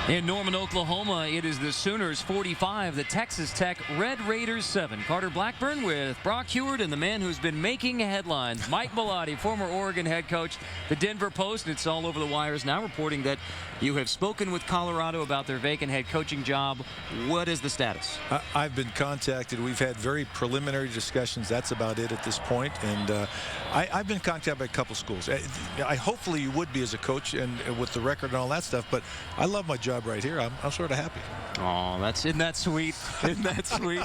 In Norman, Oklahoma, it is the Sooners 45, the Texas Tech Red Raiders 7. Carter Blackburn with Brock Heward and the man who's been making headlines, Mike Bellotti, former Oregon head coach. The Denver Post, and it's all over the wires now, reporting that you have spoken with Colorado about their vacant head coaching job. What is the status? I've been contacted. We've had very preliminary discussions. That's about it at this point. And I've been contacted by a couple schools. Hopefully you would be as a coach and with the record and all that stuff, but I love my job job right here, I'm sort of happy. Oh, isn't that sweet? Isn't that sweet?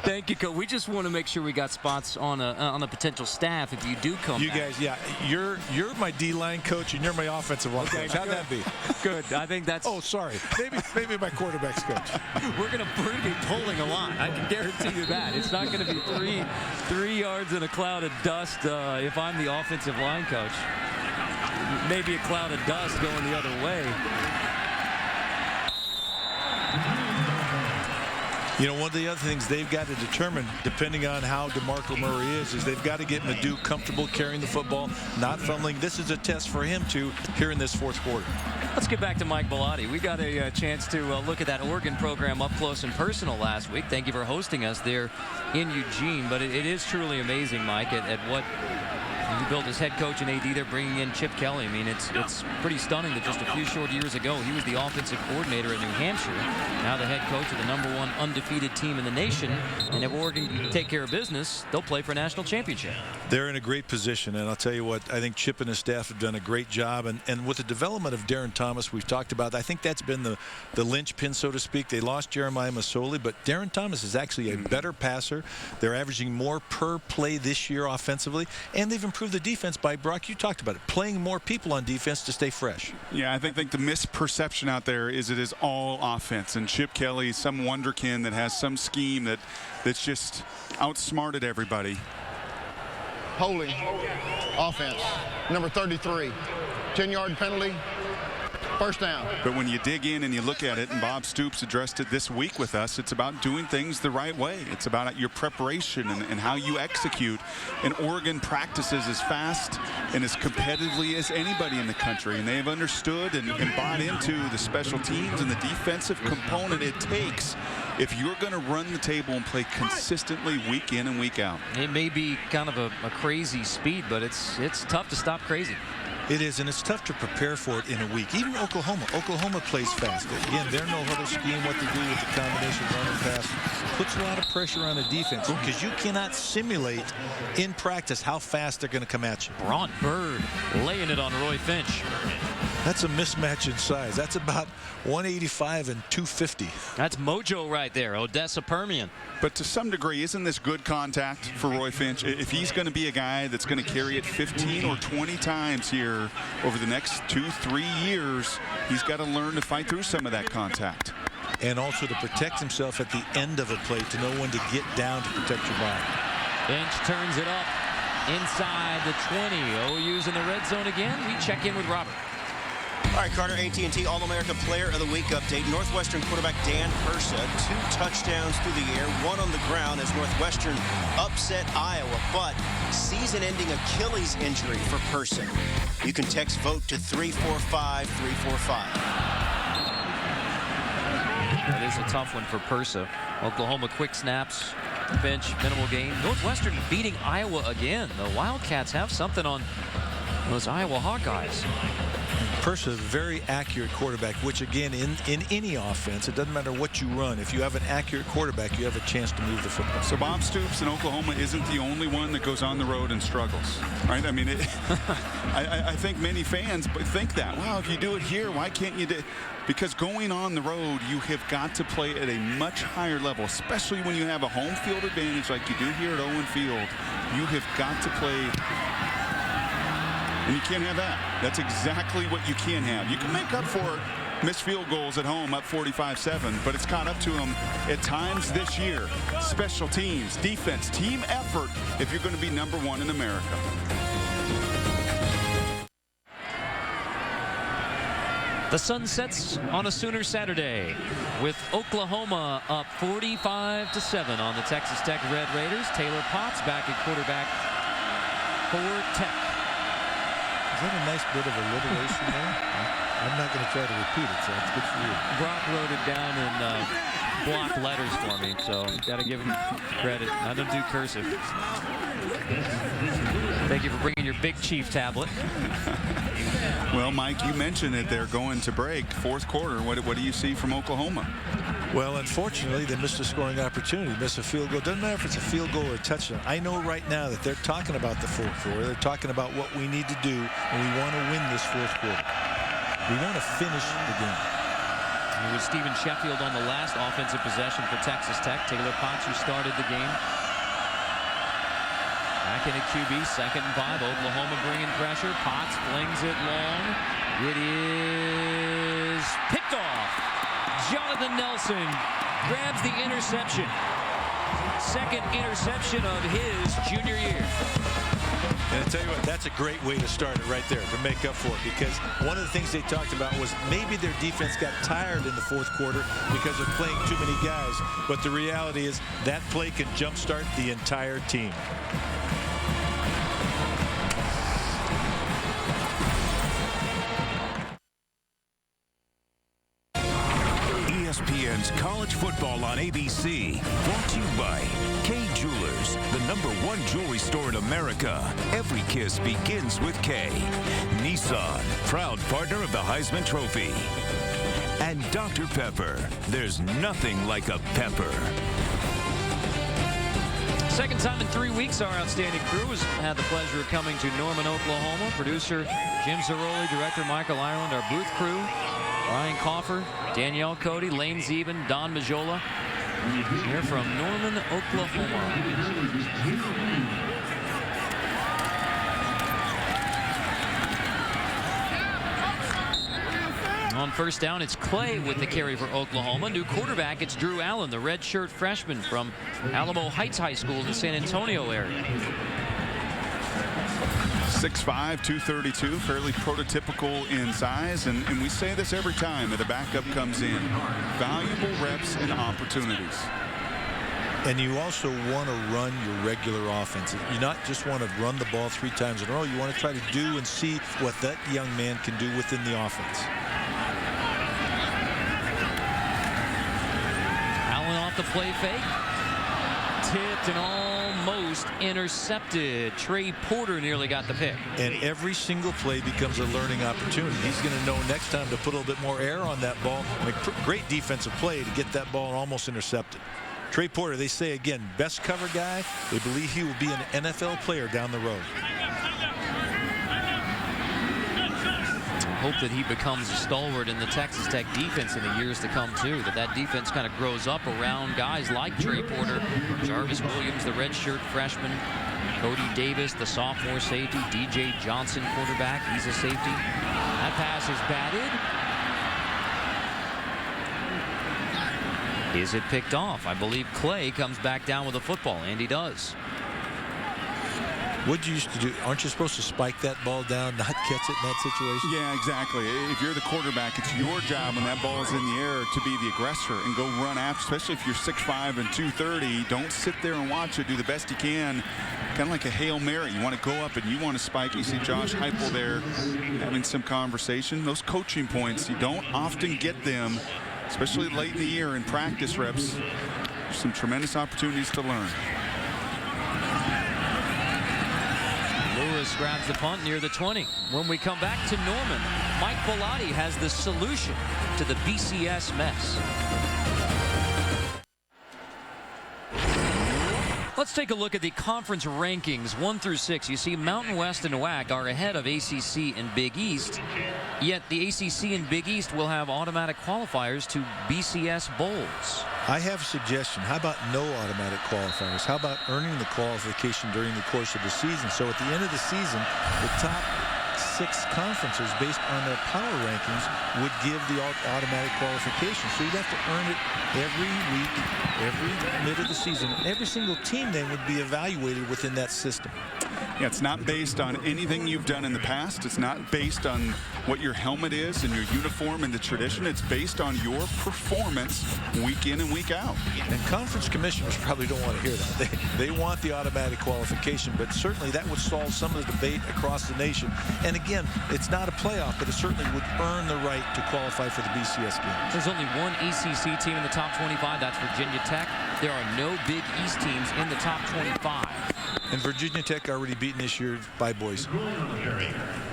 Thank you, Coach. We just want to make sure we got spots on a potential staff if you do come back. Guys, yeah, you're my D-line coach and you're my offensive line coach. How'd that be? Good. I think that's. Oh, sorry. Maybe my quarterback's coach. We're gonna be pulling a lot. I can guarantee you that. It's not gonna be three yards in a cloud of dust if I'm the offensive line coach. Maybe a cloud of dust going the other way. You know, one of the other things they've got to determine, depending on how DeMarco Murray is they've got to get Madu comfortable carrying the football, not fumbling. This is a test for him, too, here in this fourth quarter. Let's get back to Mike Bellotti. We got a chance to look at that Oregon program up close and personal last week. Thank you for hosting us there in Eugene. But it is truly amazing, Mike, at what you built as head coach and AD. They're bringing in Chip Kelly. I mean, it's pretty stunning that just a few short years ago, he was the offensive coordinator at New Hampshire. Now the head coach of the #1 undefeated team in the nation. And if Oregon can take care of business, they'll play for a national championship. They're in a great position, and I'll tell you what, I think Chip and his staff have done a great job. And with the development of Darren Thomas, we've talked about, I think that's been the linchpin, so to speak. They lost Jeremiah Masoli, but Darren Thomas is actually a better passer. They're averaging more per play this year offensively, and they've improved the defense by, Brock, you talked about it, playing more people on defense to stay fresh. Yeah, I think the misperception out there is it is all offense, and Chip Kelly, some wonderkin that has some scheme that's just outsmarted everybody. Holding offense, number 33, 10-yard penalty, first down. But when you dig in and you look at it, and Bob Stoops addressed it this week with us, it's about doing things the right way. It's about your preparation and how you execute. And Oregon practices as fast and as competitively as anybody in the country. And they've understood and bought into the special teams and the defensive component it takes if you're going to run the table and play consistently week in and week out. It may be kind of a crazy speed, but it's tough to stop crazy. It is, and it's tough to prepare for it in a week. Even Oklahoma plays fast. Again, their no-huddle scheme, what they do with the combination run and pass, puts a lot of pressure on the defense because you cannot simulate in practice how fast they're going to come at you. Ron Bird laying it on Roy Finch. That's a mismatch in size. That's about 185 and 250. That's mojo right there, Odessa Permian. But to some degree, isn't this good contact for Roy Finch? If he's going to be a guy that's going to carry it 15 or 20 times here over the next 2-3 years, he's got to learn to fight through some of that contact. And also to protect himself at the end of a play, to know when to get down to protect your body. Finch turns it up inside the 20. OU's in the red zone again. We check in with Robert. All right, Carter, AT&T All-America Player of the Week update. Northwestern quarterback Dan Persa, 2 touchdowns through the air, 1 on the ground as Northwestern upset Iowa, but season-ending Achilles injury for Persa. You can text VOTE to 345-345. That is a tough one for Persa. Oklahoma quick snaps, bench, minimal gain. Northwestern beating Iowa again. The Wildcats have something on those Iowa Hawkeyes. Persa, a very accurate quarterback, which again, in any offense, it doesn't matter what you run. If you have an accurate quarterback, you have a chance to move the football. So Bob Stoops in Oklahoma isn't the only one that goes on the road and struggles, right? I mean, I think many fans think that. Well, if you do it here, why can't you do it? Because going on the road, you have got to play at a much higher level, especially when you have a home field advantage like you do here at Owen Field. You have got to play. And you can't have that. That's exactly what you can have. You can make up for missed field goals at home up 45-7, but it's caught up to them at times this year. Special teams, defense, team effort if you're going to be #1 in America. The sun sets on a Sooner Saturday with Oklahoma up 45-7 on the Texas Tech Red Raiders. Taylor Potts back at quarterback for Tech. Is that a nice bit of alliteration there? I'm not going to try to repeat it, so it's good for you. Brock wrote it down in block letters for me, so got to give him credit. I don't do cursive. Thank you for bringing your Big Chief tablet. Well, Mike, you mentioned it. They're going to break fourth quarter. What do you see from Oklahoma? Well, unfortunately, they missed a scoring opportunity, missed a field goal. Doesn't matter if it's a field goal or a touchdown. I know right now that they're talking about the fourth quarter. They're talking about what we need to do, and we want to win this fourth quarter. We want to finish the game. It was Stephen Sheffield on the last offensive possession for Texas Tech. Taylor Potts, who started the game. Back in at QB, 2nd and 5. Oklahoma bringing pressure. Potts flings it long. It is picked off. Jonathan Nelson grabs the interception. 2nd interception of his junior year. And I tell you what, that's a great way to start it right there, to make up for it, because one of the things they talked about was maybe their defense got tired in the 4th quarter because of playing too many guys. But the reality is that play can jumpstart the entire team. ESPN's College Football on ABC, brought to you by K Jewelers, the #1 jewelry store in America. Every kiss begins with K. Nissan, proud partner of the Heisman Trophy. And Dr. Pepper, there's nothing like a pepper. 2nd time in 3 weeks, our outstanding crew has had the pleasure of coming to Norman, Oklahoma. Producer Jim Zaroli, director Michael Ireland, our booth crew, Ryan Coffer, Danielle Cody, Lane Zeben, Don Majola. Here from Norman, Oklahoma. On 1st down, it's Clay with the carry for Oklahoma. New quarterback, it's Drew Allen, the redshirt freshman from Alamo Heights High School in the San Antonio area. 6'5", 232, fairly prototypical in size, and we say this every time that a backup comes in. Valuable reps and opportunities. And you also want to run your regular offense. You not just want to run the ball 3 times in a row. You want to try to do and see what that young man can do within the offense. Allen off the play fake. Tipped and almost intercepted. Trey Porter nearly got the pick. And every single play becomes a learning opportunity. He's going to know next time to put a little bit more air on that ball. Great defensive play to get that ball almost intercepted. Trey Porter, they say again, best cover guy. They believe he will be an NFL player down the road. Hope that he becomes a stalwart in the Texas Tech defense in the years to come too. That defense kind of grows up around guys like Trey Porter, Jarvis Williams, the redshirt freshman, Cody Davis, the sophomore safety, DJ Johnson, quarterback. He's a safety. That pass is batted. Is it picked off? I believe Clay comes back down with the football, and he does. What you used to do, aren't you supposed to spike that ball down, not catch it in that situation? Yeah, exactly. If you're the quarterback, it's your job when that ball's in the air to be the aggressor and go run after, especially if you're 6'5" and 230. Don't sit there and watch it. Do the best you can. Kind of like a Hail Mary. You want to go up and you want to spike. You see Josh Heupel there having some conversation. Those coaching points, you don't often get them, especially late in the year in practice reps. Some tremendous opportunities to learn. Lewis grabs the punt near the 20. When we come back to Norman, Mike Bellotti has the solution to the BCS mess. Let's take a look at the conference rankings 1 through 6. You see Mountain West and WAC are ahead of ACC and Big East, yet the ACC and Big East will have automatic qualifiers to BCS bowls. I have a suggestion. How about no automatic qualifiers? How about earning the qualification during the course of the season? So at the end of the season, the top 6 conferences based on their power rankings would give the automatic qualification. So you'd have to earn it every week, every mid of the season. Every single team then would be evaluated within that system. Yeah, it's not based on anything you've done in the past. It's not based on what your helmet is and your uniform and the tradition. It's based on your performance week in and week out. And conference commissioners probably don't want to hear that. They want the automatic qualification, but certainly that would solve some of the debate across the nation. And again, it's not a playoff, but it certainly would earn the right to qualify for the BCS game. There's only one ECC team in the top 25. That's Virginia Tech. There are no Big East teams in the top 25. And Virginia Tech already beaten this year by boys.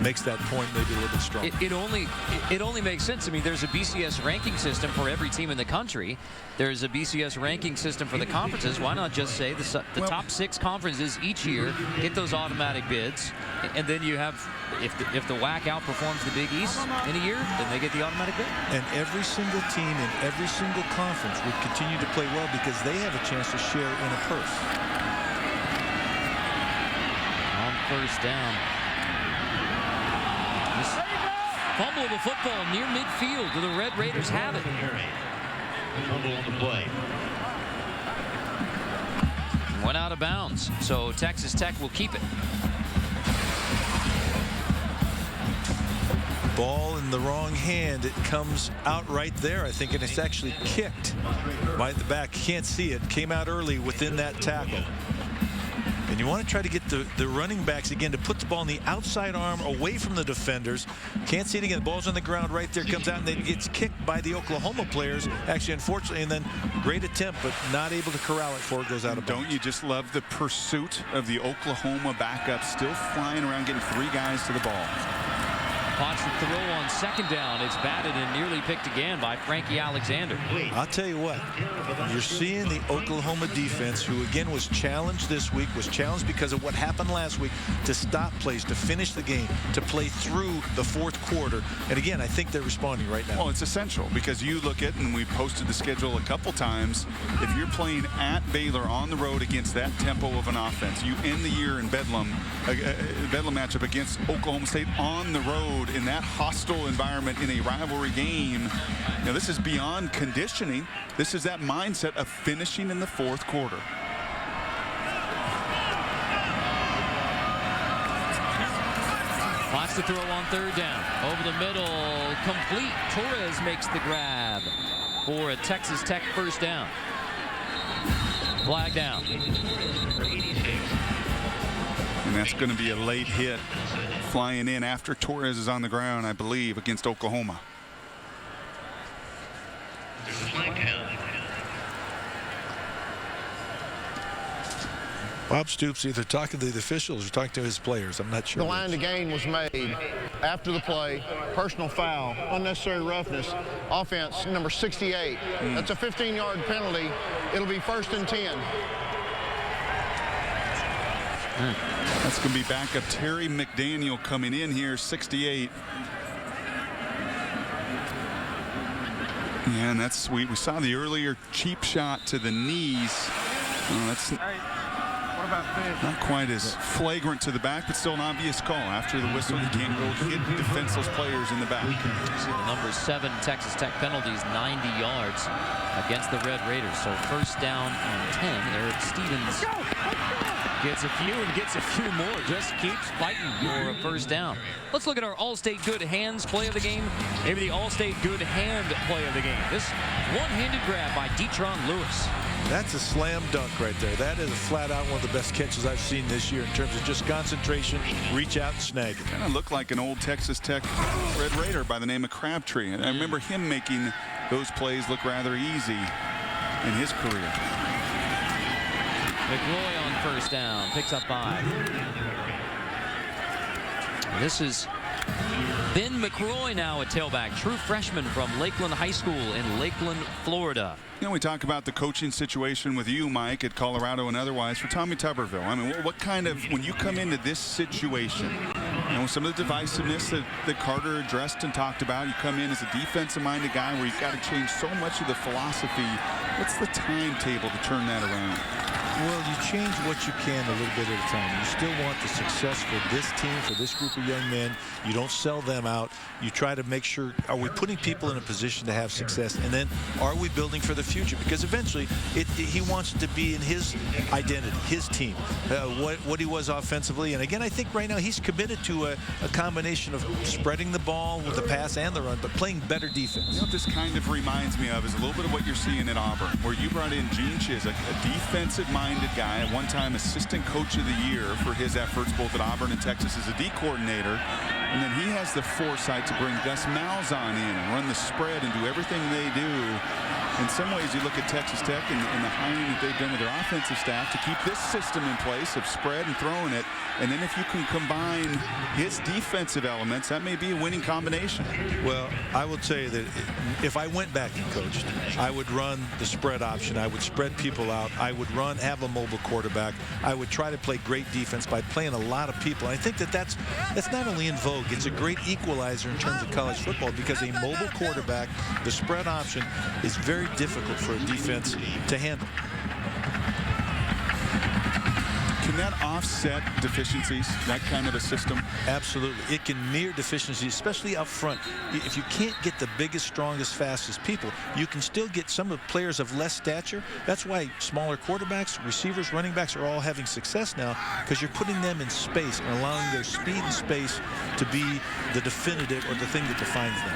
Makes that point maybe a little bit stronger. It only makes sense. I mean, there's a BCS ranking system for every team in the country. There's a BCS ranking system for the conferences. Why not just say the top 6 conferences each year get those automatic bids, and then you have, if the WAC outperforms the Big East in a year, then they get the automatic bid. And every single team in every single conference would continue to play well because they have a chance to share in a purse. On first down. This fumble of a football near midfield. Do the Red Raiders have it? Fumble on the play. Went out of bounds, so Texas Tech will keep it. Ball in the wrong hand. It comes out right there, I think, and it's actually kicked by the back. Can't see it. Came out early within that tackle. And you want to try to get the running backs again to put the ball in the outside arm away from the defenders. Can't see it again. The ball's on the ground right there. Comes out and then gets kicked by the Oklahoma players. Actually, unfortunately, and then great attempt, but not able to corral it before it goes out of bounds. Don't you just love the pursuit of the Oklahoma backup, still flying around, getting 3 guys to the ball. Watch the throw on second down. It's batted and nearly picked again by Frankie Alexander. I'll tell you what, you're seeing the Oklahoma defense, who again was challenged this week, was challenged because of what happened last week, to stop plays, to finish the game, to play through the 4th quarter. And again, I think they're responding right now. Well, it's essential because you look at, and we posted the schedule a couple times, if you're playing at Baylor on the road against that tempo of an offense, you end the year in Bedlam matchup against Oklahoma State on the road in that hostile environment in a rivalry game. Now, this is beyond conditioning. This is that mindset of finishing in the 4th quarter. Watch the throw on third down. Over the middle, complete. Torres makes the grab for a Texas Tech first down. Flag down. And that's going to be a late hit flying in after Torres is on the ground, I believe, against Oklahoma. Bob Stoops either talking to the officials or talking to his players. I'm not sure. The line to gain was made after the play. Personal foul, unnecessary roughness. Offense number 68. That's a 15-yard penalty. It'll be 1st and 10. That's going to be backup Terry McDaniel coming in here, 68. Yeah, and that's we saw the earlier cheap shot to the knees. Oh, that's not quite as flagrant to the back, but still an obvious call. After the whistle, you can't go hit defenseless players in the back. See the number 7 Texas Tech penalties, 90 yards against the Red Raiders. So first down and 10. Eric Stevens gets a few and gets a few more. Just keeps fighting for a first down. Let's look at our All-State Good Hands play of the game. Maybe the All-State Good Hand play of the game. This one-handed grab by Detron Lewis. That's a slam dunk right there. That is flat out one of the best catches I've seen this year in terms of just concentration, reach out and snag it. Kind of looked like an old Texas Tech Red Raider by the name of Crabtree. And I remember him making those plays look rather easy in his career. McRoy on first down, picks up 5. This is Ben McRoy now at tailback, true freshman from Lakeland High School in Lakeland, Florida. You know, we talk about the coaching situation with you, Mike, at Colorado and otherwise for Tommy Tuberville. I mean, what kind of, when you come into this situation, you know, some of the divisiveness that Carter addressed and talked about, you come in as a defensive-minded guy where you've got to change so much of the philosophy. What's the timetable to turn that around? Well, you change what you can a little bit at a time. You still want the success for this team, for this group of young men. You don't sell them out. You try to make sure, are we putting people in a position to have success? And then are we building for the future? Because eventually he wants it to be in his identity, his team, what he was offensively. And again, I think right now he's committed to a combination of spreading the ball with the pass and the run, but playing better defense. You know what this kind of reminds me of is a little bit of what you're seeing at Auburn, where you brought in Gene Chizik, a defensive-minded guy, at one time assistant coach of the year for his efforts both at Auburn and Texas as a D coordinator. And then he has the foresight to bring Gus Malzahn in and run the spread and do everything they do. In some ways, you look at Texas Tech and the hiring that they've done with their offensive staff to keep this system in place of spread and throwing it. And then if you can combine his defensive elements, that may be a winning combination. Well, I will tell you that if I went back and coached, I would run the spread option. I would spread people out. I would have a mobile quarterback. I would try to play great defense by playing a lot of people. And I think that's not only in vogue, it's a great equalizer in terms of college football, because a mobile quarterback, the spread option, is very difficult for a defense to handle. Can that offset deficiencies, that kind of a system? Absolutely. It can mirror deficiencies, especially up front. If you can't get the biggest, strongest, fastest people, you can still get some of the players of less stature. That's why smaller quarterbacks, receivers, running backs are all having success now, because you're putting them in space and allowing their speed and space to be the definitive or the thing that defines them.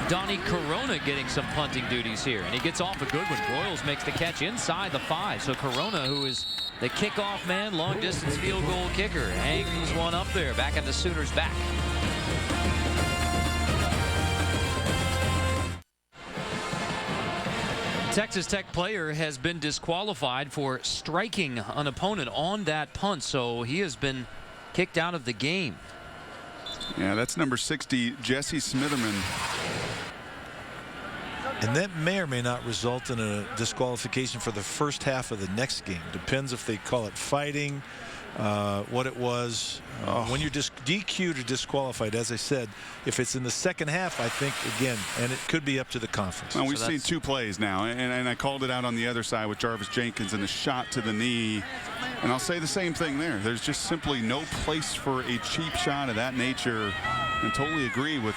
Donnie Corona getting some punting duties here, and he gets off a good one. Broyles makes the catch inside the 5. So Corona, who is the kickoff man, long distance field goal kicker, hangs one up there back at the Sooners' back. Texas Tech player has been disqualified for striking an opponent on that punt, so he has been kicked out of the game. Yeah, that's number 60, Jesse Smitherman. And that may or may not result in a disqualification for the first half of the next game. Depends if they call it fighting, what it was. When you're DQ'd or disqualified, as I said, if it's in the second half, I think, again, and it could be up to the conference. Well, we've seen 2 plays now, and I called it out on the other side with Jarvis Jenkins and the shot to the knee. And I'll say the same thing there. There's just simply no place for a cheap shot of that nature. And totally agree with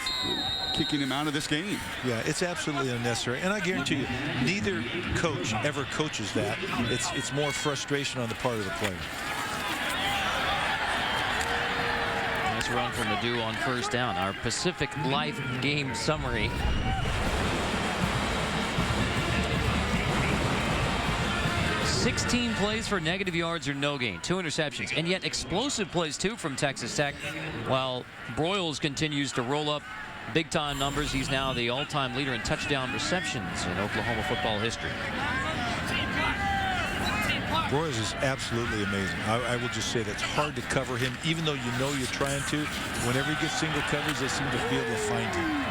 kicking him out of this game. Yeah, it's absolutely unnecessary. And I guarantee you, neither coach ever coaches that. It's more frustration on the part of the player. Nice run from Adu on first down. Our Pacific Life game summary. $16 plays for negative yards or no gain, 2 interceptions, and yet explosive plays too from Texas Tech. While Broyles continues to roll up big-time numbers, he's now the all-time leader in touchdown receptions in Oklahoma football history. Broyles is absolutely amazing. I will just say that it's hard to cover him, even though you know you're trying to. Whenever he gets single coverage, they seem to be able to find him.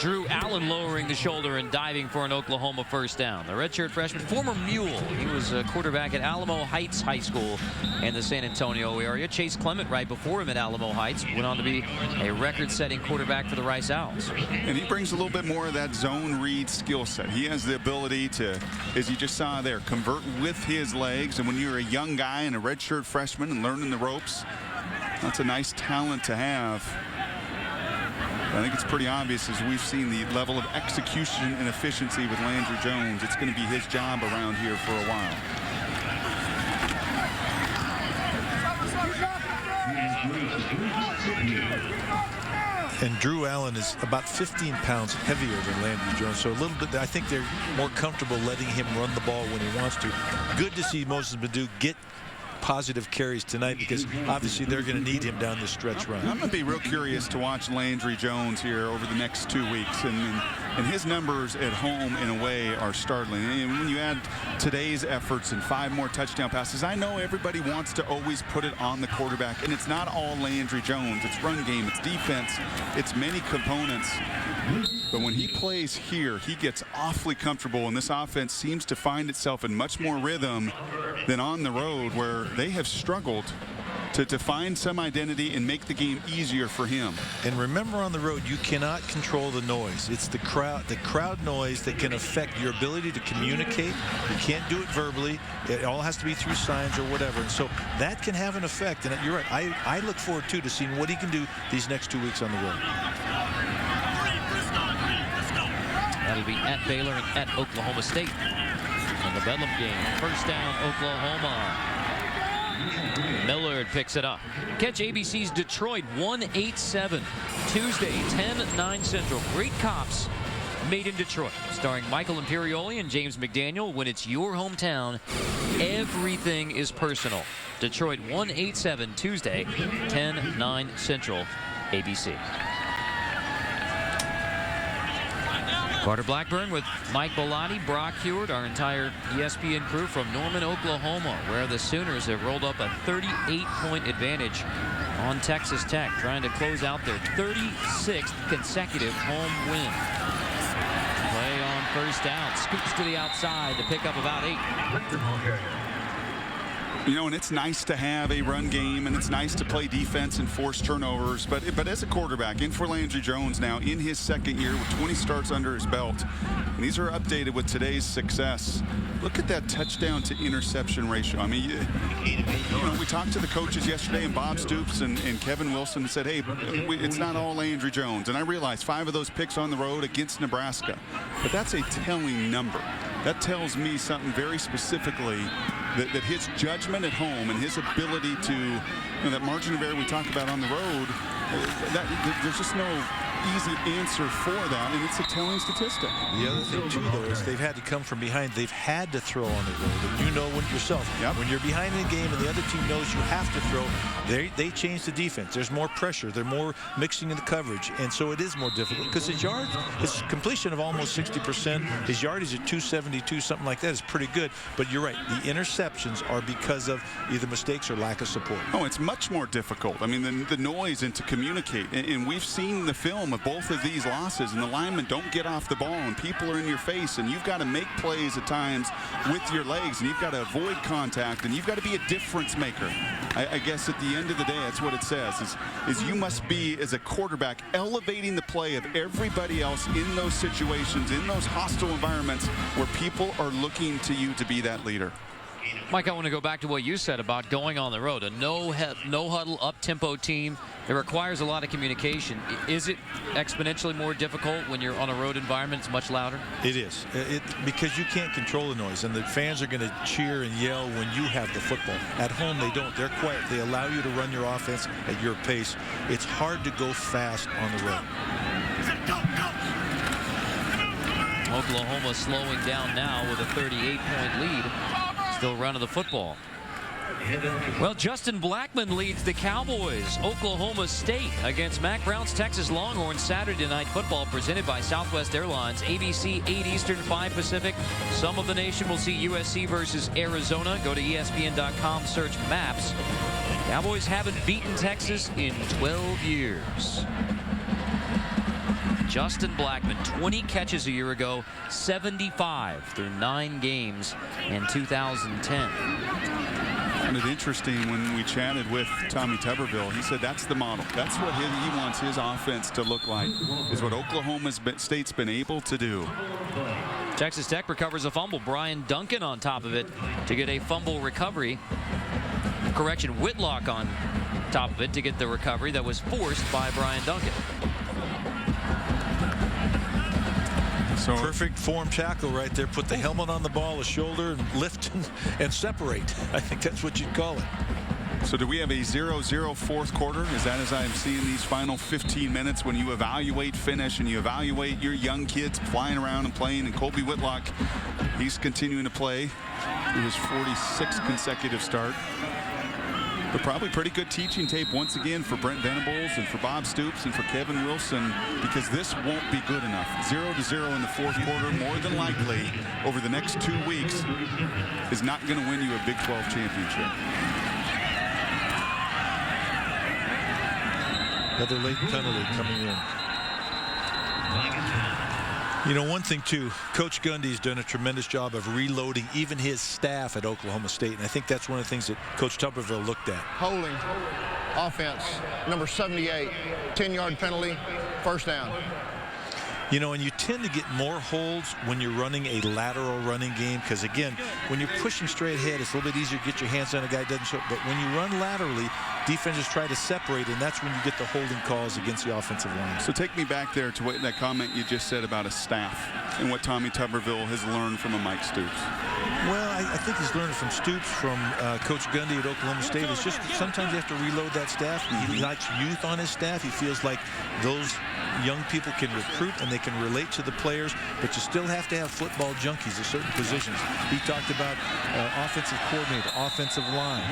Drew Allen lowering the shoulder and diving for an Oklahoma first down. The redshirt freshman, former Mule. He was a quarterback at Alamo Heights High School in the San Antonio area. Chase Clement right before him at Alamo Heights went on to be a record-setting quarterback for the Rice Owls. And he brings a little bit more of that zone read skill set. He has the ability to, as you just saw there, convert with his legs. And when you're a young guy and a redshirt freshman and learning the ropes, that's a nice talent to have. I think it's pretty obvious as we've seen the level of execution and efficiency with Landry Jones. It's going to be his job around here for a while. And Drew Allen is about 15 pounds heavier than Landry Jones, so a little bit. I think they're more comfortable letting him run the ball when he wants to. Good to see Moses Badu get positive carries tonight, because obviously they're going to need him down the stretch run. I'm going to be real curious to watch Landry Jones here over the next 2 weeks, and his numbers at home and away are startling. And when you add today's efforts and 5 more touchdown passes, I know everybody wants to always put it on the quarterback, and it's not all Landry Jones. It's run game, it's defense, it's many components. But when he plays here, he gets awfully comfortable, and this offense seems to find itself in much more rhythm than on the road, where they have struggled to find some identity and make the game easier for him. And remember, on the road, you cannot control the noise. It's the crowd noise that can affect your ability to communicate. You can't do it verbally. It all has to be through signs or whatever. And so that can have an effect. And you're right. I look forward, too, to seeing what he can do these next 2 weeks on the road. That'll be at Baylor and at Oklahoma State in the Bedlam game. First down, Oklahoma. Millard picks it up. Catch ABC's Detroit 1-8-7 Tuesday, 10/9 Central. Great Cops made in Detroit, starring Michael Imperioli and James McDaniel. When it's your hometown, everything is personal. Detroit 1-8-7 Tuesday, 10-9 Central, ABC. Carter Blackburn with Mike Bellotti, Brock Heward, our entire ESPN crew from Norman, Oklahoma, where the Sooners have rolled up a 38-point advantage on Texas Tech, trying to close out their 36th consecutive home win. Play on first down, scoops to the outside to pick up about 8. You know, and it's nice to have a run game, and it's nice to play defense and force turnovers. But as a quarterback, in for Landry Jones now in his second year with 20 starts under his belt, and these are updated with today's success. Look at that touchdown to interception ratio. I mean, you know, we talked to the coaches yesterday, and Bob Stoops and Kevin Wilson said, hey, it's not all Landry Jones. And I realized 5 of those picks on the road against Nebraska. But that's a telling number. That tells me something very specifically, that his judgment at home and his ability to, you know, that margin of error we talk about on the road, there's just no easy answer for that, and it's a telling statistic. The other thing, too, though, is they've had to come from behind. They've had to throw on the road. And you know when yourself, when you're behind in the game and the other team knows you have to throw, they change the defense. There's more pressure. They're more mixing in the coverage, and so it is more difficult because his completion of almost 60%, his yardage at 272, something like that, is pretty good. But you're right, the interceptions are because of either mistakes or lack of support. Oh, it's much more difficult. I mean, the noise and to communicate, and we've seen the film of both of these losses, and the linemen don't get off the ball, and people are in your face, and you've got to make plays at times with your legs, and you've got to avoid contact, and you've got to be a difference maker. I guess at the end of the day, that's what it says, is you must be, as a quarterback, elevating the play of everybody else in those situations, in those hostile environments where people are looking to you to be that leader. Mike, I want to go back to what you said about going on the road. A no-huddle, up-tempo team. It requires a lot of communication. Is it exponentially more difficult when you're on a road environment? It's much louder? It is. Because you can't control the noise, and the fans are going to cheer and yell when you have the football. At home, they don't. They're quiet. They allow you to run your offense at your pace. It's hard to go fast on the road. Oklahoma slowing down now with a 38-point lead. Still running the football. Well, Justin Blackmon leads the Cowboys. Oklahoma State against Mack Brown's Texas Longhorns. Saturday Night Football presented by Southwest Airlines. ABC 8 Eastern, 5 Pacific. Some of the nation will see USC versus Arizona. Go to ESPN.com, search maps. Cowboys haven't beaten Texas in 12 years. Justin Blackmon, 20 catches a year ago, 75 through 9 games in 2010. And it's interesting, when we chatted with Tommy Tuberville, he said that's the model. That's what he wants his offense to look like, is what Oklahoma State's been able to do. Texas Tech recovers a fumble. Brian Duncan on top of it to get a fumble recovery. Correction, Whitlock on top of it to get the recovery that was forced by Brian Duncan. So perfect form tackle right there. Put the helmet on the ball, the shoulder, and lift and separate. I think that's what you'd call it. So do we have a 0-0 fourth quarter? Is that as I'm seeing these final 15 minutes when you evaluate finish and you evaluate your young kids flying around and playing? And Colby Whitlock, he's continuing to play through his 46th consecutive start. But probably pretty good teaching tape once again for Brent Venables and for Bob Stoops and for Kevin Wilson, because this won't be good enough. 0-0 in the fourth quarter, more than likely, over the next 2 weeks, is not going to win you a Big 12 championship. Another late penalty coming in. You know, one thing, too, Coach Gundy's done a tremendous job of reloading even his staff at Oklahoma State, and I think that's one of the things that Coach Tuberville looked at. Holding, offense, number 78, 10-yard penalty, first down. You know, and you tend to get more holds when you're running a lateral running game, because, again, when you're pushing straight ahead, it's a little bit easier to get your hands on a guy who doesn't show. But when you run laterally, defenses try to separate, and that's when you get the holding calls against the offensive line. So take me back there to that comment you just said about a staff and what Tommy Tuberville has learned from a Mike Stoops. Well, I think he's learned from Stoops, from Coach Gundy at Oklahoma State. It's just that sometimes you have to reload that staff. He likes youth on his staff. He feels like those young people can recruit and they can relate to the players, but you still have to have football junkies at certain positions. He talked about offensive coordinator, offensive line,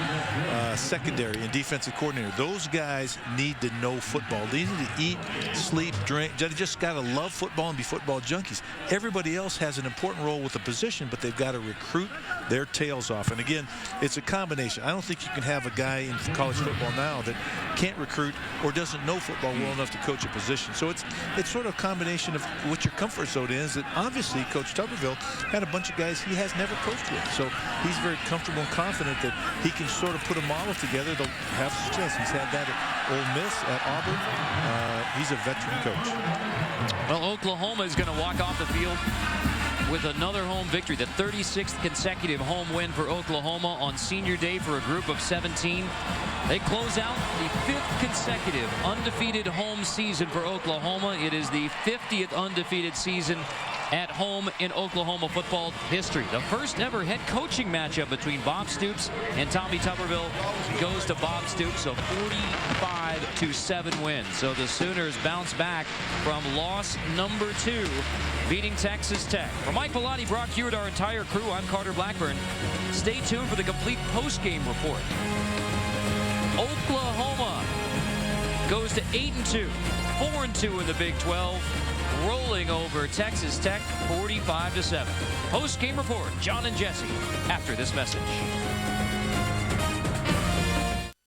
secondary, and defensive coordinator. Those guys need to know football. They need to eat, sleep, drink. They just got to love football and be football junkies. Everybody else has an important role with the position, but they've got to recruit their tails off. And again, it's a combination. I don't think you can have a guy in college football now that can't recruit or doesn't know football well enough to coach a position. So it's sort of a combination of what your comfort zone is. That obviously Coach Tuberville had a bunch of guys he has never coached with. So he's very comfortable and confident that he can sort of put a model together to have success. He's had that at Ole Miss, at Auburn. He's a veteran coach. Well, Oklahoma is going to walk off the field with another home victory, the 36th consecutive home win for Oklahoma on Senior Day for a group of 17. They close out the 5th consecutive undefeated home season for Oklahoma. It is the 50th undefeated season at home in Oklahoma football history. The first ever head coaching matchup between Bob Stoops and Tommy Tuberville goes to Bob Stoops, a 45-7 win. So the Sooners bounce back from loss number 2, beating Texas Tech. For Mike Bellotti, Brock Hewitt, our entire crew, I'm Carter Blackburn. Stay tuned for the complete post-game report. Oklahoma goes to 8-2, 4-2 in the Big 12. Rolling over Texas Tech 45-7. Post-game report, John and Jesse, after this message.